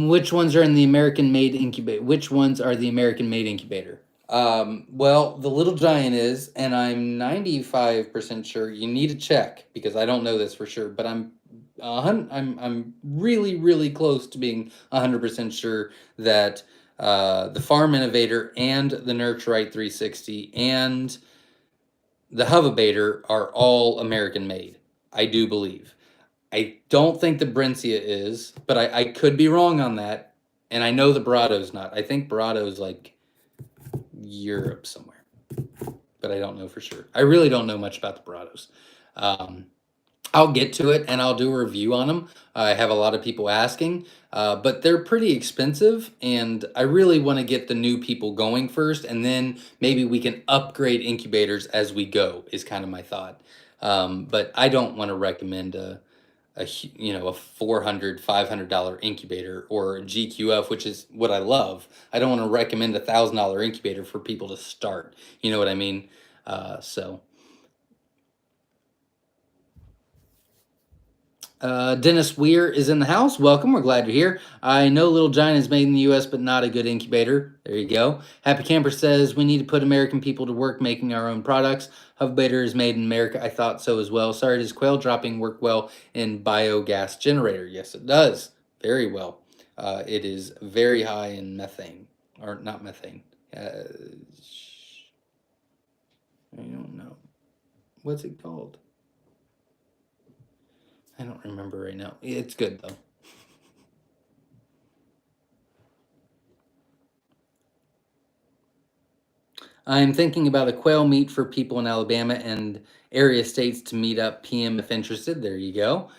Which ones are in the American-made incubator? Which ones are the American-made incubator? Well, the Little Giant is, and I'm 95% sure. You need to check because I don't know this for sure, but I'm really really close to being 100% sure that the Farm Innovator and the Nurturite 360 and the Hovabator are all American made. I do believe. I don't think the Brencia is, but I could be wrong on that. And I know the Brado's not. I think Brado's like Europe somewhere, but I don't know for sure. I really don't know much about the Brados. I'll get to it and I'll do a review on them. I have a lot of people asking, but they're pretty expensive, and I really want to get the new people going first, and then maybe we can upgrade incubators as we go. Is kind of my thought. But I don't want to recommend a $400, $500 incubator or GQF, which is what I love. I don't want to recommend $1,000 incubator for people to start. You know what I mean? So. Dennis Weir is in the house. Welcome. We're glad you're here. I know Little Giant is made in the U.S., but not a good incubator. There you go. Happy Camper says we need to put American people to work making our own products. Hovabator is made in America. I thought so as well. Sorry, does quail dropping work well in biogas generator? Yes, it does. Very well. It is very high in methane, or not methane. I don't know. What's it called? I don't remember right now. It's good though. I'm thinking about a quail meet for people in Alabama and area states to meet up. PM if interested. There you go.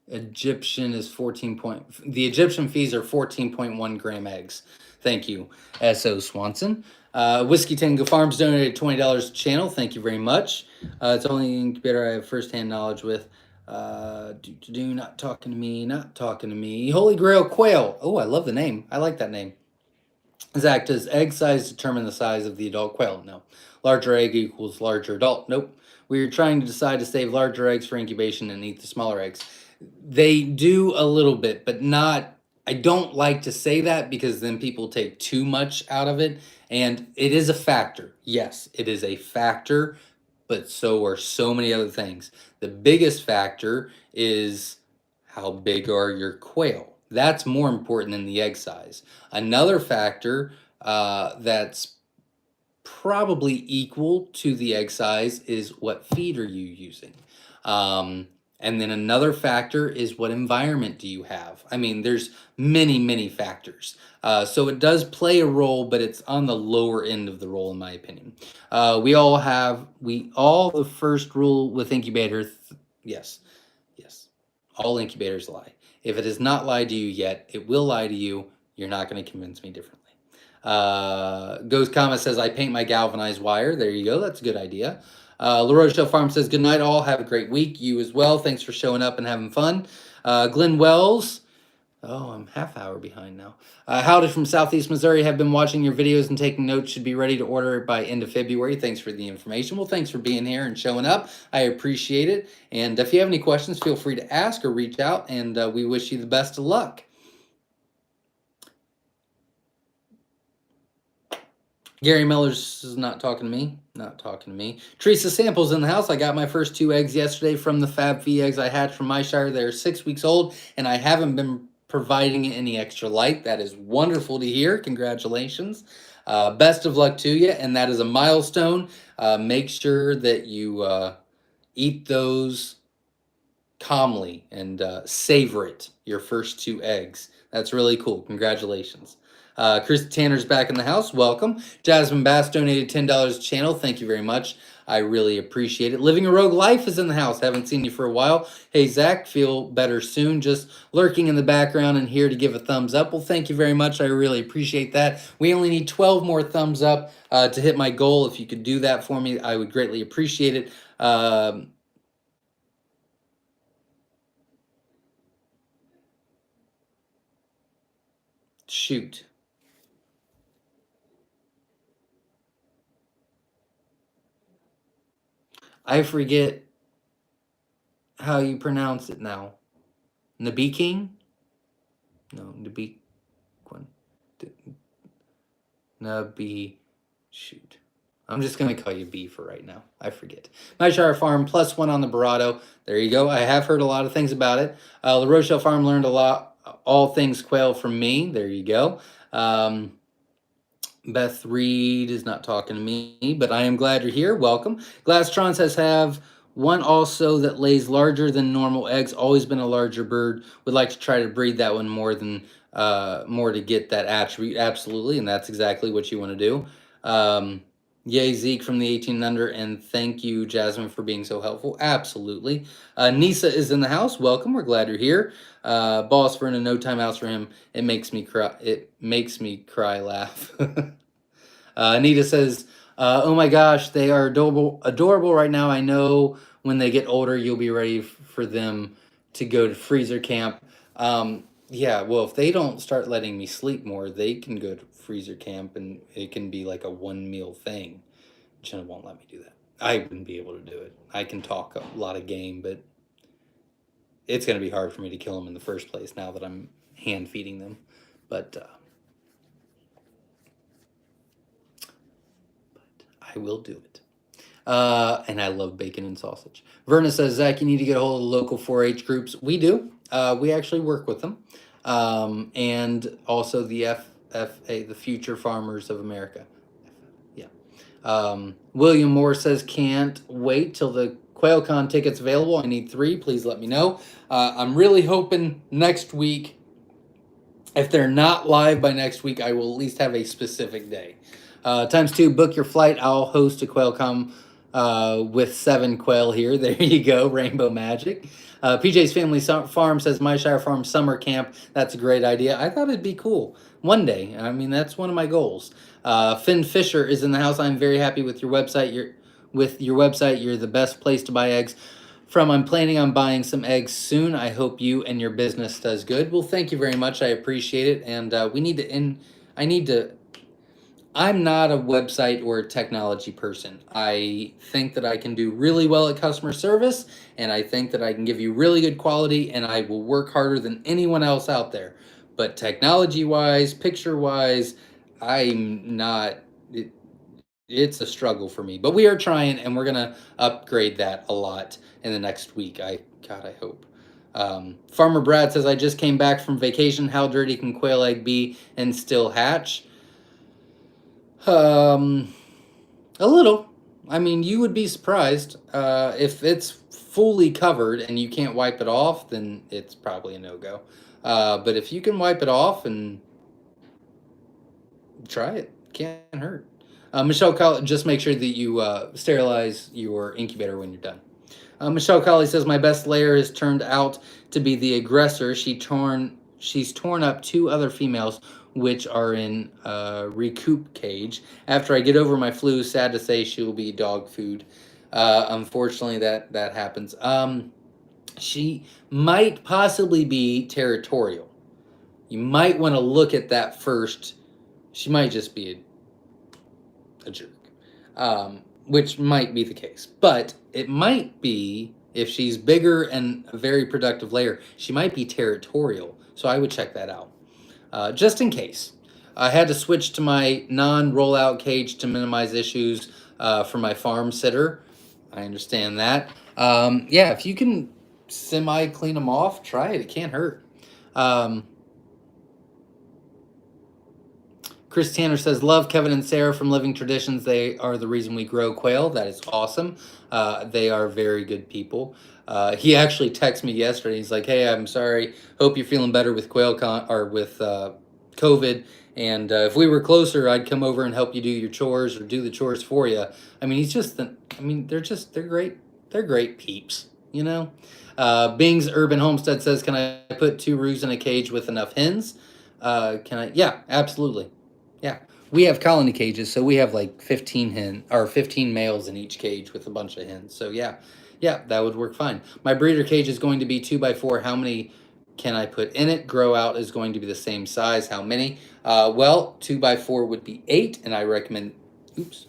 Egyptian is 14 point. The Egyptian fees are 14.1 gram eggs. Thank you, S.O. Swanson. Whiskey Tango Farms donated $20 to channel. Thank you very much. It's only the incubator I have firsthand knowledge with. Not talking to me, not talking to me. Holy Grail Quail. Oh, I love the name. I like that name. Zach, does egg size determine the size of the adult quail? No. Larger egg equals larger adult? Nope. We are trying to decide to save larger eggs for incubation and eat the smaller eggs. They do a little bit, but not. I don't like to say that because then people take too much out of it. And it is a factor. Yes, it is a factor, but so are so many other things. The biggest factor is how big are your quail? That's more important than the egg size. Another factor that's probably equal to the egg size is what feed are you using? And then another factor is what environment do you have? I mean, there's many, many factors. So it does play a role, but it's on the lower end of the role, in my opinion. The first rule with incubators, yes, all incubators lie. If it has not lied to you yet, it will lie to you. You're not going to convince me differently. Ghost Comma says, I paint my galvanized wire. There you go. That's a good idea. LaRochelle Farm says, good night all. Have a great week. You as well. Thanks for showing up and having fun. Glenn Wells. Oh, I'm half hour behind now. Howdy from Southeast Missouri. Have been watching your videos and taking notes. Should be ready to order it by end of February. Thanks for the information. Well, thanks for being here and showing up. I appreciate it. And if you have any questions, feel free to ask or reach out. And we wish you the best of luck. Gary Miller's is not talking to me. Not talking to me. Teresa Samples in the house. I got my first 2 eggs yesterday from the Fab Fee eggs I hatched from my shire. They're 6 weeks old, and I haven't been providing any extra light. That is wonderful to hear. Congratulations. Best of luck to you, and that is a milestone. Make sure that you eat those calmly and savor it, your first 2 eggs. That's really cool. Congratulations. Chris Tanner's back in the house. Welcome. Jasmine Bass donated $10 channel. Thank you very much. I really appreciate it. Living a Rogue Life is in the house. Haven't seen you for a while. Hey, Zach, feel better soon. Just lurking in the background and here to give a thumbs up. Well, thank you very much. I really appreciate that. We only need 12 more thumbs up to hit my goal. If you could do that for me, I would greatly appreciate it. Shoot. I forget how you pronounce it now. Nabi King? No, Nabi. Nabi. Shoot. I'm just going to call you B for right now. I forget. My Shire Farm +1 on the Barado. There you go. I have heard a lot of things about it. La Rochelle Farm learned a lot, all things quail from me. There you go. Beth Reed is not talking to me, but I am glad you're here. Welcome. Glastron says have one also that lays larger than normal eggs. Always been a larger bird. Would like to try to breed that one more to get that attribute. Absolutely, and that's exactly what you want to do. Yay, Zeke from the 18 and under, and thank you, Jasmine, for being so helpful. Absolutely. Nisa is in the house. Welcome. We're glad you're here. Boss for a no timeouts for him. It makes me cry. It makes me cry. Laugh. Anita says, "Oh my gosh, they are adorable right now. I know when they get older, you'll be ready for them to go to freezer camp." Yeah, well, if they don't start letting me sleep more, they can go to freezer camp and it can be like a one meal thing. Jenna won't let me do that. I wouldn't be able to do it. I can talk a lot of game, but it's going to be hard for me to kill them in the first place now that I'm hand feeding them. But I will do it. And I love bacon and sausage. Verna says, Zach, you need to get a hold of the local 4-H groups. We do. We actually work with them. And also the FFA, the Future Farmers of America. Yeah. William Moore says, can't wait till the QuailCon tickets available. I need 3. Please let me know. I'm really hoping next week, if they're not live by next week, I will at least have a specific day. ×2, book your flight. I'll host a QuailCon with 7 quail here. There you go, Rainbow Magic. PJ's Family Farm says, My Shire Farm Summer Camp. That's a great idea. I thought it'd be cool one day. I mean, that's one of my goals. Finn Fisher is in the house. I'm very happy with your website. You're the best place to buy eggs from. I'm planning on buying some eggs soon. I hope you and your business does good. Well, thank you very much. I appreciate it. And I'm not a website or a technology person. I think that I can do really well at customer service, and I think that I can give you really good quality, and I will work harder than anyone else out there. But technology-wise, picture-wise, I'm not... It's a struggle for me. But we are trying, and we're going to upgrade that a lot in the next week. God, I hope. Farmer Brad says, I just came back from vacation. How dirty can quail egg be and still hatch? A little. I mean, you would be surprised. If it's fully covered and you can't wipe it off, then it's probably a no-go. But if you can wipe it off and try it, can't hurt. Michelle Colley, just make sure that you sterilize your incubator when you're done. Michelle Colley says, my best layer has turned out to be the aggressor. She's torn up 2 other females, which are in recoup cage. After I get over my flu, sad to say, she will be dog food. Unfortunately, that happens. She might possibly be territorial. You might want to look at that first. She might just be a jerk, which might be the case. But it might be, if she's bigger and a very productive layer, she might be territorial. So I would check that out. Just in case. I had to switch to my non-rollout cage to minimize issues for my farm sitter. I understand that. Yeah, if you can semi-clean them off, try it. It can't hurt. Chris Tanner says, love Kevin and Sarah from Living Traditions. They are the reason we grow quail. That is awesome. They are very good people. He actually texted me yesterday. He's like, hey, I'm sorry. Hope you're feeling better with COVID. And if we were closer, I'd come over and help you do your chores or do the chores for you. I mean, they're great. They're great peeps, you know? Bing's Urban Homestead says, can I put 2 roos in a cage with enough hens? Can I? Yeah, absolutely. Yeah, we have colony cages, so we have like 15 males in each cage with a bunch of hens. So yeah, that would work fine. My breeder cage is going to be 2x4. How many can I put in it? Grow out is going to be the same size. How many? Well, 2x4 would be 8, and I recommend. Oops.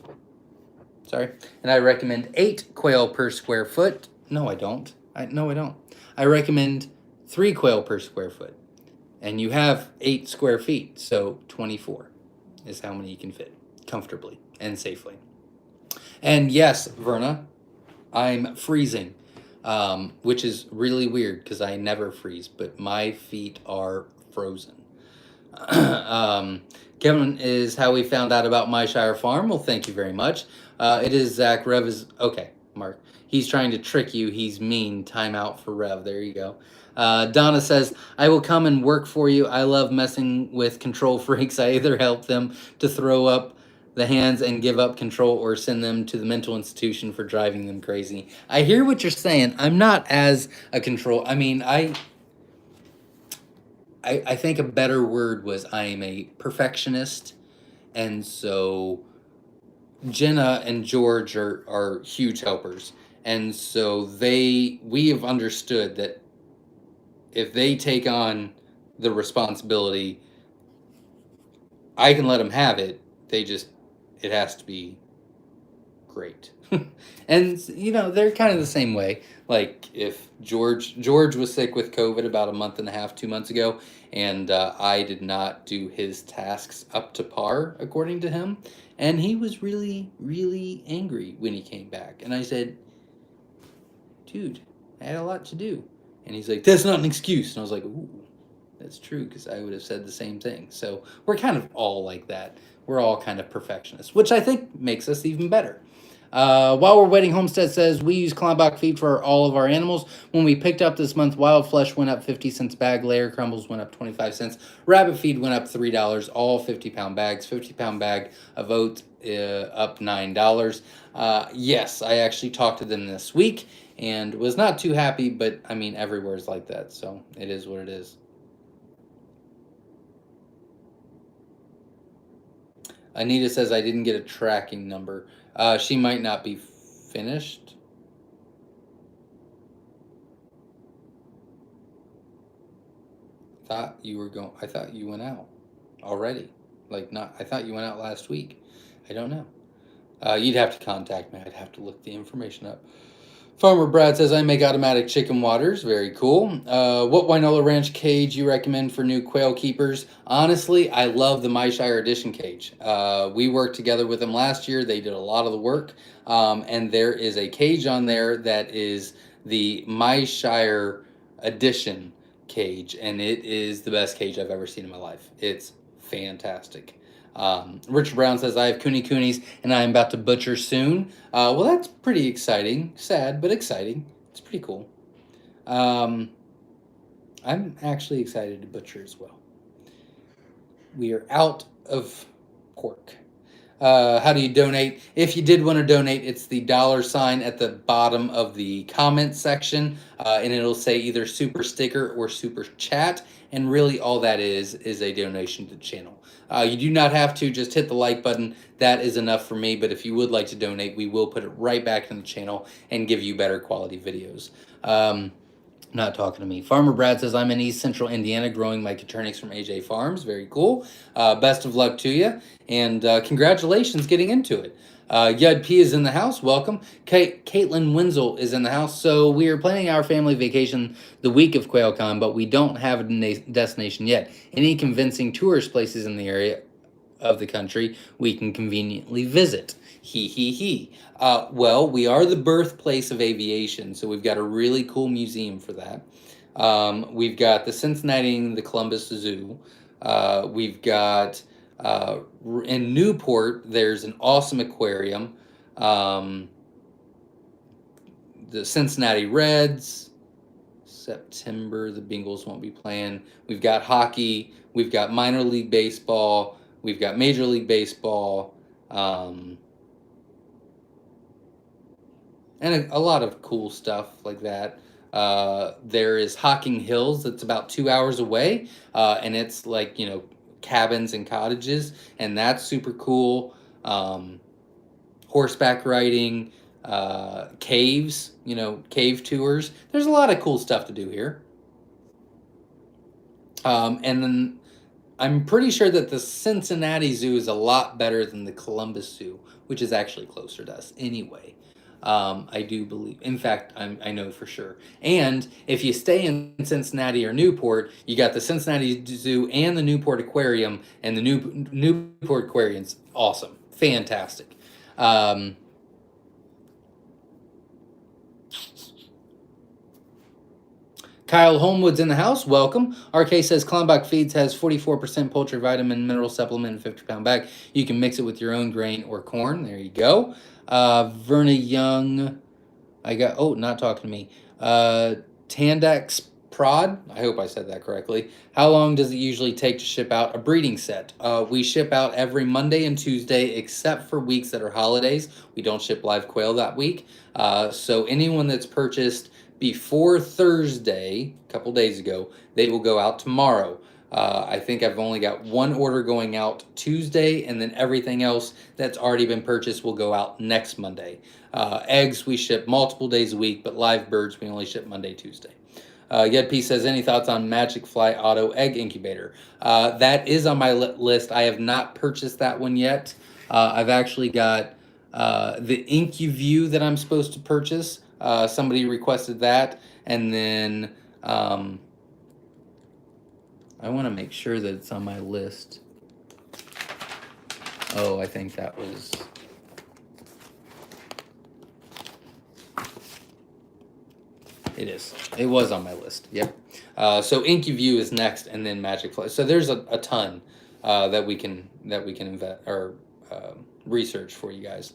Sorry. And I recommend 8 quail per square foot. No, I don't. No, I don't. I recommend 3 quail per square foot. And you have 8 square feet, so 24 is how many you can fit comfortably and safely. And yes, Verna, I'm freezing, which is really weird because I never freeze, but my feet are frozen. Kevin is how we found out about My Shire Farm. Well, thank you very much. It is Zach. Rev is okay. Mark, he's trying to trick you. He's mean. Time out for Rev. There you go. Donna says, I will come and work for you. I love messing with control freaks. I either help them to throw up the hands and give up control or send them to the mental institution for driving them crazy. I hear what you're saying. I'm not as a control. I mean, I think a better word was I am a perfectionist. And so Jenna and George are huge helpers. And so we have understood that if they take on the responsibility, I can let them have it. It has to be great. And they're kind of the same way. Like if George was sick with COVID about a month and a half, 2 months ago, and I did not do his tasks up to par according to him, and he was really, really angry when he came back. And I said, dude, I had a lot to do. And he's like, that's not an excuse. And I was like, ooh, that's true, because I would have said the same thing. So we're kind of all like that. We're all kind of perfectionists, which I think makes us even better. While we're waiting, Homestead says, we use Klondike feed for all of our animals. When we picked up this month, wild flesh went up 50 cents a bag. Layer crumbles went up 25 cents. Rabbit feed went up $3. All 50-pound bags. 50-pound bag of oats up $9. Yes, I actually talked to them this week and was not too happy, but I mean, everywhere's like that, so it is what it is. Anita says I didn't get a tracking number. She might not be finished. I thought you went out already. I thought you went out last week. I don't know. You'd have to contact me. I'd have to look the information up. Farmer Brad says, I make automatic chicken waters. Very cool. What Wynola Ranch cage you recommend for new quail keepers? Honestly, I love the My Shire Edition cage. We worked together with them last year. They did a lot of the work. And there is a cage on there that is the My Shire Edition cage. And it is the best cage I've ever seen in my life. It's fantastic. Richard Brown says, I have coonies and I am about to butcher soon. Well, that's pretty exciting. Sad, but exciting. It's pretty cool. I'm actually excited to butcher as well. We are out of pork. How do you donate? If you did want to donate, it's the $sign at the bottom of the comment section, and it'll say either super sticker or super chat, and really all that is a donation to the channel. You do not have to just hit the like button. That is enough for me, but if you would like to donate, we will put it right back in the channel and give you better quality videos. Not talking to me. Farmer Brad says, I'm in East Central Indiana growing my Caternix from AJ Farms. Very cool. Best of luck to you. And congratulations getting into it. Yud P is in the house. Welcome. Caitlin Wenzel is in the house. So we are planning our family vacation the week of QuailCon, but we don't have a destination yet. Any convincing tourist places in the area of the country we can conveniently visit? Well, we are the birthplace of aviation, so we've got a really cool museum for that. We've got the Cincinnati and the Columbus Zoo. We've got in Newport, there's an awesome aquarium. The Cincinnati Reds. September, the Bengals won't be playing. We've got hockey. We've got minor league baseball. We've got Major League Baseball. And a lot of cool stuff like that. There is Hocking Hills that's about 2 hours away, and it's like, cabins and cottages, and that's super cool. Horseback riding, caves, cave tours. There's a lot of cool stuff to do here. And then I'm pretty sure that the Cincinnati Zoo is a lot better than the Columbus Zoo, which is actually closer to us anyway. I do believe. In fact, I know for sure. And if you stay in Cincinnati or Newport, you got the Cincinnati Zoo and the Newport Aquarium, and the Newport Aquarium's awesome, fantastic. Kyle Homewood's in the house. Welcome. RK says Kalmbach Feeds has 44% poultry vitamin mineral supplement in 50-pound bag. You can mix it with your own grain or corn. There you go. Verna Young. Not talking to me. Tandex Prod. I hope I said that correctly. How long does it usually take to ship out a breeding set? We ship out every Monday and Tuesday, except for weeks that are holidays. We don't ship live quail that week. So anyone that's purchased before Thursday, a couple days ago, they will go out tomorrow. I think I've only got one order going out Tuesday, and then everything else that's already been purchased will go out next Monday. Eggs we ship multiple days a week, but live birds we only ship Monday, Tuesday. Yedp says, any thoughts on Magic Fly Auto Egg Incubator? That is on my list. I have not purchased that one yet. I've actually got the IncuView that I'm supposed to purchase. Somebody requested that, and then I want to make sure that it's on my list. Oh, I think that was... It is. It was on my list. Yep. So IncuView is next, and then Magic Fly. So there's a ton that we can invest or research for you guys.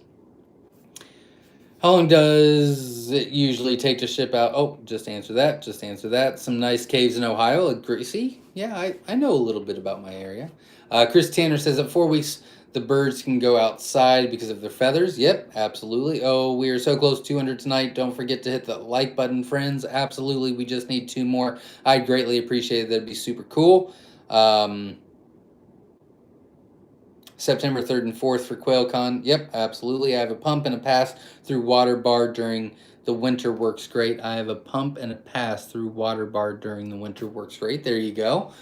How long does it usually take to ship out? Oh, just answer that. Some nice caves in Ohio. Greasy. Yeah, I know a little bit about my area. Chris Tanner says at 4 weeks, the birds can go outside because of their feathers. Yep, absolutely. Oh, we are so close to 200 tonight. Don't forget to hit the like button, friends. Absolutely. We just need 2 more. I'd greatly appreciate it. That'd be super cool. September 3rd and 4th for QuailCon. Yep, absolutely. I have a pump and a pass through Water Bar during the winter. Works great. I have a pump and a pass through Water Bar during the winter. Works great. There you go.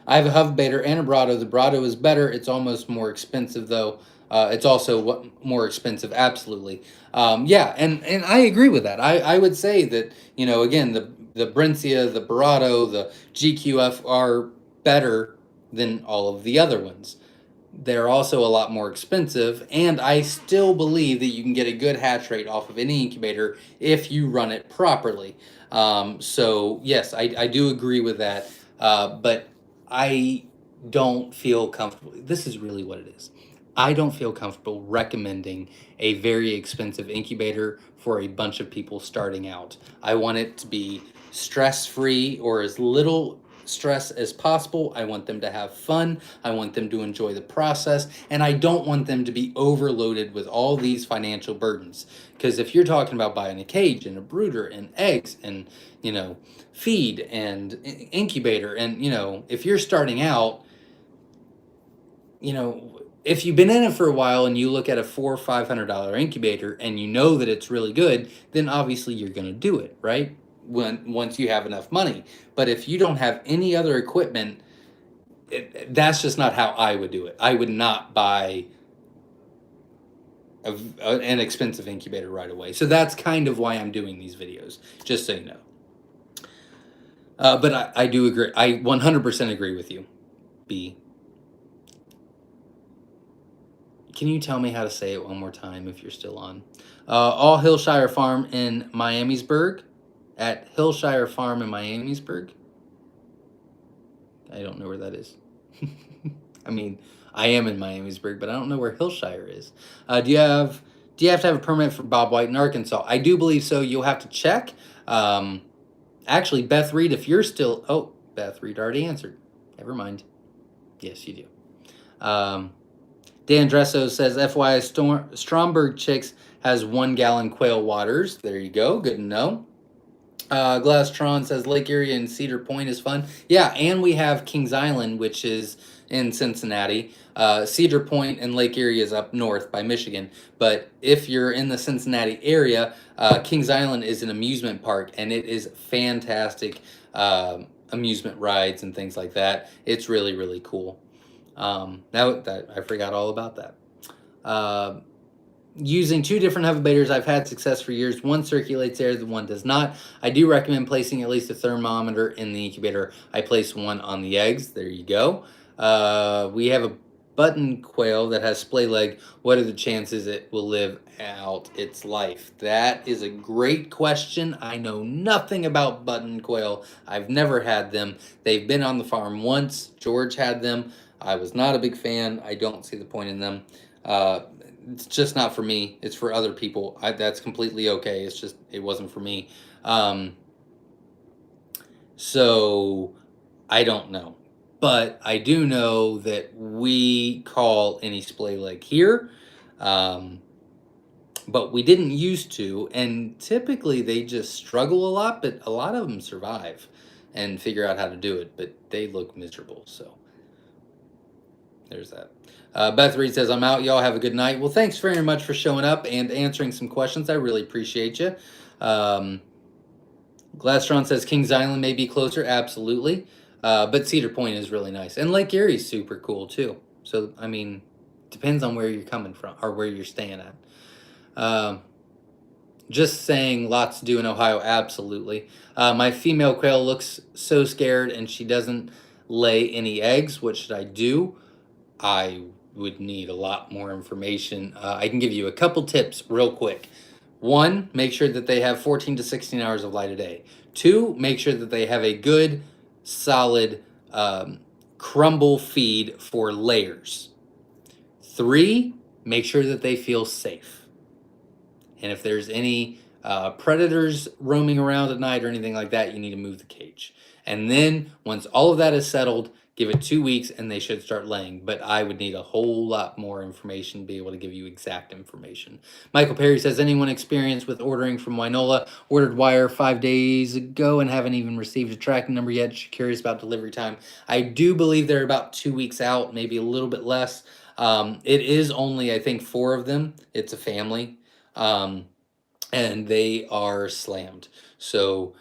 I have a Hovebator and a Brado. The Brado is better. It's almost more expensive, though. It's also more expensive, absolutely. Yeah, and I agree with that. I would say that, again, the Brincia, the Barado, the GQF are better than all of the other ones. They're also a lot more expensive, and I still believe that you can get a good hatch rate off of any incubator if you run it properly. So, yes, I do agree with that, but I don't feel comfortable. This is really what it is. I don't feel comfortable recommending a very expensive incubator for a bunch of people starting out. I want it to be stress-free or as little stress as possible. I want them to have fun. I want them to enjoy the process. And I don't want them to be overloaded with all these financial burdens. Because if you're talking about buying a cage and a brooder and eggs and, feed and incubator, and, if you're starting out, if you've been in it for a while and you look at a $400 or $500 incubator and you know that it's really good, then obviously you're going to do it, right? Once you have enough money. But if you don't have any other equipment, that's just not how I would do it. I would not buy an expensive incubator right away. So that's kind of why I'm doing these videos, just so you know. But I do agree. I 100% agree with you, B. Can you tell me how to say it one more time if you're still on? All Hillshire Farm in Miamisburg. At Hillshire Farm in Miamisburg. I don't know where that is. I mean, I am in Miamisburg, but I don't know where Hillshire is. Do you have to have a permit for Bob White in Arkansas? I do believe so. You'll have to check. Actually, Beth Reed, if you're still... Oh, Beth Reed already answered. Never mind. Yes, you do. Dan Dresso says, FYI, Stromberg Chicks has 1 gallon quail waters. There you go. Good to know. Glastron says Lake Erie and Cedar Point is fun. Yeah, and we have Kings Island, which is in Cincinnati. Cedar Point and Lake Erie is up north by Michigan. But if you're in the Cincinnati area, Kings Island is an amusement park, and it is fantastic. Amusement rides and things like that. It's really, really cool. That I forgot all about that. Using two different hoverbators, I've had success for years. One circulates air, the one does not. I do recommend placing at least a thermometer in the incubator. I place one on the eggs. There you go. We have a button quail that has splay leg. What are the chances it will live out its life? That is a great question. I know nothing about button quail. I've never had them. They've been on the farm once. George had them. I was not a big fan. I don't see the point in them. It's just not for me. It's for other people. That's completely okay. It's just, it wasn't for me. So I don't know. But I do know that we call any splay leg here. But we didn't used to. And typically they just struggle a lot, but a lot of them survive and figure out how to do it. But they look miserable. So there's that. Beth Reed says, I'm out. Y'all have a good night. Well, thanks very much for showing up and answering some questions. I really appreciate you. Glastron says, Kings Island may be closer. Absolutely. But Cedar Point is really nice. And Lake Erie's super cool, too. So, I mean, depends on where you're coming from or where you're staying at. Just saying, lots to do in Ohio. Absolutely. My female quail looks so scared and she doesn't lay any eggs. What should I do? I would need a lot more information. I can give you a couple tips real quick. One, make sure that they have 14 to 16 hours of light a day. Two, make sure that they have a good, solid crumble feed for layers. Three, make sure that they feel safe. And if there's any predators roaming around at night or anything like that, you need to move the cage. And then once all of that is settled, give it 2 weeks and they should start laying. But I would need a whole lot more information to be able to give you exact information. Michael Perry says, anyone experienced with ordering from Winola? Ordered wire 5 days ago and haven't even received a tracking number yet. Just curious about delivery time. I do believe they're about 2 weeks out, maybe a little bit less. It is only, I think, 4 of them. It's a family. And they are slammed. So,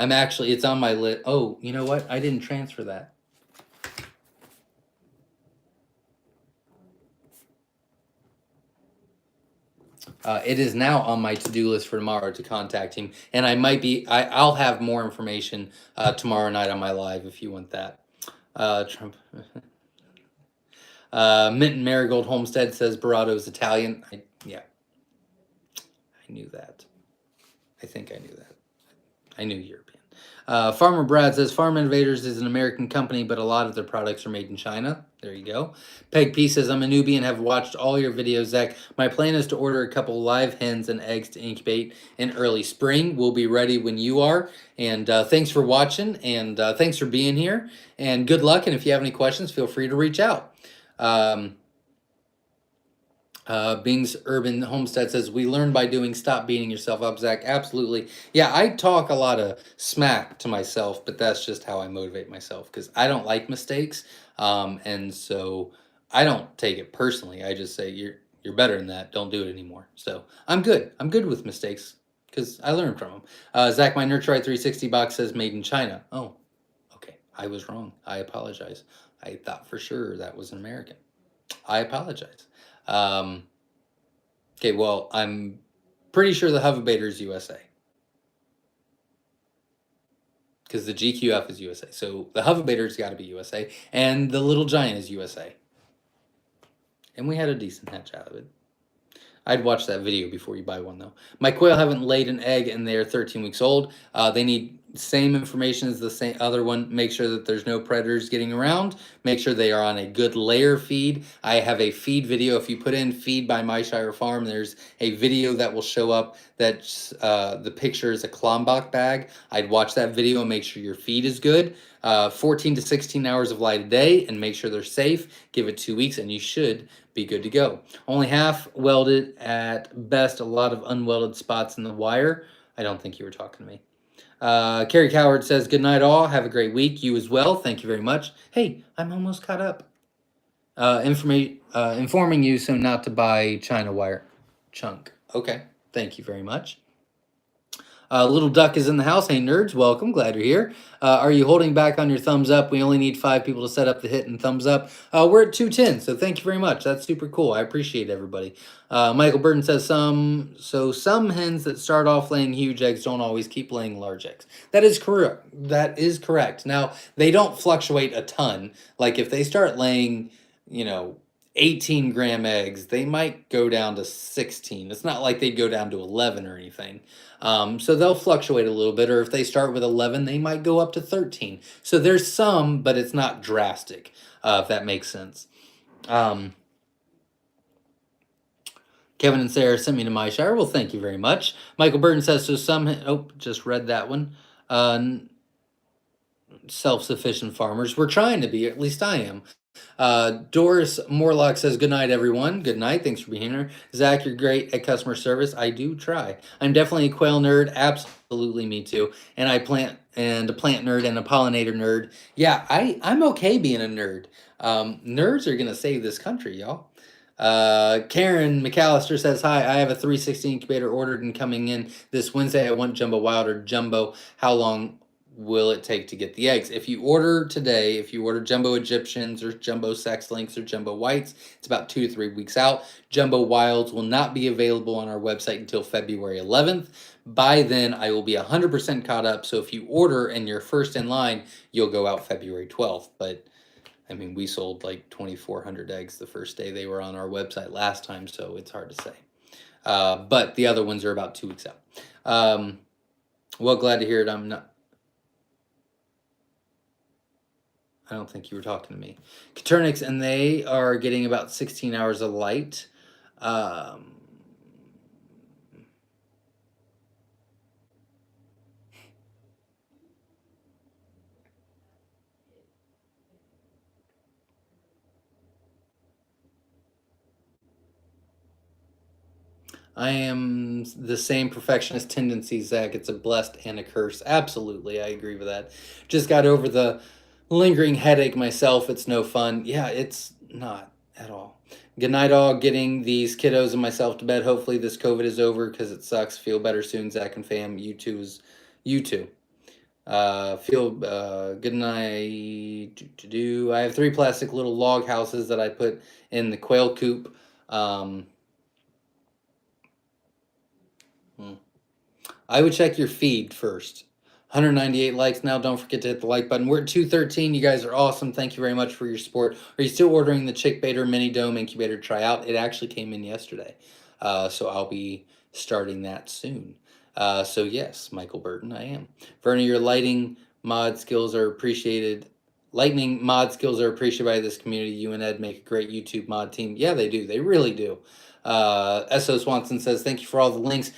I'm actually, it's on my list. Oh, you know what? I didn't transfer that. It is now on my to-do list for tomorrow to contact him. And I'll have more information tomorrow night on my live if you want that. Trump. Minton Marigold Homestead says Barato's Italian. Yeah. I knew that. I think I knew that. I knew European. Farmer Brad says Farm Innovators is an American company, but a lot of their products are made in China. There you go. Peg P says, I'm a newbie and have watched all your videos, Zach. My plan is to order a couple live hens and eggs to incubate in early spring. We'll be ready when you are. And thanks for watching, and thanks for being here. And good luck, and if you have any questions, feel free to reach out. Bing's Urban Homestead says, we learn by doing. Stop beating yourself up, Zach. Absolutely. Yeah, I talk a lot of smack to myself, but that's just how I motivate myself because I don't like mistakes. And so I don't take it personally. I just say, you're better than that. Don't do it anymore. So I'm good. I'm good with mistakes because I learn from them. Zach, my Nurturite 360 box says made in China. Oh, okay. I was wrong. I apologize. I thought for sure that was an American. I apologize. Okay, well, I'm pretty sure the Hoverbaiter is USA. Because the GQF is USA. So the Hoverbaiter's got to be USA. And the Little Giant is USA. And we had a decent hatch out of it. I'd watch that video before you buy one, though. My quail haven't laid an egg, and they're 13 weeks old. They need same information as the same other one. Make sure that there's no predators getting around. Make sure they are on a good layer feed. I have a feed video. If you put in feed by Myshire Farm, there's a video that will show up that the picture is a Klombach bag. I'd watch that video and make sure your feed is good. 14 to 16 hours of light a day, and make sure they're safe. Give it 2 weeks, and you should be good to go. Only half welded at best, a lot of unwelded spots in the wire. I don't think you were talking to me. Carrie Coward says, good night, all. Have a great week. You as well. Thank you very much. Hey, I'm almost caught up. Informing you so not to buy China wire chunk. Okay. Thank you very much. Little Duck is in the house. Hey, nerds, welcome. Glad you're here. Are you holding back on your thumbs up? We only need 5 people to set up the hit and thumbs up. We're at 210, so thank you very much. That's super cool. I appreciate everybody. Michael Burton says some hens that start off laying huge eggs don't always keep laying large eggs. That is correct. That is correct. Now, they don't fluctuate a ton. Like if they start laying, 18-gram eggs, they might go down to 16. It's not like they'd go down to 11 or anything. So they'll fluctuate a little bit, or if they start with 11, they might go up to 13. So there's some, but it's not drastic, if that makes sense. Kevin and Sarah sent me to my shire. Well, thank you very much. Michael Burton says, so some, just read that one. Self-sufficient farmers. We're trying to be, at least I am. Doris Morlock says, good night, everyone. Good night. Thanks for being here. Zach, you're great at customer service. I do try. I'm definitely a quail nerd. Absolutely, me too. And a plant nerd and a pollinator nerd. Yeah, I'm okay being a nerd. Nerds are going to save this country, y'all. Karen McAllister says, hi, I have a 360 incubator ordered and coming in this Wednesday. I want jumbo wild or jumbo. How long will it take to get the eggs? If you order today, if you order jumbo Egyptians or jumbo sex links or jumbo whites, it's about 2 to 3 weeks out. Jumbo wilds will not be available on our website until February 11th. By then, I will be 100% caught up. So if you order and you're first in line, you'll go out February 12th. But I mean, we sold like 2,400 eggs the first day they were on our website last time, so it's hard to say. But the other ones are about 2 weeks out. Well, glad to hear it. I don't think you were talking to me. Caternix, and they are getting about 16 hours of light. I am the same perfectionist tendency, Zach. It's a blessed and a curse. Absolutely, I agree with that. Just got over the lingering headache myself. It's no fun. Yeah, it's not at all. Good night, all. Getting these kiddos and myself to bed. Hopefully this COVID is over because it sucks. Feel better soon, Zach and fam. You too. Good night. I have 3 plastic little log houses that I put in the quail coop. I would check your feed first. 198 likes now. Don't forget to hit the like button. We're at 213. You guys are awesome. Thank you very much for your support. Are you still ordering the Chickbaiter Mini Dome Incubator tryout? It actually came in yesterday. So I'll be starting that soon. So yes, Michael Burton, I am. Verna, your lighting mod skills are appreciated. Lightning mod skills are appreciated by this community. You and Ed make a great YouTube mod team. Yeah, they do. They really do. S.O. Swanson says, thank you for all the links.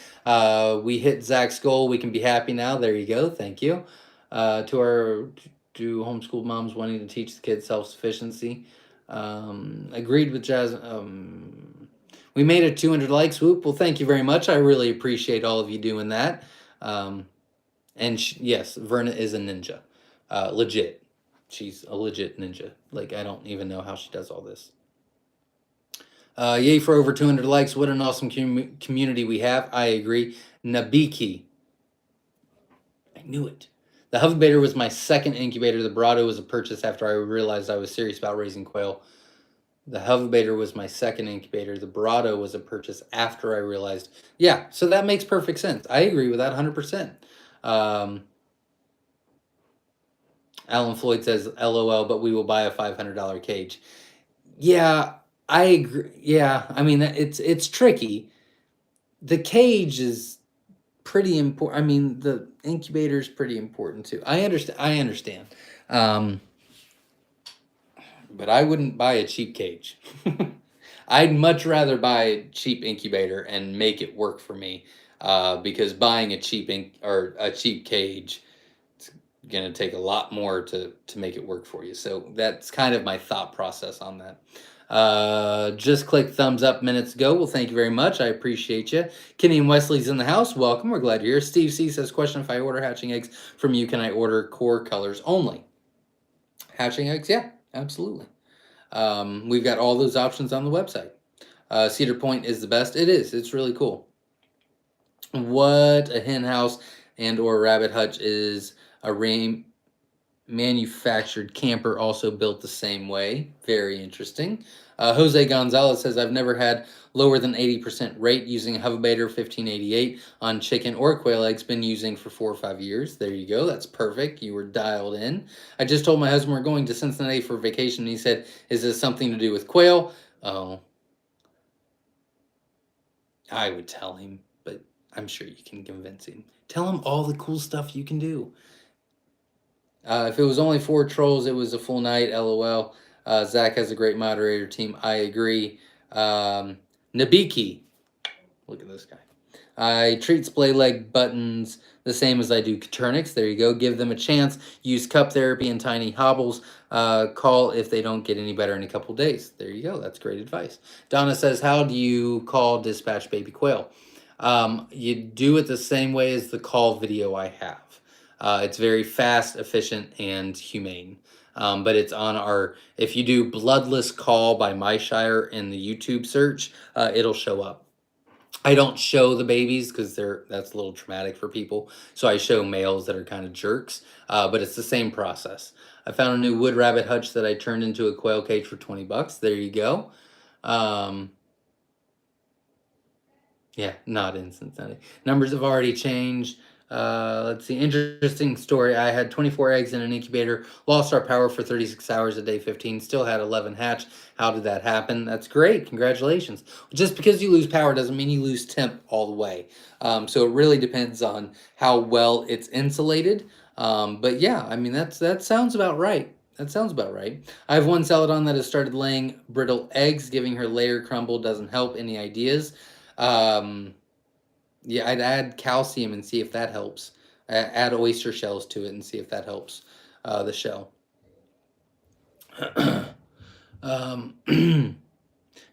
We hit Zach's goal. We can be happy now. There you go. Thank you. To homeschool moms wanting to teach the kids self-sufficiency. Agreed with Jazz. We made it 200 likes. Whoop. Well, thank you very much. I really appreciate all of you doing that. Yes, Verna is a ninja. Legit. She's a legit ninja. Like, I don't even know how she does all this. Yay for over 200 likes. What an awesome community we have. I agree. Nabiki. I knew it. The Hovebator was my second incubator. The Brado was a purchase after I realized I was serious about raising quail. The Hovebator was my second incubator. The Brado was a purchase after I realized. Yeah, so that makes perfect sense. I agree with that 100%. Alan Floyd says, LOL, but we will buy a $500 cage. Yeah, I agree. Yeah, I mean, it's tricky. The cage is pretty important. I mean, the incubator is pretty important too. I understand. But I wouldn't buy a cheap cage. I'd much rather buy a cheap incubator and make it work for me. Because buying a cheap cage, it's gonna take a lot more to make it work for you. So that's kind of my thought process on that. Just click thumbs up minutes ago. Well, thank you very much. I appreciate you. Kenny and Wesley's in the house. Welcome. We're glad you're here. Steve C says, question, if I order hatching eggs from you, can I order core colors only? Hatching eggs? Yeah, absolutely. We've got all those options on the website. Cedar Point is the best. It is. It's really cool. What a hen house and or rabbit hutch is a manufactured camper also built the same way. Very interesting. Jose Gonzalez says, I've never had lower than 80% rate using a Hovebator 1588 on chicken or quail eggs. Been using for 4 or 5 years. There you go. That's perfect. You were dialed in. I just told my husband we're going to Cincinnati for vacation. And he said, is this something to do with quail? Oh, I would tell him, but I'm sure you can convince him. Tell him all the cool stuff you can do. If it was only 4 trolls, it was a full night. LOL. Zach has a great moderator team. I agree. Nabiki. Look at this guy. I treat splay leg buttons the same as I do Coturnix. There you go. Give them a chance. Use cup therapy and tiny hobbles. Call if they don't get any better in a couple days. There you go. That's great advice. Donna says, how do you call dispatch baby quail? You do it the same way as the call video I have. It's very fast, efficient, and humane. But it's on our, if you do bloodless call by Myshire in the YouTube search, it'll show up. I don't show the babies because that's a little traumatic for people. So I show males that are kind of jerks, but it's the same process. I found a new wood rabbit hutch that I turned into a quail cage for 20 bucks. There you go. Yeah, not in Cincinnati. Numbers have already changed. Let's see. Interesting story. I had 24 eggs in an incubator, lost our power for 36 hours at day 15, still had 11 hatch. How did that happen? That's great. Congratulations. Just because you lose power doesn't mean you lose temp all the way. So it really depends on how well it's insulated. But yeah, I mean, that sounds about right. That sounds about right. I have one Celadon that has started laying brittle eggs. Giving her layer crumble doesn't help. Any ideas? Yeah, I'd add calcium and see if that helps. Add oyster shells to it and see if that helps the shell.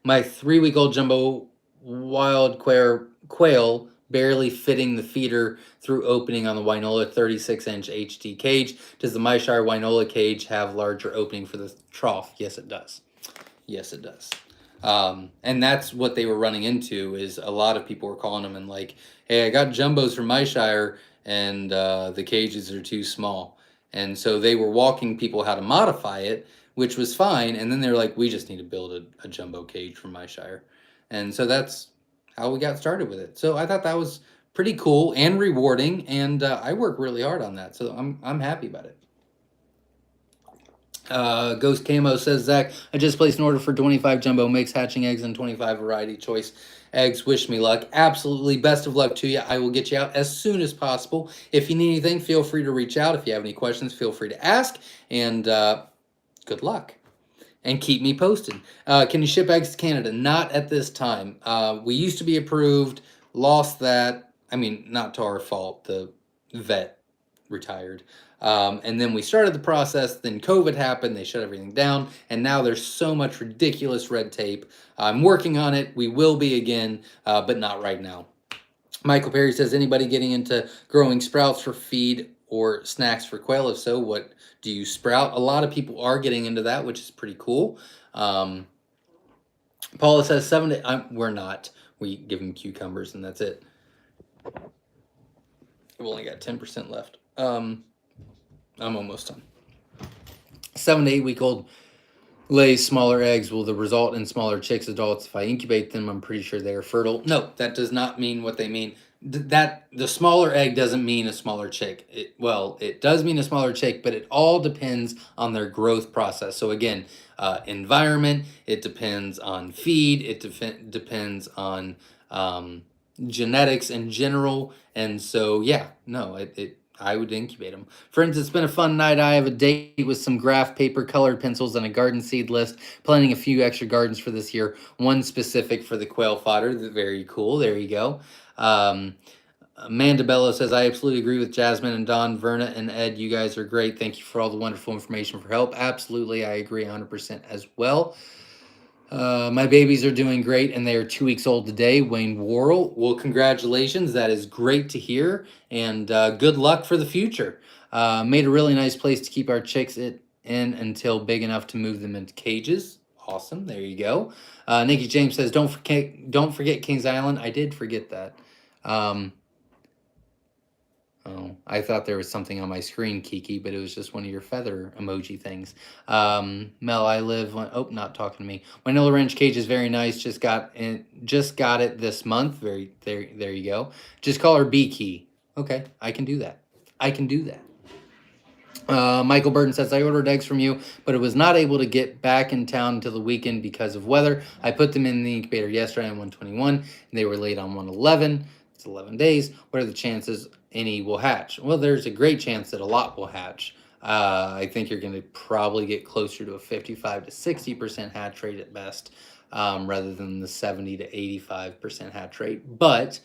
My 3-week-old jumbo wild quail barely fitting the feeder through opening on the Winola 36-inch HD cage. Does the Myshire Winola cage have larger opening for the trough? Yes, it does. Yes, it does. And that's what they were running into, is a lot of people were calling them and like, hey, I got jumbos from Myshire and the cages are too small. And so they were walking people how to modify it, which was fine. And then they were like, we just need to build a jumbo cage from Myshire. And so that's how we got started with it. So I thought that was pretty cool and rewarding. And I work really hard on that. So I'm happy about it. Ghost Camo says, Zach, I just placed an order for 25 jumbo mix hatching eggs and 25 variety choice eggs. Wish me luck. Absolutely. Best of luck to you. I will get you out as soon as possible. If you need anything, feel free to reach out. If you have any questions, feel free to ask. And good luck. And keep me posted. Can you ship eggs to Canada? Not at this time. We used to be approved, lost that. I mean, not to our fault. The vet retired. And then we started the process, then COVID happened, they shut everything down, and now there's so much ridiculous red tape. I'm working on it. We will be again, but not right now. Michael Perry says, anybody getting into growing sprouts for feed or snacks for quail? If so, what do you sprout? A lot of people are getting into that, which is pretty cool. Paula says, 7 to... we're not. We give them cucumbers, and that's it. We've only got 10% left. I'm almost done. 7 to 8 week old lays smaller eggs. Will the result in smaller chicks adults if I incubate them? I'm pretty sure they are fertile. No, that does not mean what they mean. That the smaller egg doesn't mean a smaller chick. It does mean a smaller chick, but it all depends on their growth process. So again, environment, it depends on feed, it depends on genetics in general. And so, yeah, no, I would incubate them. Friends, it's been a fun night. I have a date with some graph paper, colored pencils, and a garden seed list. Planning a few extra gardens for this year. One specific for the quail fodder. Very cool. There you go. Amanda Bello says, I absolutely agree with Jasmine and Don, Verna, and Ed. You guys are great. Thank you for all the wonderful information for help. Absolutely, I agree 100% as well. My babies are doing great, and they are 2 weeks old today. Wayne Worrell. Well, congratulations. That is great to hear, and good luck for the future. Made a really nice place to keep our chicks in until big enough to move them into cages. Awesome. There you go. Nikki James says, don't forget Kings Island." I did forget that. Oh, I thought there was something on my screen, Kiki, but it was just one of your feather emoji things. Mel, I live on, oh, not talking to me. Manila Ranch cage is very nice. Just got it this month. Very there you go. Just call her B Key. Okay, I can do that. I can do that. Michael Burton says, "I ordered eggs from you, but it was not able to get back in town until the weekend because of weather. I put them in the incubator yesterday on 121, and they were laid on 111. It's 11 days. What are the chances any will hatch?" Well, there's a great chance that a lot will hatch. I think you're going to probably get closer to a 55 to 60% hatch rate at best, rather than the 70 to 85% hatch rate. But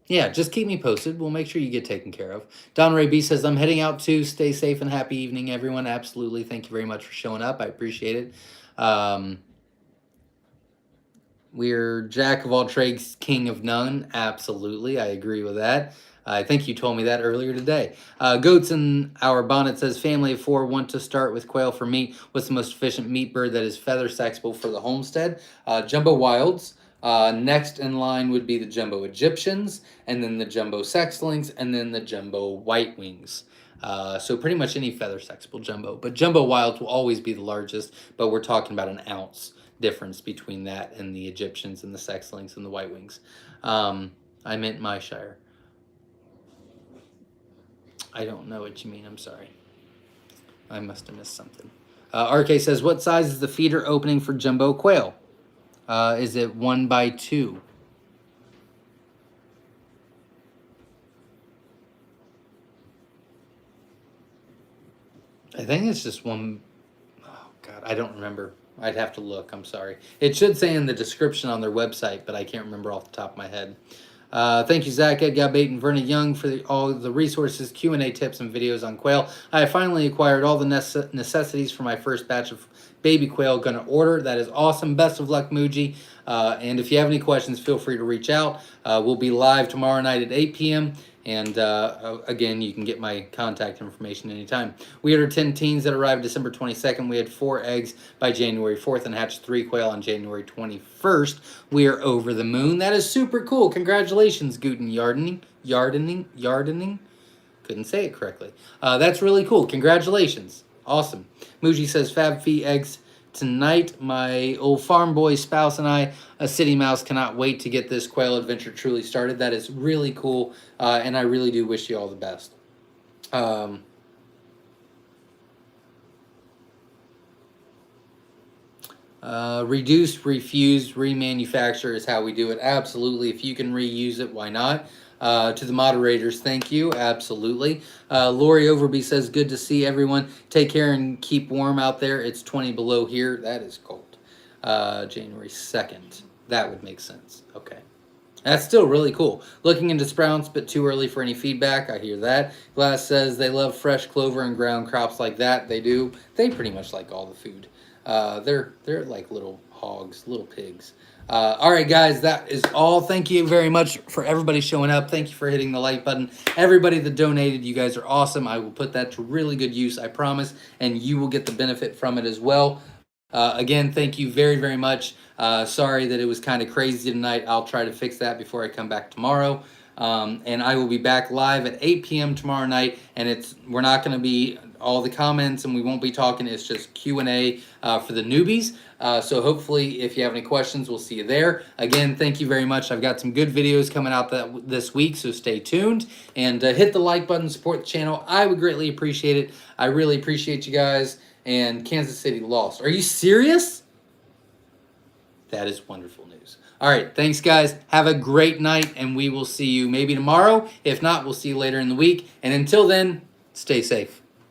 yeah, just keep me posted. We'll make sure you get taken care of. Don Ray B says, "I'm heading out too. Stay safe and happy evening, everyone." Absolutely. Thank you very much for showing up. I appreciate it. We're jack of all trades, king of none. Absolutely. I agree with that. I think you told me that earlier today. Goats in our bonnet says, "Family of 4 want to start with quail for meat. What's the most efficient meat bird that is feather sexable for the homestead?" Jumbo Wilds. Next in line would be the Jumbo Egyptians, and then the Jumbo Sexlings, and then the Jumbo White Wings. So pretty much any feather sexable jumbo. But Jumbo Wilds will always be the largest, but we're talking about an ounce difference between that and the Egyptians and the Sexlings and the White Wings. I meant Myshire. I don't know what you mean. I'm sorry. I must have missed something. RK says, "What size is the feeder opening for jumbo quail? Is it 1x2? I think it's just one. Oh, God, I don't remember. I'd have to look. I'm sorry. It should say in the description on their website, but I can't remember off the top of my head. Thank you, Zach, Edgar Bate, and Verna Young for all the resources, Q&A tips, and videos on quail. I have finally acquired all the necessities for my first batch of baby quail. Going to order. That is awesome. Best of luck, Muji. And if you have any questions, feel free to reach out. We'll be live tomorrow night at 8 p.m. And again, you can get my contact information anytime. We ordered 10 teens that arrived December 22nd. We had 4 eggs by January 4th and hatched 3 quail on January 21st. We are over the moon. That is super cool. Congratulations, Guten Yardening. Couldn't say it correctly. That's really cool. Congratulations. Awesome. Muji says, "Fab Fee eggs tonight. My old farm boy spouse and I, a city mouse, cannot wait to get this quail adventure truly started." That is really cool, and I really do wish you all the best. Reduce, refuse, remanufacture is how we do it. Absolutely. If you can reuse it, why not? To the moderators, thank you. Absolutely. Lori Overby says, "Good to see everyone. Take care and keep warm out there. It's 20 below here." That is cold. January 2nd. That would make sense. Okay. That's still really cool. Looking into sprouts, but too early for any feedback. I hear that. Glass says they love fresh clover and ground crops like that. They do. They pretty much like all the food. They're like little hogs, little pigs. All right, guys, that is all. Thank you very much for everybody showing up. Thank you for hitting the like button. Everybody that donated, you guys are awesome. I will put that to really good use, I promise, and you will get the benefit from it as well. Again, thank you very, very much. Sorry that it was kind of crazy tonight. I'll try to fix that before I come back tomorrow. And I will be back live at 8 p.m. tomorrow night, and we're not going to be all the comments, and we won't be talking. It's just Q&A for the newbies. So hopefully, if you have any questions, we'll see you there. Again, thank you very much. I've got some good videos coming out this week, so stay tuned. And hit the like button, support the channel. I would greatly appreciate it. I really appreciate you guys. And Kansas City lost. Are you serious? That is wonderful news. All right, thanks, guys. Have a great night, and we will see you maybe tomorrow. If not, we'll see you later in the week. And until then, stay safe.